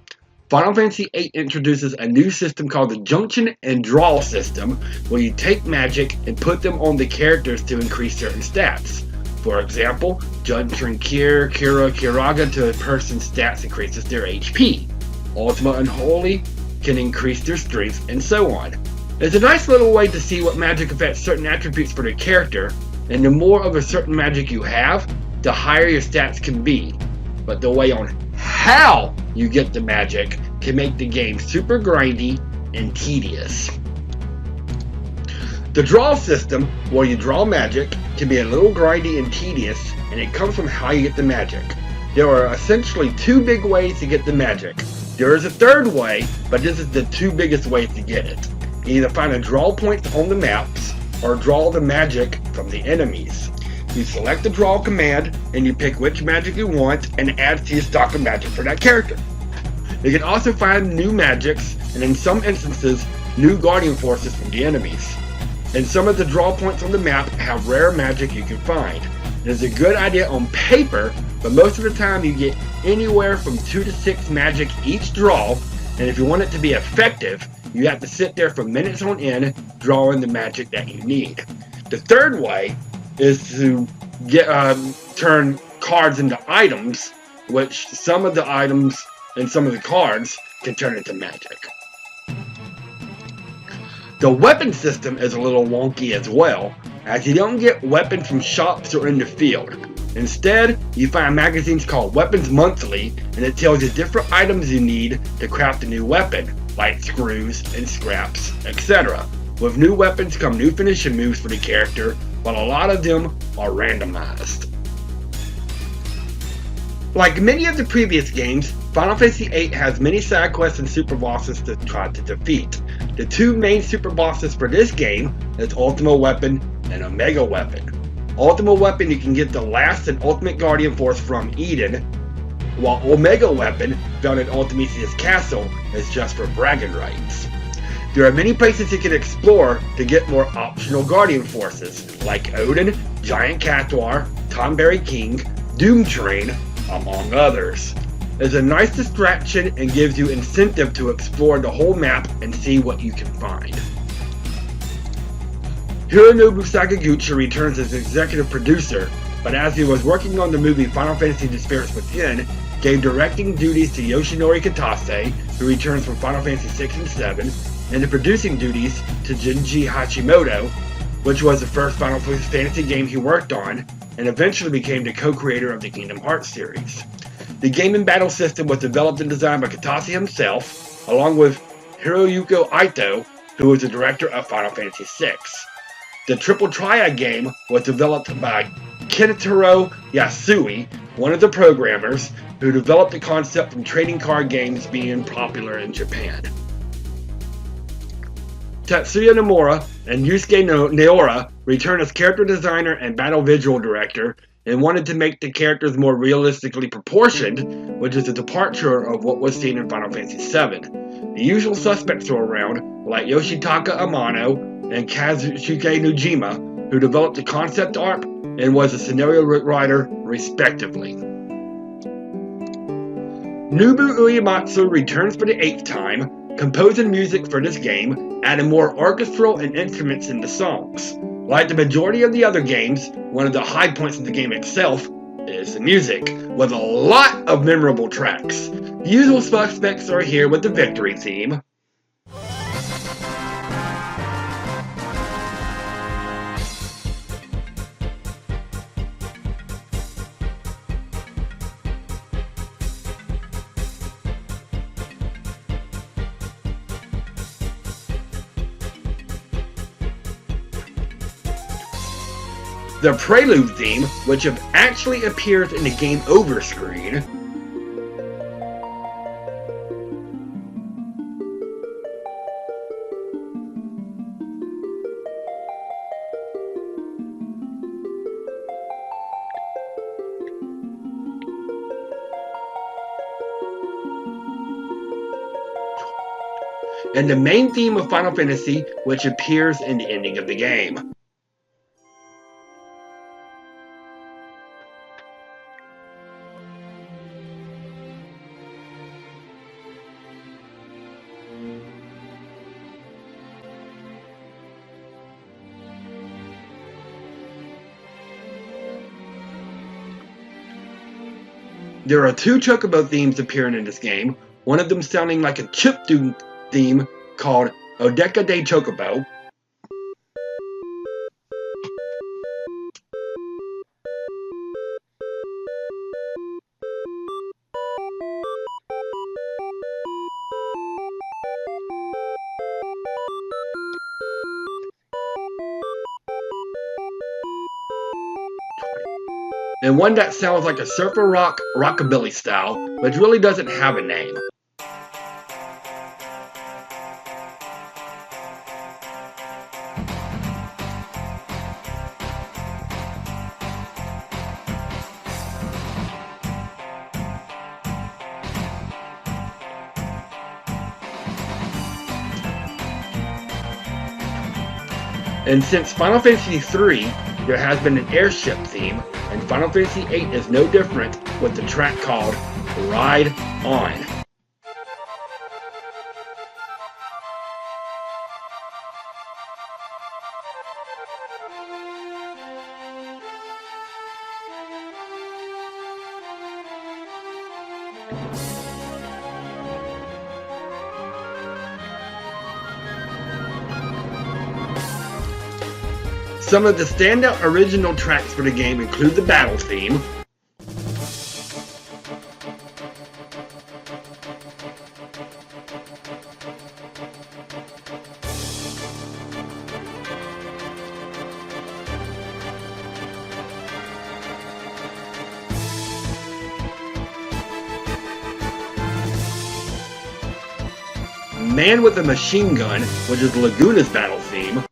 Final Fantasy VIII introduces a new system called the Junction and Draw system, where you take magic and put them on the characters to increase certain stats. For example, Junction Kira, Kiraga to a person's stats increases their HP. Ultima Unholy can increase their strength, and so on. It's a nice little way to see what magic affects certain attributes for the character, and the more of a certain magic you have, the higher your stats can be. But the way on how you get the magic can make the game super grindy and tedious. The draw system, where you draw magic, can be a little grindy and tedious, and it comes from how you get the magic. There are essentially two big ways to get the magic. There is a third way, but this is the two biggest ways to get it. You either find a draw point on the maps, or draw the magic from the enemies. You select the draw command, and you pick which magic you want, and it adds to your stock of magic for that character. You can also find new magics, and in some instances, new guardian forces from the enemies. And some of the draw points on the map have rare magic you can find. It is a good idea on paper, but most of the time you get anywhere from 2 to 6 magic each draw, and if you want it to be effective, you have to sit there for minutes on end drawing the magic that you need. The third way is to turn cards into items, which some of the items and some of the cards can turn into magic. The weapon system is a little wonky as well, as you don't get weapons from shops or in the field. Instead, you find magazines called Weapons Monthly, and it tells you different items you need to craft a new weapon, like screws and scraps, etc. With new weapons come new finishing moves for the character, while a lot of them are randomized. Like many of the previous games, Final Fantasy VIII has many side quests and super bosses to try to defeat. The two main super bosses for this game is Ultima Weapon and Omega Weapon. Ultima Weapon, you can get the last and ultimate Guardian Force from Eden, while Omega Weapon, found in Ultimisia's castle, is just for bragging rights. There are many places you can explore to get more optional Guardian Forces, like Odin, Giant Cathar, Tonberry King, Doom Train, among others. It's a nice distraction and gives you incentive to explore the whole map and see what you can find. Hironobu Sakaguchi returns as executive producer, but as he was working on the movie Final Fantasy The Spirits Within, gave directing duties to Yoshinori Kitase, who returns from Final Fantasy 6 and 7, and the producing duties to Junji Hashimoto, which was the first Final Fantasy game he worked on, and eventually became the co-creator of the Kingdom Hearts series. The game and battle system was developed and designed by Kitase himself, along with Hiroyuki Ito, who was the director of Final Fantasy VI. The Triple Triad game was developed by Kenichiro Yasui, one of the programmers, who developed the concept from trading card games being popular in Japan. Tatsuya Nomura and Yusuke Naora returned as character designer and battle visual director, and wanted to make the characters more realistically proportioned, which is a departure of what was seen in Final Fantasy VII. The usual suspects were around, like Yoshitaka Amano and Kazushige Nojima, who developed the concept art and was a scenario writer, respectively. Nobu Uematsu returns for the 8th time, composing music for this game, adding more orchestral and instruments in the songs. Like the majority of the other games, one of the high points of the game itself is the music, with a lot of memorable tracks. The usual suspects are here with the victory theme. The Prelude theme, which actually appears in the Game Over screen. And the main theme of Final Fantasy, which appears in the ending of the game. There are two Chocobo themes appearing in this game, one of them sounding like a chiptune theme called Odeka de Chocobo. And one that sounds like a surfer rock rockabilly style, but really doesn't have a name. And since Final Fantasy III, there has been an airship theme, and Final Fantasy VIII is no different with the track called Ride On. Some of the standout original tracks for the game include the battle theme, Man with a Machine Gun, which is Laguna's battle theme,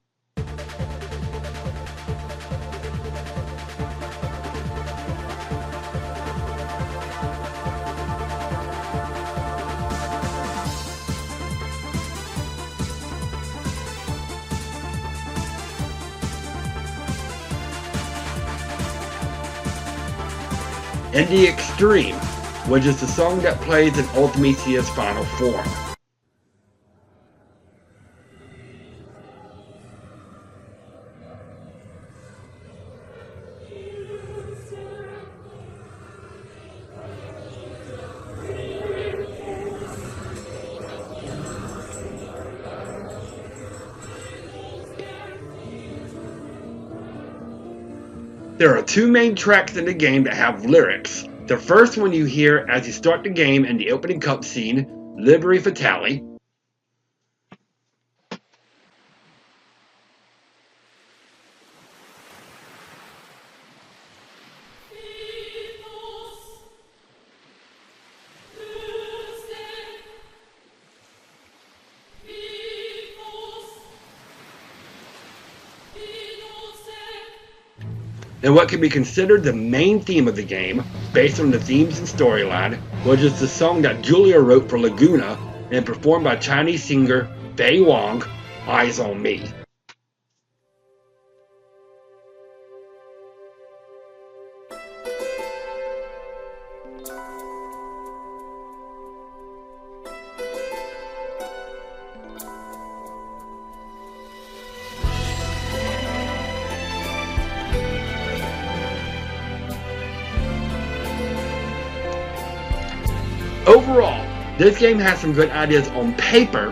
and The Extreme, which is the song that plays in Ultimecia's final form. There are two main tracks in the game that have lyrics. The first one you hear as you start the game in the opening cutscene, Liberi Fatali. And what can be considered the main theme of the game, based on the themes and storyline, which is the song that Julia wrote for Laguna and performed by Chinese singer Fei Wong, Eyes on Me. Overall, this game has some good ideas on paper,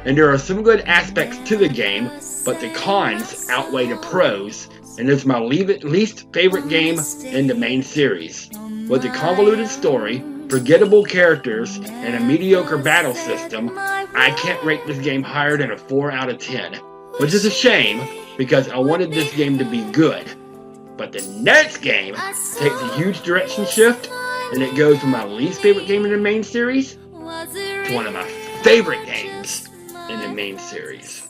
and there are some good aspects to the game, but the cons outweigh the pros, and it's my least favorite game in the main series. With a convoluted story, forgettable characters, and a mediocre battle system, I can't rate this game higher than a 4 out of 10, which is a shame because I wanted this game to be good. But the next game takes a huge direction shift, and it goes from my least favorite game in the main series to one of my favorite games in the main series.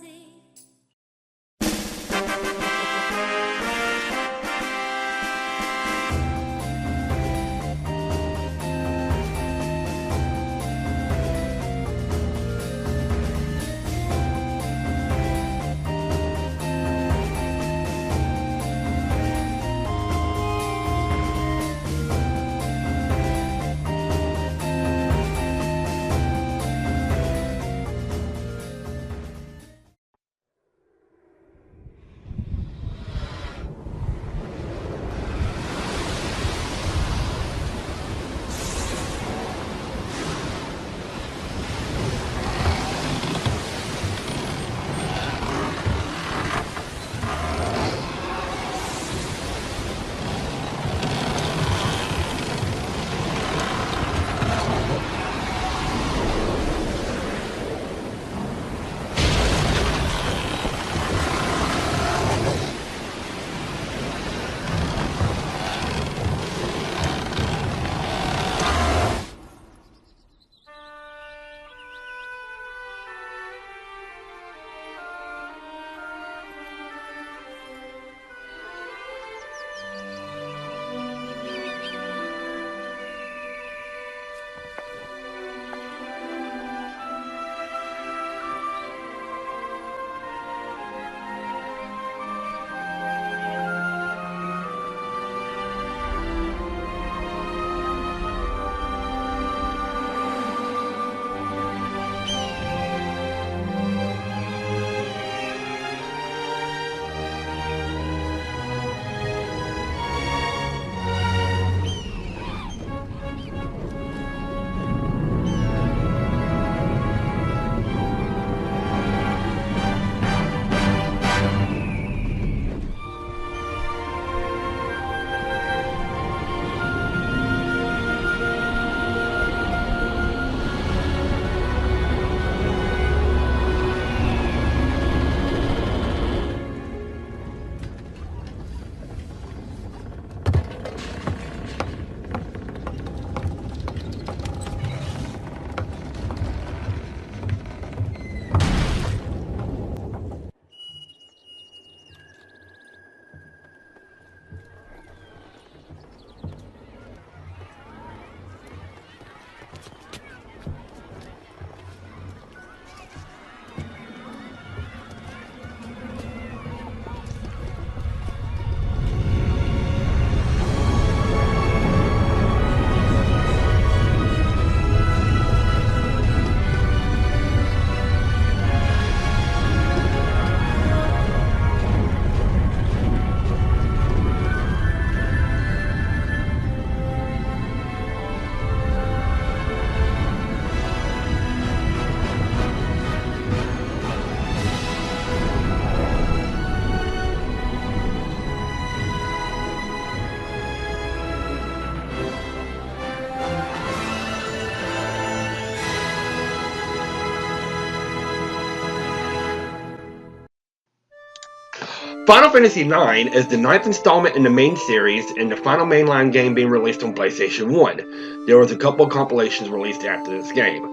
Final Fantasy IX is the 9th installment in the main series and the final mainline game being released on PlayStation 1. There was a couple of compilations released after this game.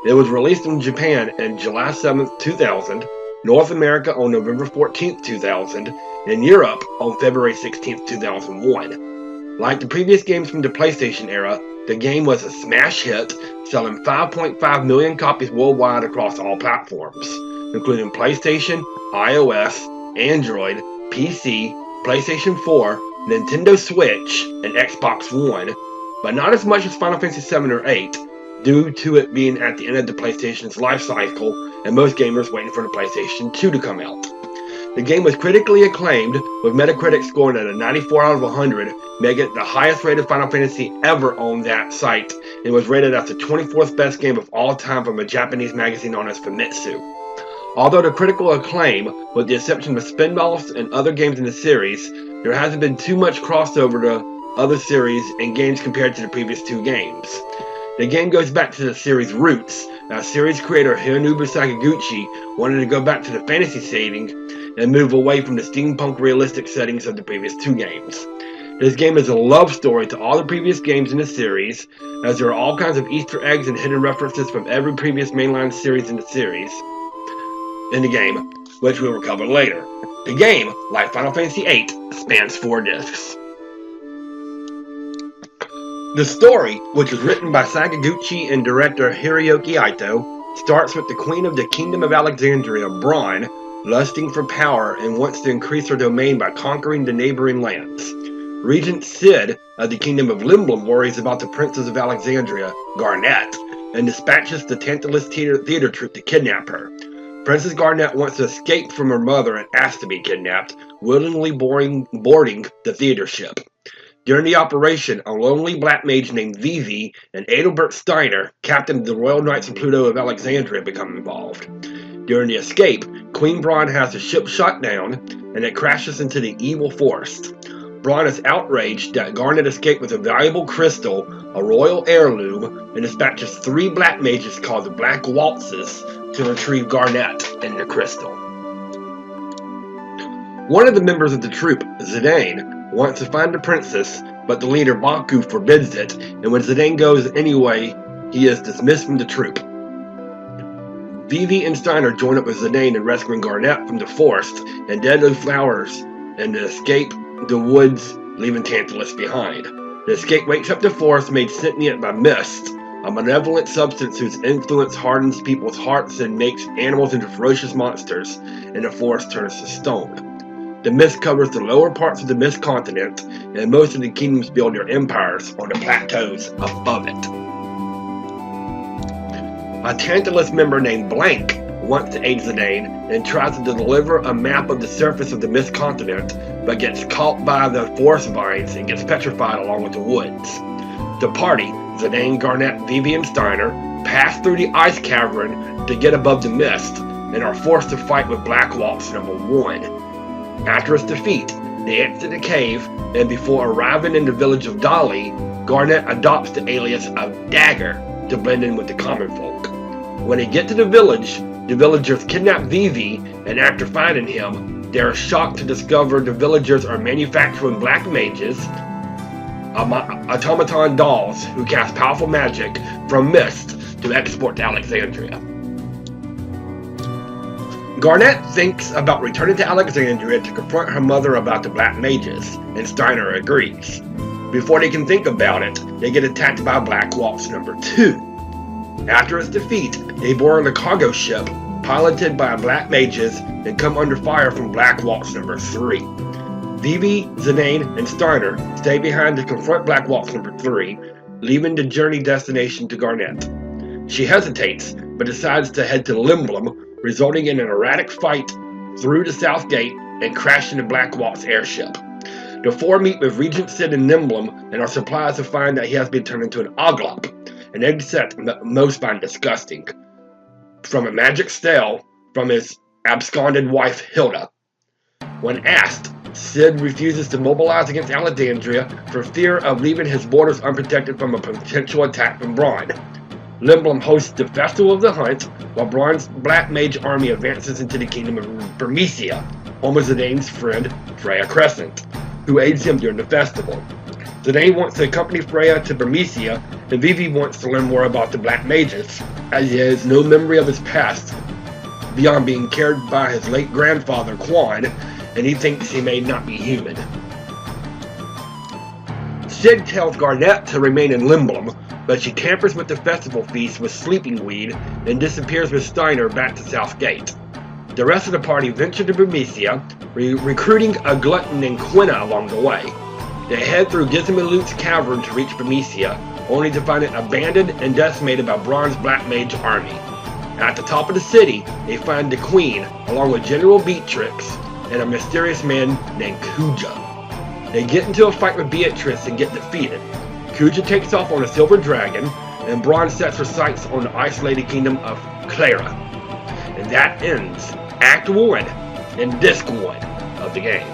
It was released in Japan on July 7th, 2000, North America on November 14th, 2000, and Europe on February 16th, 2001. Like the previous games from the PlayStation era, the game was a smash hit, selling 5.5 million copies worldwide across all platforms, including PlayStation, iOS, Android, PC, PlayStation 4, Nintendo Switch, and Xbox One, but not as much as Final Fantasy 7 or 8, due to it being at the end of the PlayStation's life cycle and most gamers waiting for the PlayStation 2 to come out. The game was critically acclaimed, with Metacritic scoring at a 94 out of 100, making it the highest rated Final Fantasy ever on that site, and was rated as the 24th best game of all time from a Japanese magazine known as Famitsu. Although the critical acclaim, with the exception of Spinballs and other games in the series, there hasn't been too much crossover to other series and games compared to the previous two games. The game goes back to the series' roots, as series creator Hironobu Sakaguchi wanted to go back to the fantasy setting and move away from the steampunk realistic settings of the previous two games. This game is a love story to all the previous games in the series, as there are all kinds of Easter eggs and hidden references from every previous mainline series in the game, which we will cover later. The game, like Final Fantasy VIII, spans 4 discs. The story, which was written by Sakaguchi and director Hiroyuki Ito, starts with the Queen of the Kingdom of Alexandria, Braun, lusting for power and wants to increase her domain by conquering the neighboring lands. Regent Cid of the Kingdom of Limblum worries about the Princess of Alexandria, Garnet, and dispatches the Tantalus theater troupe to kidnap her. Princess Garnet wants to escape from her mother and asks to be kidnapped, willingly boarding the theater ship. During the operation, a lonely black mage named Vivi and Adalbert Steiner, captain of the Royal Knights of Pluto of Alexandria, become involved. During the escape, Queen Braun has the ship shot down, and it crashes into the evil forest. Braun is outraged that Garnet escaped with a valuable crystal, a royal heirloom, and dispatches 3 black mages called the Black Waltzes to retrieve Garnet and the crystal. One of the members of the troupe, Zidane, wants to find the princess, but the leader Baku forbids it, and when Zidane goes anyway, he is dismissed from the troupe. Vivi and Steiner join up with Zidane in rescuing Garnet from the forest and deadly flowers and to escape the woods, leaving Tantalus behind. The escape wakes up the forest made sentient by mist, a malevolent substance whose influence hardens people's hearts and makes animals into ferocious monsters, and the forest turns to stone. The mist covers the lower parts of the Mist continent, and most of the kingdoms build their empires on the plateaus above it. A Tantalus member named Blank wants to aid Zidane and tries to deliver a map of the surface of the Mist continent, but gets caught by the forest vines and gets petrified along with the woods. The party, Zidane, Garnet, Vivi, and Steiner, pass through the ice cavern to get above the mist, and are forced to fight with Black Waltz number 1. After its defeat, they exit the cave, and before arriving in the village of Dali, Garnet adopts the alias of Dagger to blend in with the common folk. When they get to the village, the villagers kidnap Vivi, and after finding him, they are shocked to discover the villagers are manufacturing black mages, automaton dolls who cast powerful magic from mist to export to Alexandria. Garnet thinks about returning to Alexandria to confront her mother about the black mages, and Steiner agrees. Before they can think about it, they get attacked by Black Waltz number 2. After its defeat, they board a cargo ship piloted by black mages and come under fire from Black Waltz number 3. Vivi, Zidane, and Steiner stay behind to confront Black Waltz number 3, leaving the journey destination to Garnet. She hesitates, but decides to head to Limblum, resulting in an erratic fight through the South Gate and crashing the Black Waltz airship. The 4 meet with Regent Cid in Limblum and are surprised to find that he has been turned into an Oglop, an insect most find disgusting, from a magic spell from his absconded wife Hilda. When asked, Cid refuses to mobilize against Alexandria for fear of leaving his borders unprotected from a potential attack from Braun. Limblum hosts the Festival of the Hunt, while Braun's Black Mage army advances into the kingdom of Bermesia, home of Zidane's friend, Freya Crescent, who aids him during the festival. Zidane wants to accompany Freya to Bermesia, and Vivi wants to learn more about the Black Mages, as he has no memory of his past beyond being cared by his late grandfather, Quan, and he thinks he may not be human. Sid tells Garnet to remain in Limblum, but she tampers with the festival feast with sleeping weed and disappears with Steiner back to South Gate. The rest of the party venture to Bermesia, recruiting a glutton named Quina along the way. They head through Gizmiloot's cavern to reach Bermesia, only to find it abandoned and decimated by Braun's Black Mage army. At the top of the city, they find the Queen, along with General Beatrix and a mysterious man named Kuja. They get into a fight with Beatrice and get defeated. Kuja takes off on a silver dragon, and Braun sets her sights on the isolated kingdom of Clara. And that ends Act 1 and Disc 1 of the game.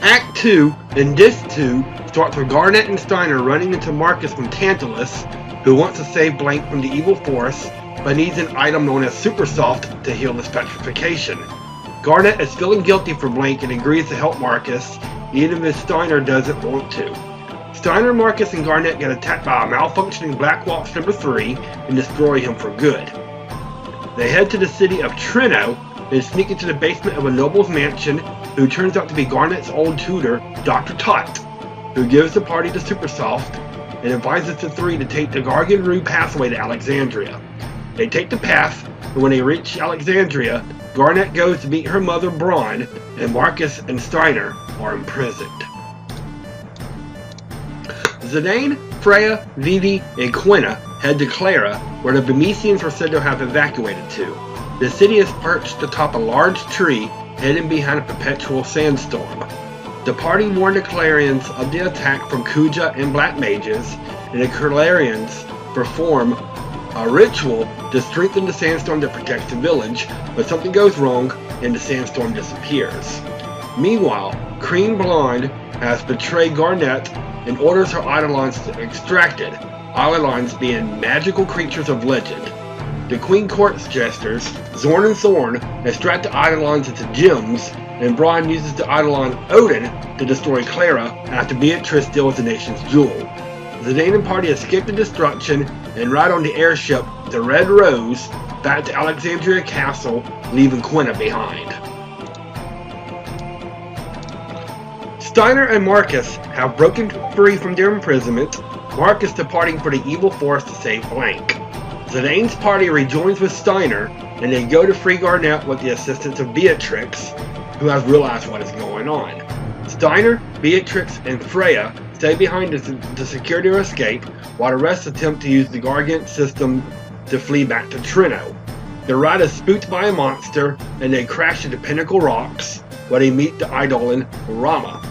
Act 2 and Disc 2 starts with Garnet and Steiner running into Marcus from Tantalus, who wants to save Blank from the evil force, but needs an item known as Supersoft to heal his petrification. Garnet is feeling guilty for Blank and agrees to help Marcus, even if Steiner doesn't want to. Steiner, Marcus, and Garnet get attacked by a malfunctioning Black Waltz number 3 and destroy him for good. They head to the city of Trino and sneak into the basement of a noble's mansion, who turns out to be Garnet's old tutor, Dr. Tot, who gives the party the Supersoft and advises the three to take the Gargan Rue pathway to Alexandria. They take the path, and when they reach Alexandria, Garnet goes to meet her mother Braun, and Marcus and Steiner are imprisoned. Zidane, Freya, Vivi, and Quina head to Clara, where the Bermesians were said to have evacuated to. The city is perched atop a large tree, hidden behind a perpetual sandstorm. The party warned the Clarians of the attack from Kuja and Black Mages, and the Clarians perform a ritual to strengthen the sandstorm that protects the village, but something goes wrong and the sandstorm disappears. Meanwhile, Cream Blonde has betrayed Garnet and orders her Eidolons extracted, Eidolons being magical creatures of legend. The Queen Court's jesters, Zorn and Thorn, extract the Eidolons into gems, and Braun uses the Eidolon Odin to destroy Clara after Beatrice steals the nation's jewel. The Zidane party escape the destruction and ride on the airship, the Red Rose, back to Alexandria Castle, leaving Quina behind. Steiner and Marcus have broken free from their imprisonment, Marcus departing for the evil force to save Blank. Zidane's party rejoins with Steiner, and they go to free Garnet with the assistance of Beatrix, who has realized what is going on. Steiner, Beatrix, and Freya stay behind to secure their escape, while the rest attempt to use the Gargant system to flee back to Trino. The ride is spooked by a monster, and they crash into Pinnacle Rocks, where they meet the Eidolon Rama.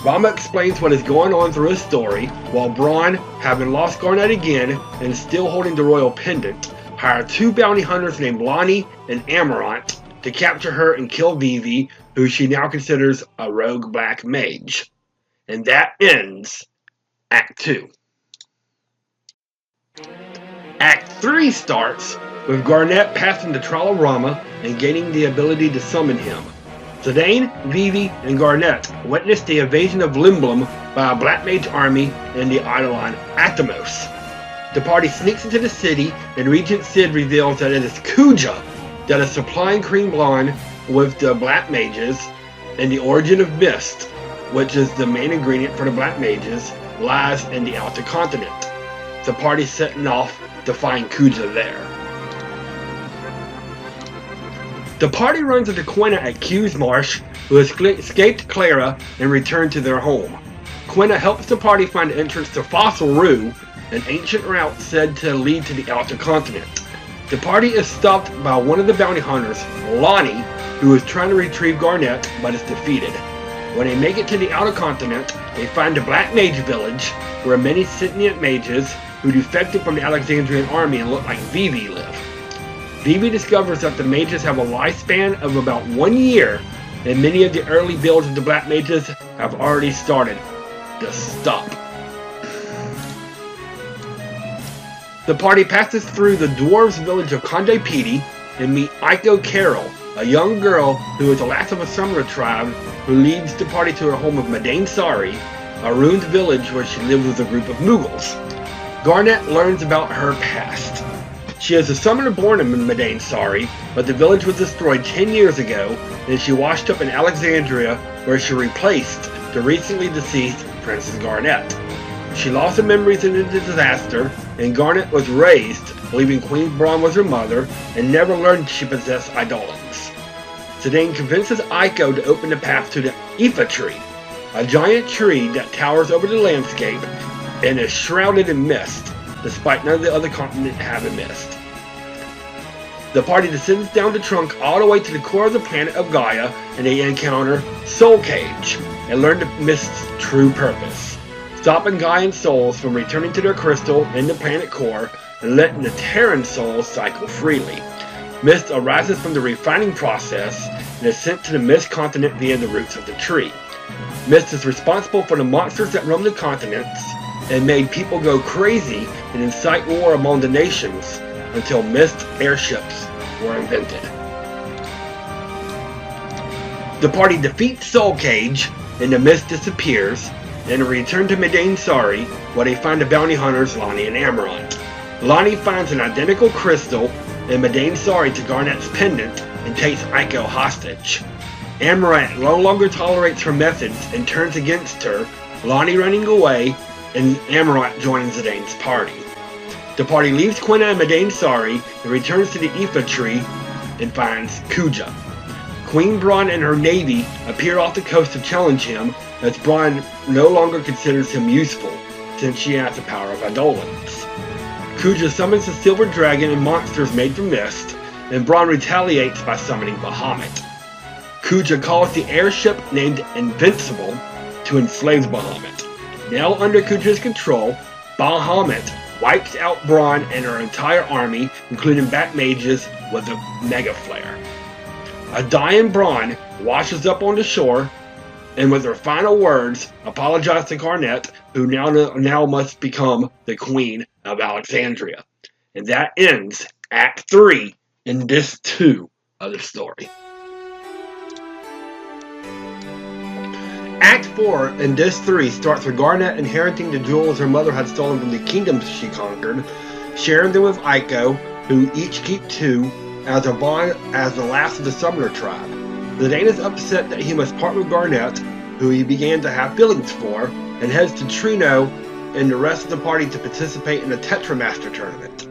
Rama explains what is going on through his story, while Braun, having lost Garnet again and still holding the royal pendant, hire two bounty hunters named Lonnie and Amarant to capture her and kill Vivi, who she now considers a rogue Black Mage. And that ends Act 2. Act 3 starts with Garnet passing the trial of Rama and gaining the ability to summon him. Zidane, Vivi, and Garnet witness the invasion of Limblum by a Black Mage army and the Eidolon Atomos. The party sneaks into the city, and Regent Sid reveals that it is Kuja that is supplying Cream Blonde with the Black Mages, and the origin of Mist, which is the main ingredient for the Black Mages, lies in the Outer Continent. The party setting off to find Kuja there. The party runs into Quina at Q's Marsh, who has escaped Clara and returned to their home. Quina helps the party find the entrance to Fossil Rue, an ancient route said to lead to the Outer Continent. The party is stopped by one of the bounty hunters, Lonnie, who is trying to retrieve Garnet but is defeated. When they make it to the Outer Continent, they find the Black Mage village, where many sentient mages who defected from the Alexandrian army and look like Vivi live. Vivi discovers that the mages have a lifespan of about 1 year, and many of the early builds of the Black Mages have already started to stop. The party passes through the dwarves' village of Conde Pedi and meet Iko Carroll, a young girl who is the last of a summoner tribe who leads the party to her home of Madain Sari, a ruined village where she lives with a group of Mughals. Garnet learns about her past. She is a summoner born in Madain Sari, but the village was destroyed 10 years ago, and she washed up in Alexandria, where she replaced the recently deceased Princess Garnet. She lost her memories in the disaster, and Garnet was raised, believing Queen Braun was her mother, and never learned she possessed eidolons. Zidane convinces Aiko to open the path to the Ifa tree, a giant tree that towers over the landscape and is shrouded in mist, despite none of the other continents having mist. The party descends down the trunk all the way to the core of the planet of Gaia, and they encounter Soul Cage and learn the mist's true purpose, stopping Gaian souls from returning to their crystal in the planet core and letting the Terran souls cycle freely. Mist arises from the refining process and is sent to the Mist continent via the roots of the tree. Mist is responsible for the monsters that roam the continents and made people go crazy and incite war among the nations until Mist airships were invented. The party defeats Soul Cage and the Mist disappears, and return to Madain Sari, where they find the bounty hunters Lonnie and Amarant. Lonnie finds an identical crystal in Madain Sari to Garnet's pendant and takes Aiko hostage. Amarant no longer tolerates her methods and turns against her, Lonnie running away and Amarant joining Zidane's party. The party leaves Quina and Madain Sari and returns to the Ifa tree and finds Kuja. Queen Braun and her navy appear off the coast to challenge him, as Braun no longer considers him useful, since she has the power of eidolons. Kuja summons the silver dragon and monsters made from mist, and Braun retaliates by summoning Bahamut. Kuja calls the airship named Invincible to enslave Bahamut. Now under Kuja's control, Bahamut wipes out Braun and her entire army, including Bat Mages, with a Mega Flare. A dying Braun washes up on the shore, and with her final words, apologizes to Garnet, who now must become the Queen of Alexandria. And that ends Act 3 in Disc 2 of the story. Act 4 in Disc 3 starts with Garnet inheriting the jewels her mother had stolen from the kingdoms she conquered, sharing them with Aiko, who each keep 2, as the last of the Summoner tribe. Zidane is upset that he must part with Garnet, who he began to have feelings for, and heads to Trino and the rest of the party to participate in the Tetramaster tournament.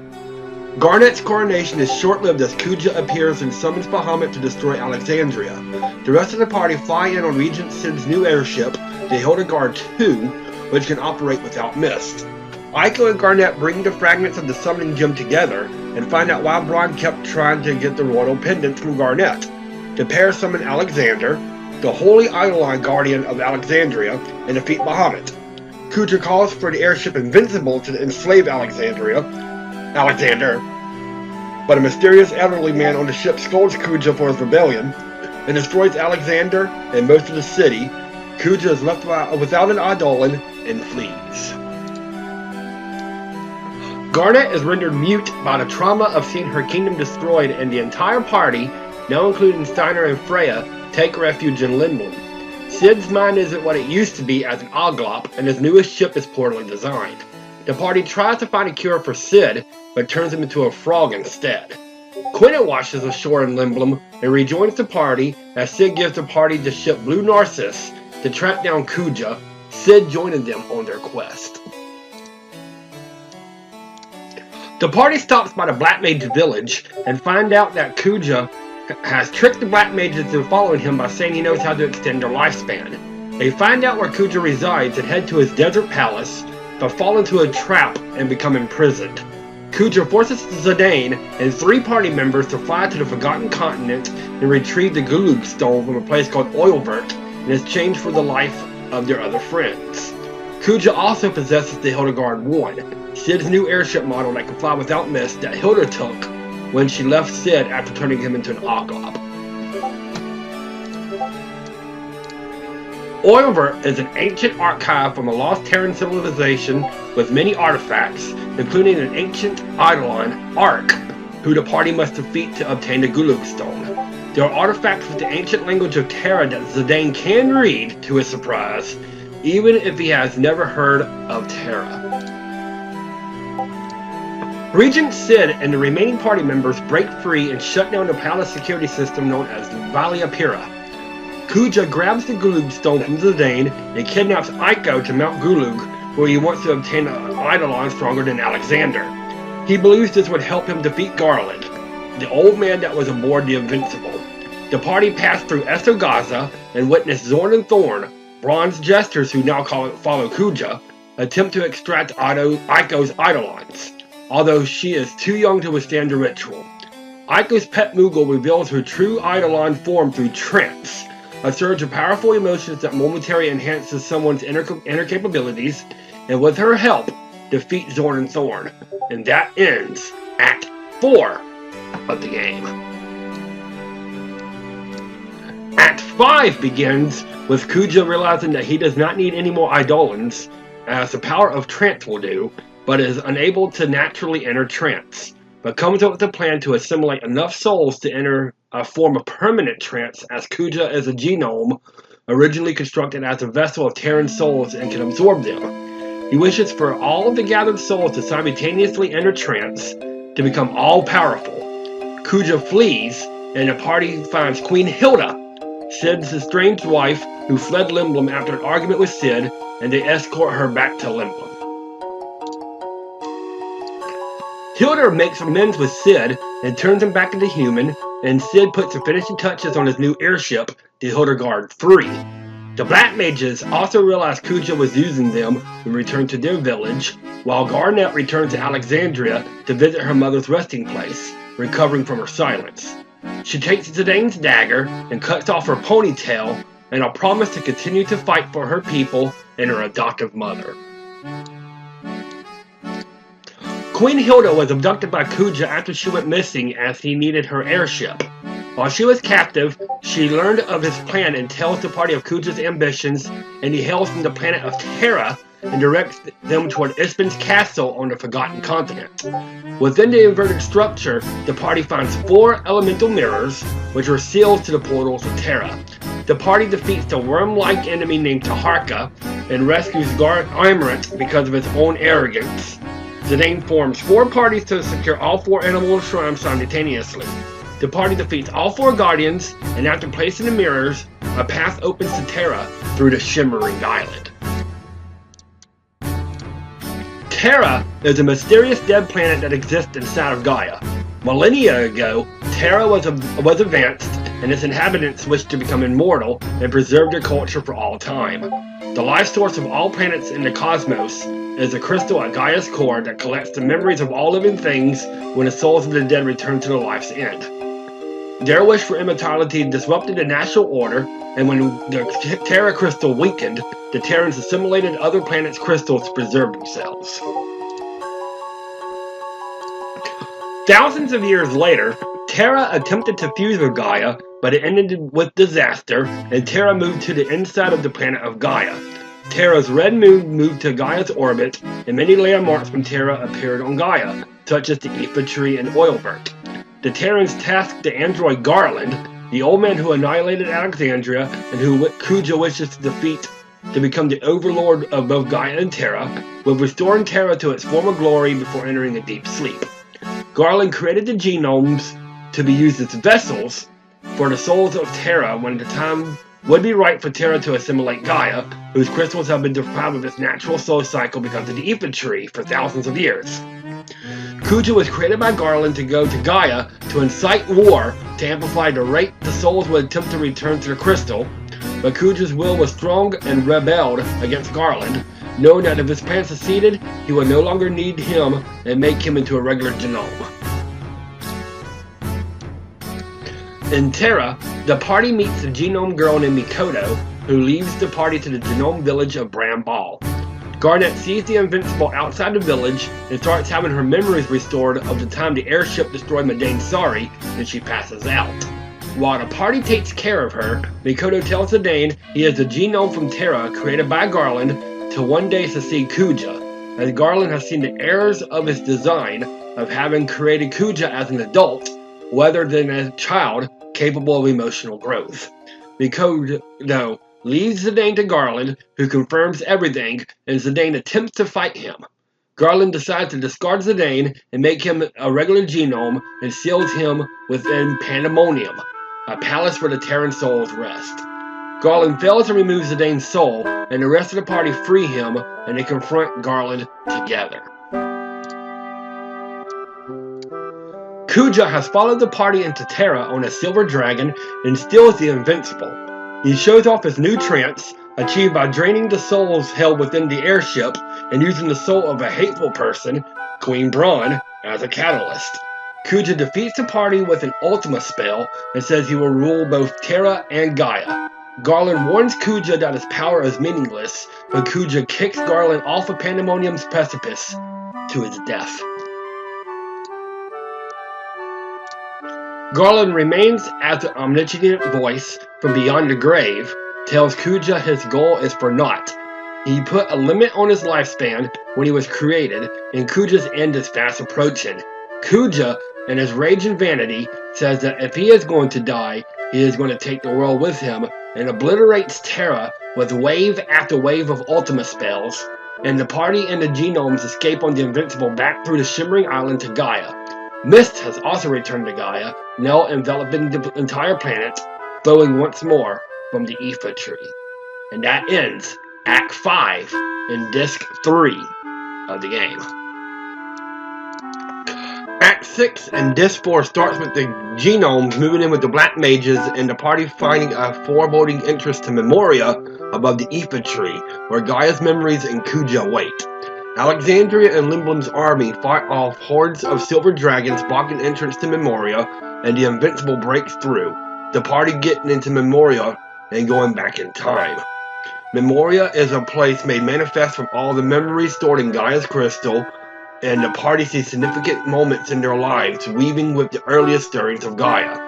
Garnet's coronation is short-lived as Kuja appears and summons Bahamut to destroy Alexandria. The rest of the party fly in on Regent Sid's new airship, the Hildegard II, which can operate without mist. Aiko and Garnet bring the fragments of the summoning gem together and find out why Braun kept trying to get the royal pendant from Garnet. The pair summon Alexander, the holy eidolon guardian of Alexandria, and defeat Bahamut. Kuja calls for the airship Invincible to enslave Alexander, but a mysterious elderly man on the ship scolds Kuja for his rebellion and destroys Alexander and most of the city. Kuja is left without an eidolon and flees. Garnet is rendered mute by the trauma of seeing her kingdom destroyed, and the entire party, now including Steiner and Freya, take refuge in Lindblom. Sid's mind isn't what it used to be as an Oglop, and his newest ship is poorly designed. The party tries to find a cure for Sid, but turns him into a frog instead. Quina washes ashore in Lindblom and rejoins the party as Sid gives the party the ship Blue Narcissus to track down Kuja, Sid joining them on their quest. The party stops by the Black Mage village and find out that Kuja has tricked the Black Mages into following him by saying he knows how to extend their lifespan. They find out where Kuja resides and head to his desert palace, but fall into a trap and become imprisoned. Kuja forces Zidane and 3 party members to fly to the Forgotten Continent and retrieve the Gulug Stone from a place called Oilvert in exchange for the life of their other friends. Kuja also possesses the Hildegard 1, Sid's new airship model that can fly without mist that Hilda took when she left Sid after turning him into an Oglop. Oilvert is an ancient archive from a lost Terran civilization with many artifacts, including an ancient eidolon, Ark, who the party must defeat to obtain the Gulug Stone. There are artifacts with the ancient language of Terra that Zidane can read, to his surprise, even if he has never heard of Terra. Regent Sid and the remaining party members break free and shut down the palace security system known as Valia Pira. Kuja grabs the Gulug stone from Zidane and kidnaps Aiko to Mount Gulug, where he wants to obtain an eidolon stronger than Alexander. He believes this would help him defeat Garland, the old man that was aboard the Invincible. The party passed through Estogaza and witnessed Zorn and Thorn, bronze jesters who now follow Kuja, attempt to extract Aiko's eidolons, although she is too young to withstand the ritual. Aiko's pet Moogle reveals her true eidolon form through trance, a surge of powerful emotions that momentarily enhances someone's inner capabilities, and with her help, defeat Zorn and Thorn. And that ends Act 4 of the game. Act 5 begins with Kuja realizing that he does not need any more eidolons, as the power of trance will do, but is unable to naturally enter trance, but comes up with a plan to assimilate enough souls to enter a form of permanent trance, as Kuja is a genome originally constructed as a vessel of Terran souls and can absorb them. He wishes for all of the gathered souls to simultaneously enter trance to become all-powerful. Kuja flees, and the party finds Queen Hilda, Sid's estranged wife, who fled Limblum after an argument with Sid, and they escort her back to Limblum. Hilda makes amends with Sid and turns him back into human, and Sid puts the finishing touches on his new airship, the Hildegard 3. The Black Mages also realize Kuja was using them and return to their village, while Garnet returns to Alexandria to visit her mother's resting place, recovering from her silence. She takes Zidane's dagger and cuts off her ponytail, and a promise to continue to fight for her people and her adoptive mother. Queen Hilda was abducted by Kuja after she went missing, as he needed her airship. While she was captive, she learned of his plan and tells the party of Kuja's ambitions, and he hails from the planet of Terra and directs them toward Ispen's castle on the Forgotten Continent. Within the inverted structure, the party finds 4 elemental mirrors, which are seals to the portals of Terra. The party defeats the worm-like enemy named Taharka and rescues Amarant because of his own arrogance. Zidane forms 4 parties to secure all 4 animal shrines simultaneously. The party defeats all 4 guardians, and after placing the mirrors, a path opens to Terra through the Shimmering Island. Terra is a mysterious dead planet that exists inside of Gaia. Millennia ago, Terra was advanced, and its inhabitants wished to become immortal and preserve their culture for all time. The life source of all planets in the cosmos is a crystal at Gaia's core that collects the memories of all living things when the souls of the dead return to their life's end. Their wish for immortality disrupted the natural order, and when the Terra crystal weakened, the Terrans assimilated other planets' crystals to preserve themselves. Thousands of years later, Terra attempted to fuse with Gaia, but it ended with disaster, and Terra moved to the inside of the planet of Gaia. Terra's red moon moved to Gaia's orbit, and many landmarks from Terra appeared on Gaia, such as the Aether Tree and Oilbert. The Terrans tasked the android Garland, the old man who annihilated Alexandria and who Kuja wishes to defeat to become the overlord of both Gaia and Terra, with restoring Terra to its former glory before entering a deep sleep. Garland created the genomes to be used as vessels for the souls of Terra when the time would be right for Terra to assimilate Gaia, whose crystals have been deprived of its natural soul cycle because of the Aether Tree for thousands of years. Kuja was created by Garland to go to Gaia to incite war to amplify the rate the souls would attempt to return to the crystal, but Kuja's will was strong and rebelled against Garland, knowing that if his plan succeeded, he would no longer need him and make him into a regular genome. In Terra, the party meets the genome girl named Mikoto, who leads the party to the genome village of Bram Ball. Garnet sees the Invincible outside the village and starts having her memories restored of the time the airship destroyed Madain Sari, and she passes out. While the party takes care of her, Mikoto tells Zidane he is a genome from Terra created by Garland to one day succeed Kuja, as Garland has seen the errors of his design of having created Kuja as an adult, rather than as a child capable of emotional growth. Mikoto leads Zidane to Garland, who confirms everything, and Zidane attempts to fight him. Garland decides to discard Zidane and make him a regular genome and seals him within Pandemonium, a palace where the Terran souls rest. Garland fails to remove Zidane's soul, and the rest of the party free him, and they confront Garland together. Kuja has followed the party into Terra on a silver dragon and steals the Invincible. He shows off his new trance, achieved by draining the souls held within the airship and using the soul of a hateful person, Queen Braun, as a catalyst. Kuja defeats the party with an Ultima spell and says he will rule both Terra and Gaia. Garland warns Kuja that his power is meaningless, but Kuja kicks Garland off of Pandemonium's precipice to his death. Garland remains as an omniscient voice from beyond the grave, tells Kuja his goal is for naught. He put a limit on his lifespan when he was created, and Kuja's end is fast approaching. Kuja, in his rage and vanity, says that if he is going to die, he is going to take the world with him, and obliterates Terra with wave after wave of Ultima spells, and the party and the genomes escape on the Invincible back through the Shimmering Island to Gaia. Mist has also returned to Gaia, now enveloping the entire planet, flowing once more from the Aether Tree. And that ends Act 5 in Disc 3 of the game. Act 6 and Disc 4 starts with the genomes moving in with the Black Mages and the party finding a foreboding entrance to Memoria above the Aether Tree, where Gaia's memories and Kuja wait. Alexandria and Limblin's army fight off hordes of silver dragons blocking entrance to Memoria, and the Invincible breaks through, the party getting into Memoria and going back in time. Memoria is a place made manifest from all the memories stored in Gaia's crystal, and the party sees significant moments in their lives weaving with the earliest stirrings of Gaia.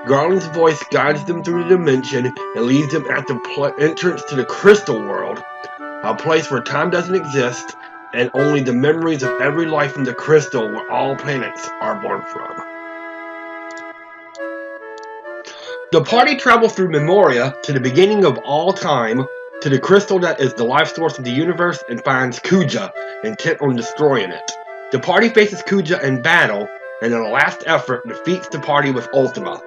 Garland's voice guides them through the dimension and leads them at the entrance to the Crystal World, a place where time doesn't exist and only the memories of every life in the crystal where all planets are born from. The party travels through Memoria to the beginning of all time, to the crystal that is the life source of the universe, and finds Kuja, intent on destroying it. The party faces Kuja in battle, and in a last effort defeats the party with Ultima.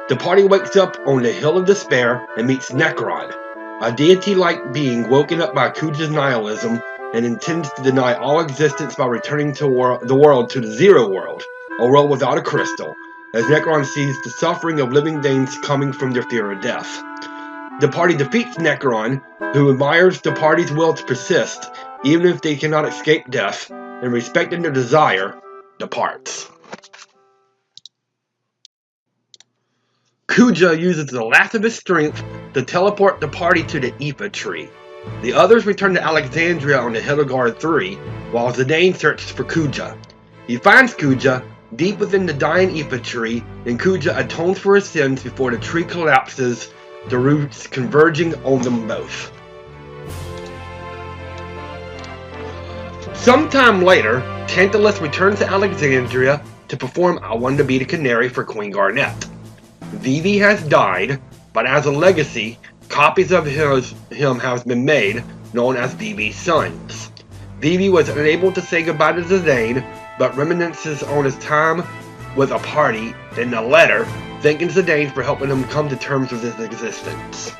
The party wakes up on the Hill of Despair and meets Necron, a deity-like being woken up by Kuja's nihilism and intends to deny all existence by returning to the world to the Zero World, a world without a crystal, as Necron sees the suffering of living things coming from their fear of death. The party defeats Necron, who admires the party's will to persist, even if they cannot escape death, and respecting their desire, departs. Kuja uses the last of his strength to teleport the party to the Aether Tree. The others return to Alexandria on the Hildegard 3, while Zidane searches for Kuja. He finds Kuja deep within the dying Aether Tree, and Kuja atones for his sins before the tree collapses, the roots converging on them both. Sometime later, Tantalus returns to Alexandria to perform I Want to Be the Canary for Queen Garnet. Vivi has died, but as a legacy, copies of him have been made, known as Vivi's Sons. Vivi was unable to say goodbye to Zidane, but reminisces on his time with a party in a letter, thanking Zidane for helping him come to terms with his existence.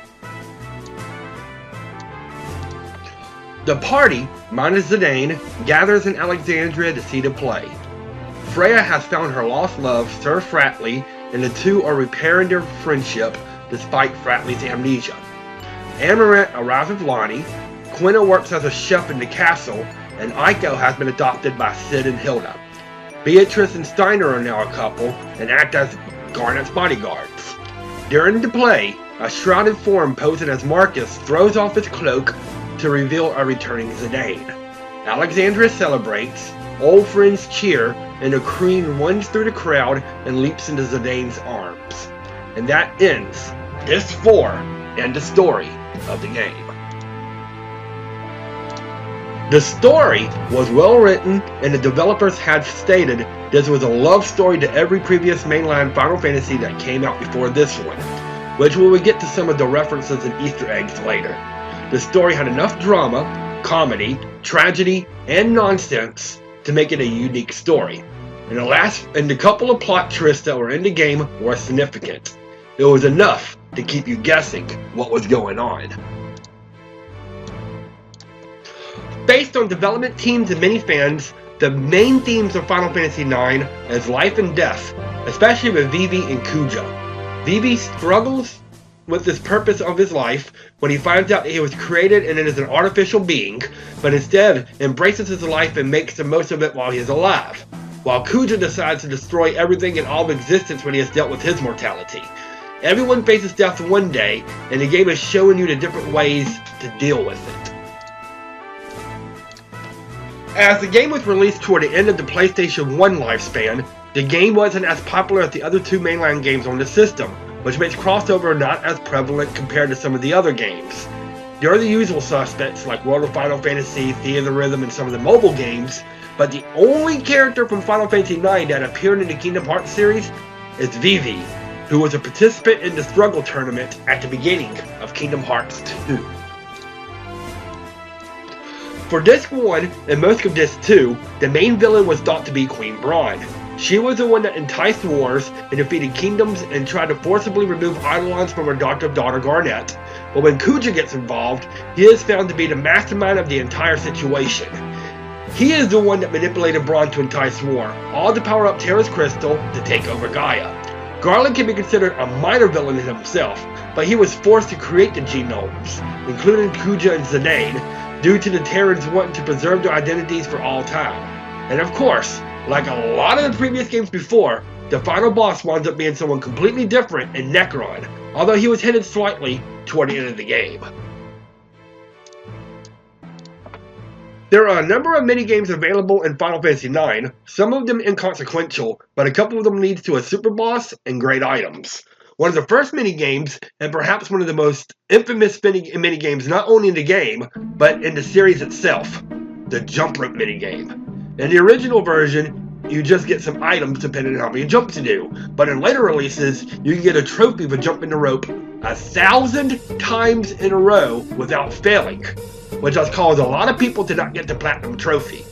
The party, minus Zidane, gathers in Alexandria to see the play. Freya has found her lost love, Sir Fratley, and the two are repairing their friendship despite Fratley's amnesia. Amaranth arrives with Lonnie, Quina works as a chef in the castle, and Aiko has been adopted by Sid and Hilda. Beatrice and Steiner are now a couple and act as Garnet's bodyguards. During the play, a shrouded form posing as Marcus throws off his cloak to reveal a returning Zidane. Alexandria celebrates, old friends cheer, and the queen runs through the crowd and leaps into Zidane's arms. And that ends Disc 4 and the story of the game. The story was well written, and the developers had stated this was a love story to every previous mainline Final Fantasy that came out before this one, which we will get to some of the references and Easter eggs later. The story had enough drama, comedy, tragedy, and nonsense to make it a unique story, and the couple of plot twists that were in the game were significant. It was enough to keep you guessing what was going on. Based on development teams and many fans, the main themes of Final Fantasy IX is life and death, especially with Vivi and Kuja. Vivi struggles with this purpose of his life when he finds out that he was created and it is an artificial being, but instead embraces his life and makes the most of it while he is alive, while Kuja decides to destroy everything in all of existence when he has dealt with his mortality. Everyone faces death one day, and the game is showing you the different ways to deal with it. As the game was released toward the end of the PlayStation 1 lifespan, the game wasn't as popular as the other two mainline games on the system, which makes crossover not as prevalent compared to some of the other games. There are the usual suspects like World of Final Fantasy, Theatrhythm, and some of the mobile games, but the only character from Final Fantasy IX that appeared in the Kingdom Hearts series is Vivi, who was a participant in the Struggle Tournament at the beginning of Kingdom Hearts 2. For Disc 1 and most of Disc 2, the main villain was thought to be Queen Braun. She was the one that enticed wars and defeated kingdoms and tried to forcibly remove Eidolons from her adoptive daughter Garnet. But when Kuja gets involved, he is found to be the mastermind of the entire situation. He is the one that manipulated Braun to entice war, all to power up Terra's Crystal to take over Gaia. Garland can be considered a minor villain in himself, but he was forced to create the Genomes, including Kuja and Zidane, due to the Terrans wanting to preserve their identities for all time. And of course, like a lot of the previous games before, the final boss winds up being someone completely different in Necron, although he was hinted slightly toward the end of the game. There are a number of minigames available in Final Fantasy IX, some of them inconsequential, but a couple of them lead to a super boss and great items. One of the first minigames, and perhaps one of the most infamous minigames not only in the game, but in the series itself, the jump rope minigame. In the original version, you just get some items depending on how many jumps you do, but in later releases, you can get a trophy for jumping the rope 1,000 times in a row without failing, which has caused a lot of people to not get the Platinum Trophy.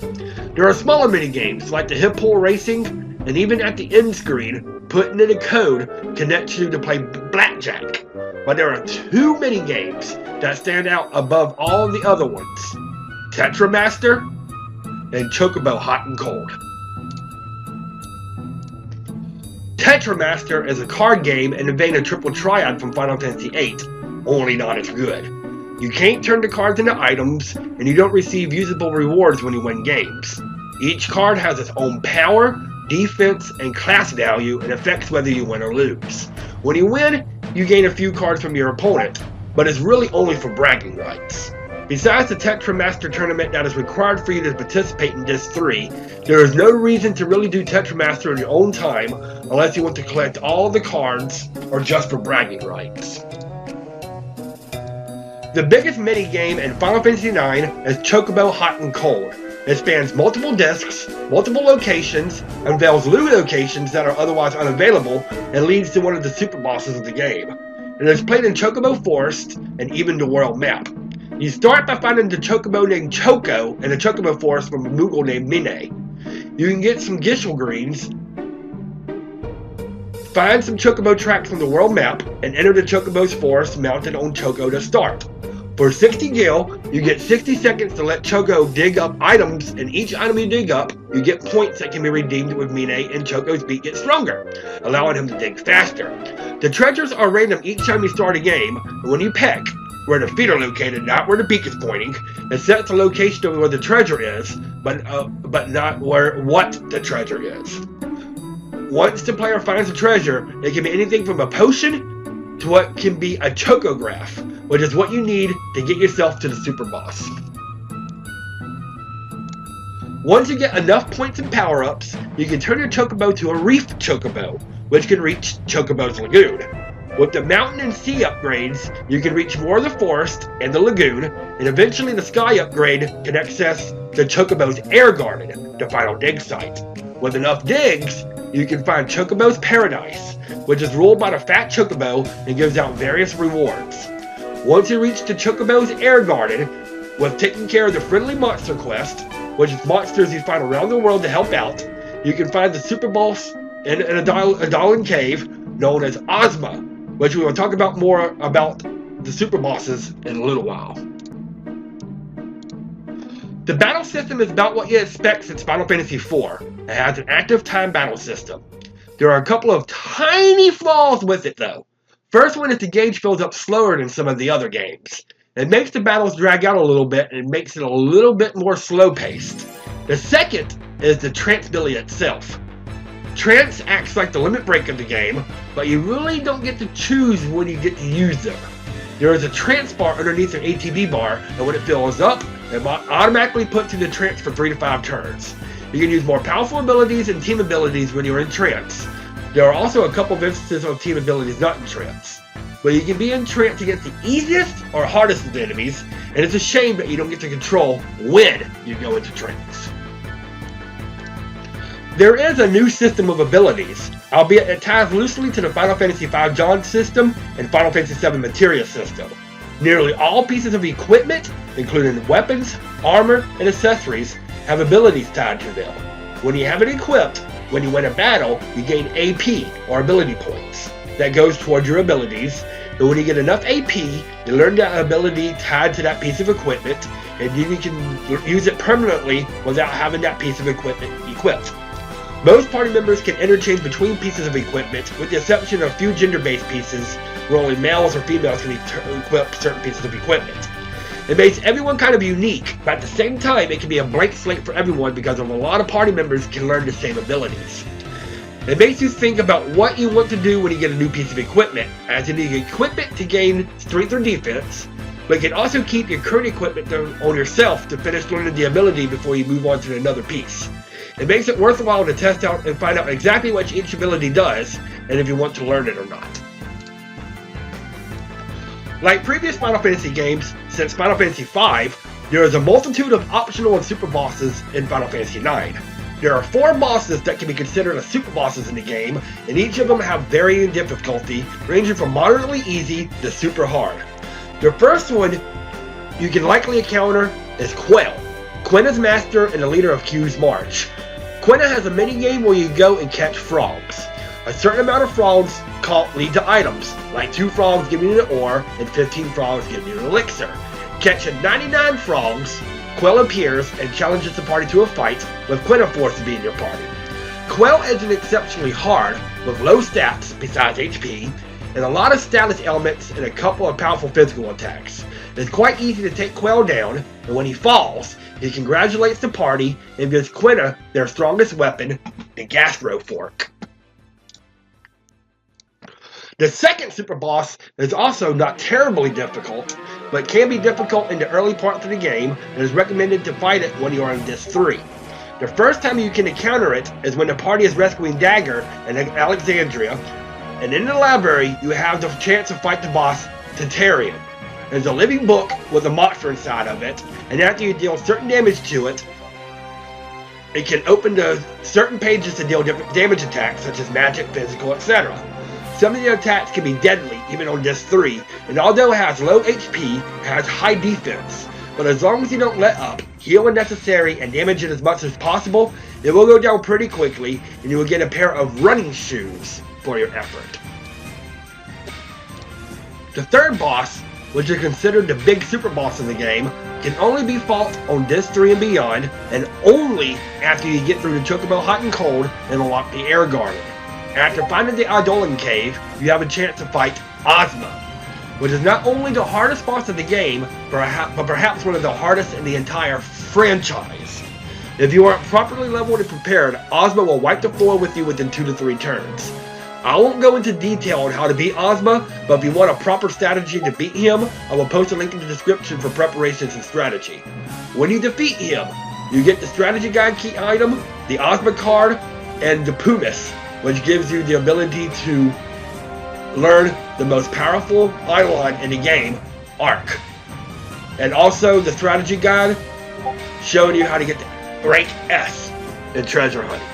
There are smaller minigames, like the hip pole racing, and even at the end screen, putting in a code connects you to play blackjack. But there are two minigames that stand out above all the other ones: Tetramaster and Chocobo Hot and Cold. Tetramaster is a card game in the vein of Triple Triad from Final Fantasy VIII, only not as good. You can't turn the cards into items, and you don't receive usable rewards when you win games. Each card has its own power, defense, and class value, and affects whether you win or lose. When you win, you gain a few cards from your opponent, but it's really only for bragging rights. Besides the Tetramaster tournament that is required for you to participate in Disc 3, there is no reason to really do Tetramaster in your own time unless you want to collect all the cards or just for bragging rights. The biggest minigame in Final Fantasy IX is Chocobo Hot and Cold. It spans multiple discs, multiple locations, unveils new locations that are otherwise unavailable, and leads to one of the super bosses of the game. It is played in Chocobo Forest and even the world map. You start by finding the Chocobo named Choco in a Chocobo Forest from a Moogle named Mine. You can get some Gishel Greens, find some Chocobo tracks from the world map, and enter the Chocobo's forest mounted on Choco to start. For 60 gil, you get 60 seconds to let Choco dig up items, and each item you dig up, you get points that can be redeemed with Mine, and Choco's beat gets stronger, allowing him to dig faster. The treasures are random each time you start a game, and when you peck, where the feet are located, not where the beak is pointing, it sets the location of where the treasure is, but not what the treasure is. Once the player finds the treasure, it can be anything from a potion to what can be a chocograph, which is what you need to get yourself to the super boss. Once you get enough points and power-ups, you can turn your Chocobo to a Reef Chocobo, which can reach Chocobo's Lagoon. With the mountain and sea upgrades, you can reach more of the forest and the lagoon, and eventually the sky upgrade can access the Chocobo's air garden, the final dig site. With enough digs, you can find Chocobo's Paradise, which is ruled by the fat Chocobo and gives out various rewards. Once you reach the Chocobo's air garden, with taking care of the friendly monster quest, which is monsters you find around the world to help out, you can find the super boss in a Adolin cave known as Ozma, which we will talk about more about the super bosses in a little while. The battle system is about what you expect since Final Fantasy IV. It has an active time battle system. There are a couple of tiny flaws with it though. First one is the gauge fills up slower than some of the other games. It makes the battles drag out a little bit and makes it a little bit more slow paced. The second is the trance ability itself. Trance acts like the limit break of the game, but you really don't get to choose when you get to use them. There is a trance bar underneath your ATB bar, and when it fills up, it automatically puts you in trance for 3 to 5 turns. You can use more powerful abilities and team abilities when you're in trance. There are also a couple of instances of team abilities not in trance. But you can be in trance against the easiest or hardest of the enemies, and it's a shame that you don't get to control when you go into trance. There is a new system of abilities, albeit it ties loosely to the Final Fantasy V John system and Final Fantasy VII Materia system. Nearly all pieces of equipment, including weapons, armor, and accessories, have abilities tied to them. When you have it equipped, when you win a battle, you gain AP, or ability points. That goes towards your abilities, and when you get enough AP, you learn that ability tied to that piece of equipment, and then you can use it permanently without having that piece of equipment equipped. Most party members can interchange between pieces of equipment, with the exception of a few gender-based pieces, where only males or females can equip certain pieces of equipment. It makes everyone kind of unique, but at the same time it can be a blank slate for everyone because a lot of party members can learn the same abilities. It makes you think about what you want to do when you get a new piece of equipment, as you need equipment to gain strength or defense, but you can also keep your current equipment on yourself to finish learning the ability before you move on to another piece. It makes it worthwhile to test out and find out exactly what each ability does, and if you want to learn it or not. Like previous Final Fantasy games, since Final Fantasy V, there is a multitude of optional and super bosses in Final Fantasy IX. There are 4 bosses that can be considered as super bosses in the game, and each of them have varying difficulty, ranging from moderately easy to super hard. The first one you can likely encounter is Quell. Quenna's master and the leader of Q's March. Quenna has a minigame where you go and catch frogs. A certain amount of frogs lead to items, like 2 frogs give you an ore and 15 frogs give you an elixir. Catching 99 frogs, Quell appears and challenges the party to a fight, with Quenna forced to be in your party. Quell isn't exceptionally hard, with low stats besides HP, and a lot of status elements and a couple of powerful physical attacks. It's quite easy to take Quell down, and when he falls, he congratulates the party and gives Quenna their strongest weapon, the Gastro Fork. The second super boss is also not terribly difficult, but can be difficult in the early parts of the game, and is recommended to fight it when you are on Disc 3. The first time you can encounter it is when the party is rescuing Dagger in Alexandria, and in the library you have the chance to fight the boss, Titarian. There's a living book with a monster inside of it, and after you deal certain damage to it, it can open to certain pages to deal different damage attacks, such as magic, physical, etc. Some of the attacks can be deadly, even on Disc 3, and although it has low HP, it has high defense. But as long as you don't let up, heal when necessary, and damage it as much as possible, it will go down pretty quickly, and you will get a pair of running shoes for your effort. The third boss, which is considered the big super boss in the game, can only be fought on Disc 3 and beyond, and only after you get through the Chocobo Hot and Cold and unlock the Air Garden. After finding the Idolin Cave, you have a chance to fight Ozma, which is not only the hardest boss of the game, but perhaps one of the hardest in the entire franchise. If you aren't properly leveled and prepared, Ozma will wipe the floor with you within 2 to 3 turns. I won't go into detail on how to beat Ozma, but if you want a proper strategy to beat him, I will post a link in the description for preparations and strategy. When you defeat him, you get the strategy guide key item, the Ozma card, and the Pumice, which gives you the ability to learn the most powerful Eidolon in the game, Arc. And also the strategy guide showing you how to get the rank S in treasure hunting.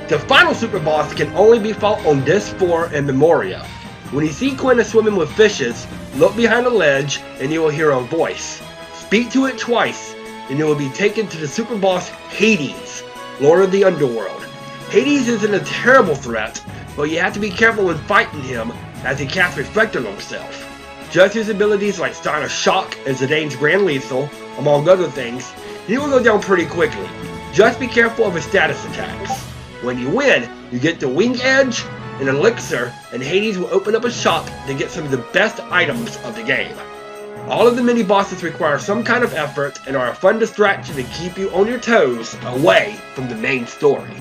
The final super boss can only be fought on Disc 4 in Memoria. When you see Quinn swimming with fishes, look behind a ledge and you will hear a voice. Speak to it twice and you will be taken to the super boss Hades, Lord of the Underworld. Hades isn't a terrible threat, but you have to be careful when fighting him as he casts Reflect on himself. Just his abilities like Stein of Shock and Zidane's Grand Lethal, among other things, he will go down pretty quickly. Just be careful of his status attacks. When you win, you get the Wing Edge, an elixir, and Hades will open up a shop to get some of the best items of the game. All of the mini bosses require some kind of effort and are a fun distraction to keep you on your toes away from the main story.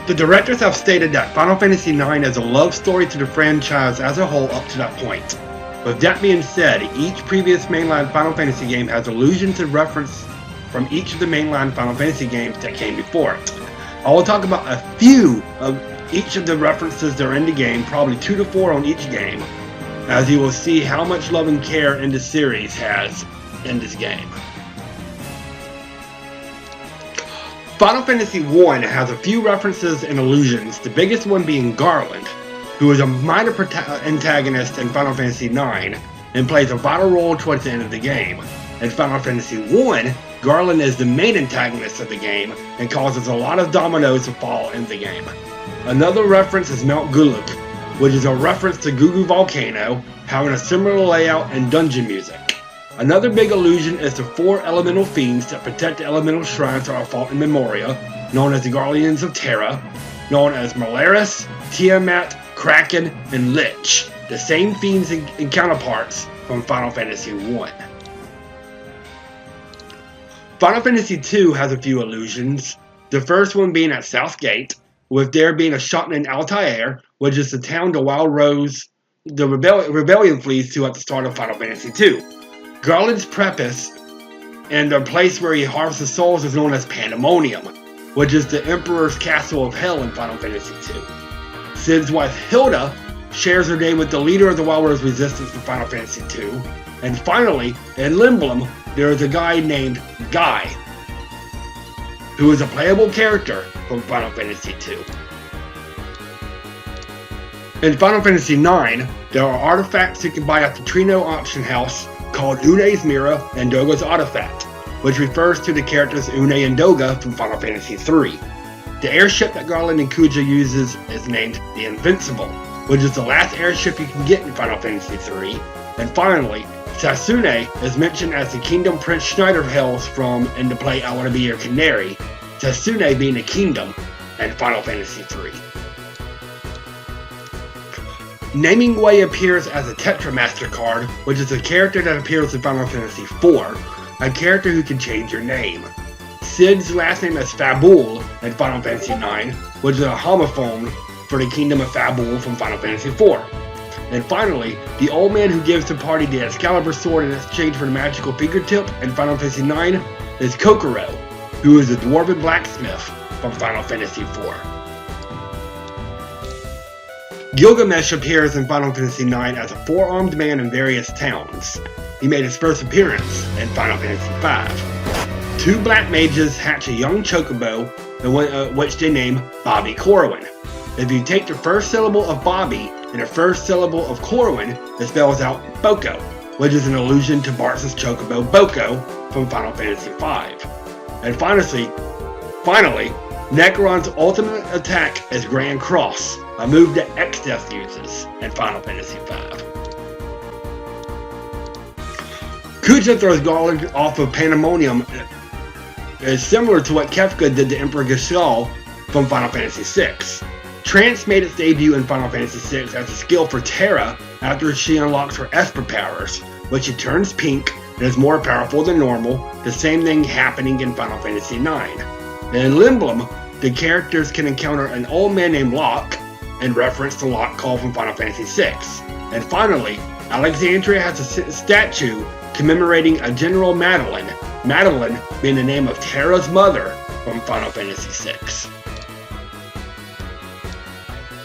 The directors have stated that Final Fantasy IX is a love story to the franchise as a whole up to that point. With that being said, each previous mainline Final Fantasy game has allusions and reference from each of the mainline Final Fantasy games that came before it. I will talk about a few of each of the references that are in the game, probably 2 to 4 on each game, as you will see how much love and care in the series has in this game. Final Fantasy I has a few references and allusions, the biggest one being Garland, who is a minor antagonist in Final Fantasy IX and plays a vital role towards the end of the game. In Final Fantasy I, Garland is the main antagonist of the game and causes a lot of dominoes to fall in the game. Another reference is Mount Guluk, which is a reference to Gugu Volcano, having a similar layout and dungeon music. Another big allusion is the 4 elemental fiends that protect the elemental shrines that are fought in Memoria, known as the Guardians of Terra, known as Malaris, Tiamat, Kraken, and Lich, the same fiends and counterparts from Final Fantasy I. Final Fantasy II has a few allusions, the first one being at Southgate, with there being a shop named Altair, which is the town the Wild Rose, the rebellion flees to at the start of Final Fantasy II. Garland's preface and the place where he harvests the souls is known as Pandemonium, which is the Emperor's Castle of Hell in Final Fantasy II. Cid's wife Hilda shares her name with the leader of the Wild Rose Resistance in Final Fantasy II. And finally, in Limblom, there is a guy named Guy, who is a playable character from Final Fantasy II. In Final Fantasy IX, there are artifacts you can buy at the Trino auction house called Une's Mirror and Doga's Artifact, which refers to the characters Une and Doga from Final Fantasy III. The airship that Garland and Kuja uses is named the Invincible, which is the last airship you can get in Final Fantasy III. And finally, Sasune is mentioned as the kingdom Prince Schneider hails from in the play I Want to Be Your Canary, Sasune being a kingdom in Final Fantasy III. Naming Way appears as a Tetramaster card, which is a character that appears in Final Fantasy IV, a character who can change your name. Cid's last name is Fabul in Final Fantasy IX, which is a homophone for the kingdom of Fabul from Final Fantasy IV. And finally, the old man who gives the party the Excalibur sword in exchange for the magical fingertip in Final Fantasy IX is Kokoro, who is a dwarven blacksmith from Final Fantasy IV. Gilgamesh appears in Final Fantasy IX as a 4-armed man in various towns. He made his first appearance in Final Fantasy V. 2 black mages hatch a young chocobo, which they name Bobby Corwin. If you take the first syllable of Bobby and the first syllable of Corwin, it spells out Boko, which is an allusion to Bartz's chocobo Boko from Final Fantasy V. And finally, Necron's ultimate attack is Grand Cross, a move that Exdeath uses in Final Fantasy V. Kuja throws Garland off of Pandemonium is similar to what Kefka did to Emperor Gishal from Final Fantasy VI. Trance made its debut in Final Fantasy VI as a skill for Terra after she unlocks her Esper powers, which she turns pink and is more powerful than normal, the same thing happening in Final Fantasy IX. And in Limblom, the characters can encounter an old man named Locke, in reference to Locke Call from Final Fantasy VI. And finally, Alexandria has a statue commemorating a General Madeline, Madeline being the name of Terra's mother from Final Fantasy VI.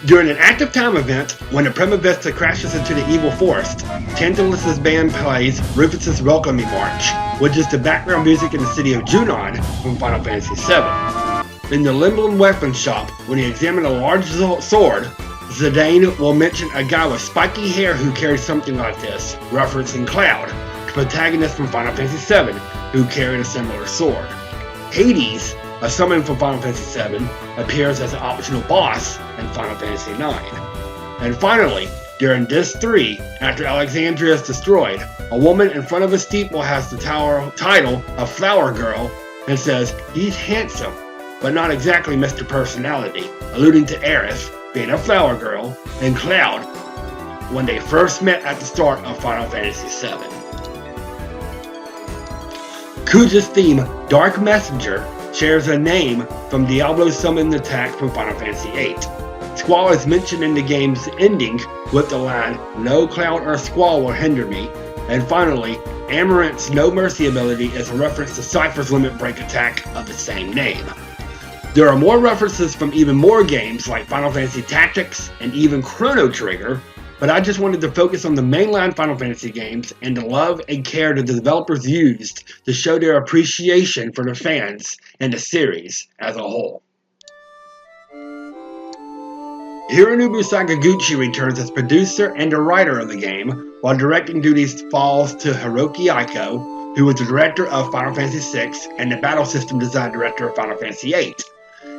During an active time event, when the Prima Vista crashes into the evil forest, Tantalus's band plays Rufus's Welcoming March, which is the background music in the city of Junon from Final Fantasy VII. In the Limblin weapons shop, when you examine a large sword, Zidane will mention a guy with spiky hair who carries something like this, referencing Cloud, the protagonist from Final Fantasy VII, who carried a similar sword. Hades, a summon from Final Fantasy VII, appears as an optional boss in Final Fantasy IX. And finally, during Disc 3, after Alexandria is destroyed, a woman in front of a steeple has the title of Flower Girl and says, "He's handsome, but not exactly Mr. Personality," alluding to Aerith being a flower girl and Cloud when they first met at the start of Final Fantasy VII. Kuja's theme, Dark Messenger, shares a name from Diablo's summoned attack from Final Fantasy VIII. Squall is mentioned in the game's ending with the line, "No cloud or squall will hinder me." And finally, Amarant's No Mercy ability is a reference to Cypher's Limit Break attack of the same name. There are more references from even more games like Final Fantasy Tactics and even Chrono Trigger, but I just wanted to focus on the mainline Final Fantasy games and the love and care the developers used to show their appreciation for the fans and the series as a whole. Hironobu Sakaguchi returns as producer and the writer of the game, while directing duties falls to Hiroki Aiko, who was the director of Final Fantasy VI and the battle system design director of Final Fantasy VIII.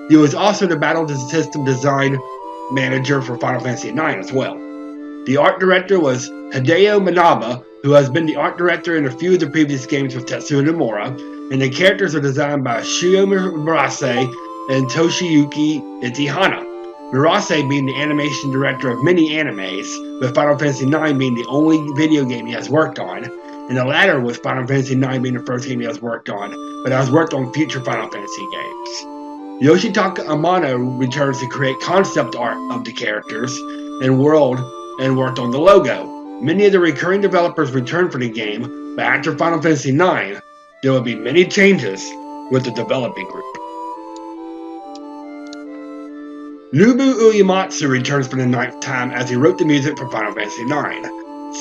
He was also the battle system design manager for Final Fantasy IX as well. The art director was Hideo Manaba, who has been the art director in a few of the previous games with Tetsuya Nomura, and the characters are designed by Shuyo Murase and Toshiyuki Itihana. Murase being the animation director of many animes, with Final Fantasy IX being the only video game he has worked on, and the latter with Final Fantasy IX being the first game he has worked on, but has worked on future Final Fantasy games. Yoshitaka Amano returns to create concept art of the characters and world and worked on the logo. Many of the recurring developers returned for the game, but after Final Fantasy IX, there will be many changes with the developing group. Nobu Uematsu returns for the 9th time as he wrote the music for Final Fantasy IX.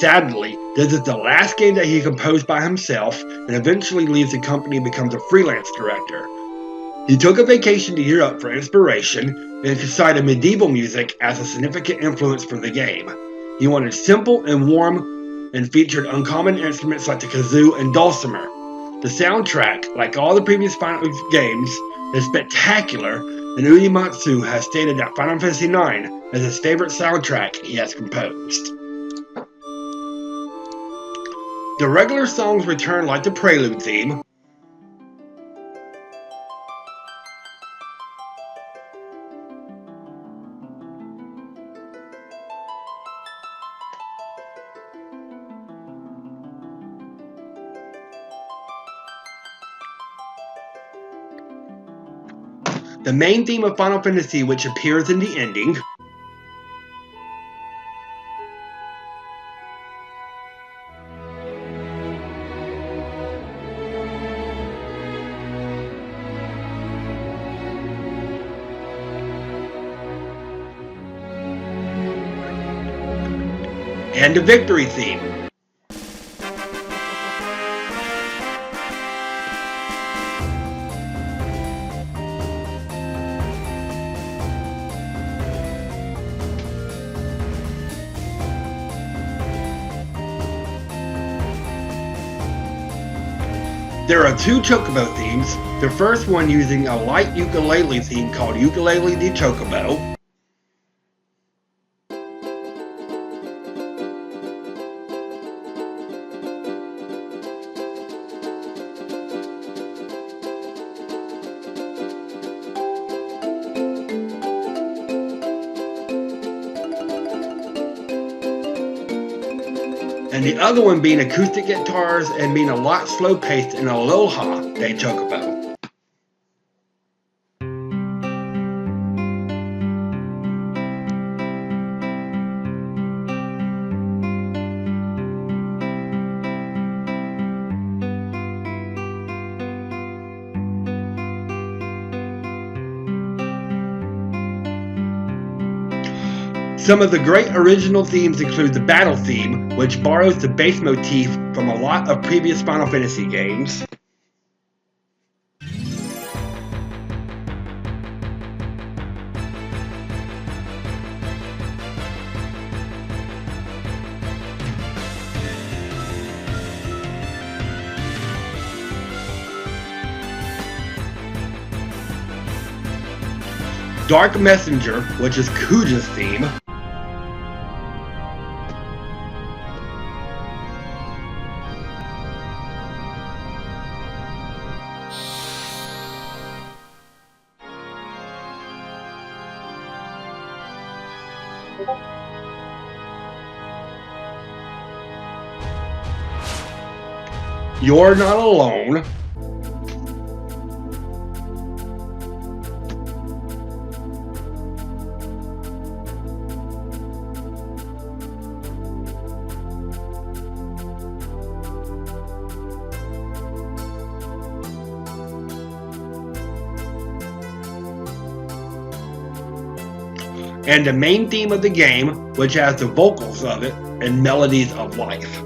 Sadly, this is the last game that he composed by himself and eventually leaves the company and becomes a freelance director. He took a vacation to Europe for inspiration and cited medieval music as a significant influence for the game. He wanted simple and warm and featured uncommon instruments like the kazoo and dulcimer. The soundtrack, like all the previous Final games, is spectacular, and Uematsu has stated that Final Fantasy IX is his favorite soundtrack he has composed. The regular songs return like the Prelude theme, the main theme of Final Fantasy, which appears in the ending, and the victory theme. There are two Chocobo themes, the first one using a light ukulele theme called Ukulele de Chocobo, and the other one being acoustic guitars and being a lot slow-paced in Aloha de Chocobo. Some of the great original themes include the battle theme, which borrows the bass motif from a lot of previous Final Fantasy games. Dark Messenger, which is Kuja's theme. You're Not Alone. And the main theme of the game, which has the vocals of it and melodies of life.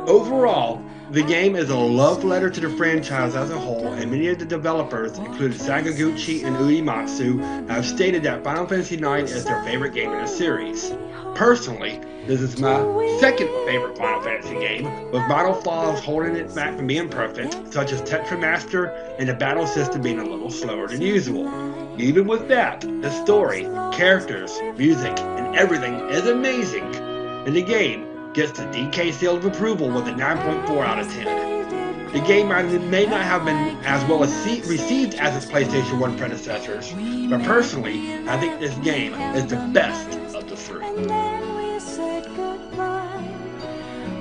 Overall, the game is a love letter to the franchise as a whole, and many of the developers, including Sakaguchi and Uematsu, have stated that Final Fantasy IX is their favorite game in the series. Personally, this is my second favorite Final Fantasy game, with minor flaws holding it back from being perfect, such as Tetramaster and the battle system being a little slower than usual. Even with that, the story, characters, music, and everything is amazing, and the game gets the DK seal of approval with a 9.4 out of 10. The game may not have been as well received as its PlayStation 1 predecessors, but personally, I think this game is the best of the three. And then we said goodbye,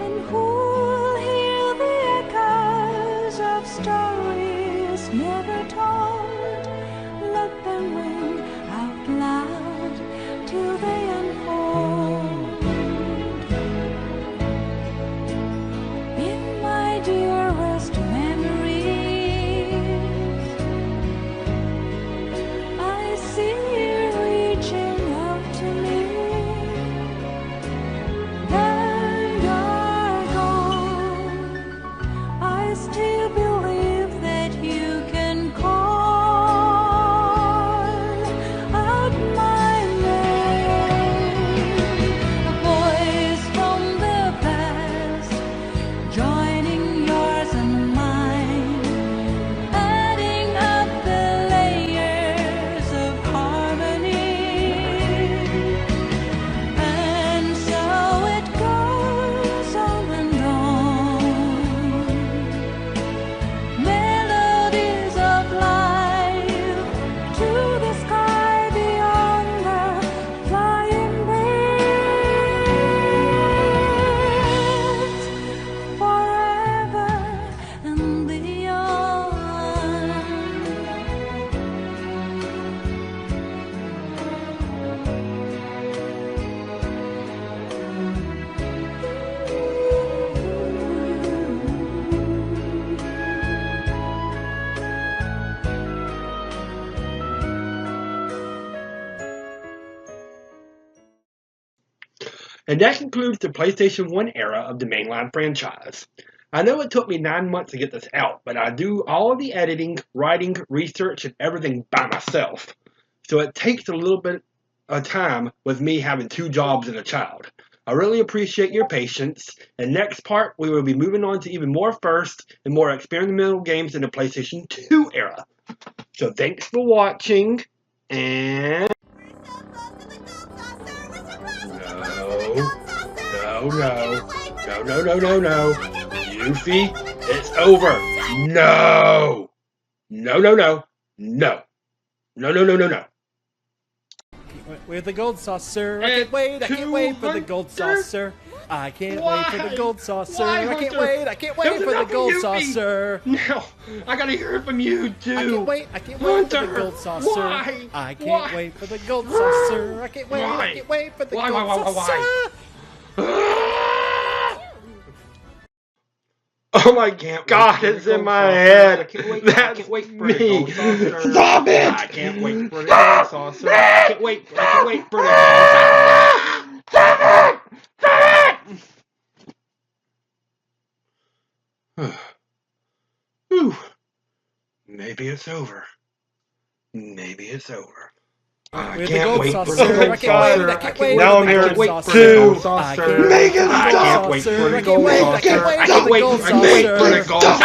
and who'll hear the echoes of stories never told? Let them ring out loud till they unfold. In my dearest memories, I see you reaching out to me, and you're gone. I still believe that you can call out my name, a voice from the past, joining yours and mine, adding up the layers of harmony. And so it goes on and on, melodies of life to the sky beyond the flying birds, forever and beyond. And that concludes the PlayStation 1 era of the mainline franchise. I know it took me 9 months to get this out, but I do all of the editing, writing, research, and everything by myself. So it takes a little bit of time with me having 2 jobs and a child. I really appreciate your patience, and next part we will be moving on to even more first and more experimental games in the PlayStation 2 era. So thanks for watching, and No. Yuffie, it's over. No. With the gold sauce, sir. I can't wait for the gold sauce, sir. I can't wait for the gold saucer. Why, I can't Hunter? wait. I can't wait There's for the enough of gold you, saucer. No, I gotta hear it from you too. I can't wait. I can't wait for the Hunter, gold saucer. why? I can't Why? wait for the gold saucer. I can't wait. Why? I can't wait for the Why, gold why, why, saucer. Oh, I can't. God, it's in my head. I can't wait. I can't wait for the gold saucer. Stop it! I can't wait for the gold saucer. I can't wait. I can't wait for the gold saucer. Stop it! Stop it! Whew. Maybe it's over. Maybe it's over. I With the can't gold wait for the saucer. gold I can't wait. saucer. I can't wait. Now for I'm the hearing gold saucer. the gold I saucer. can't Make wait it for the stop. gold I can't wait saucer. for the I can't gold wait. I saucer. can't wait I for can't the wait gold for the gold saucer. saucer.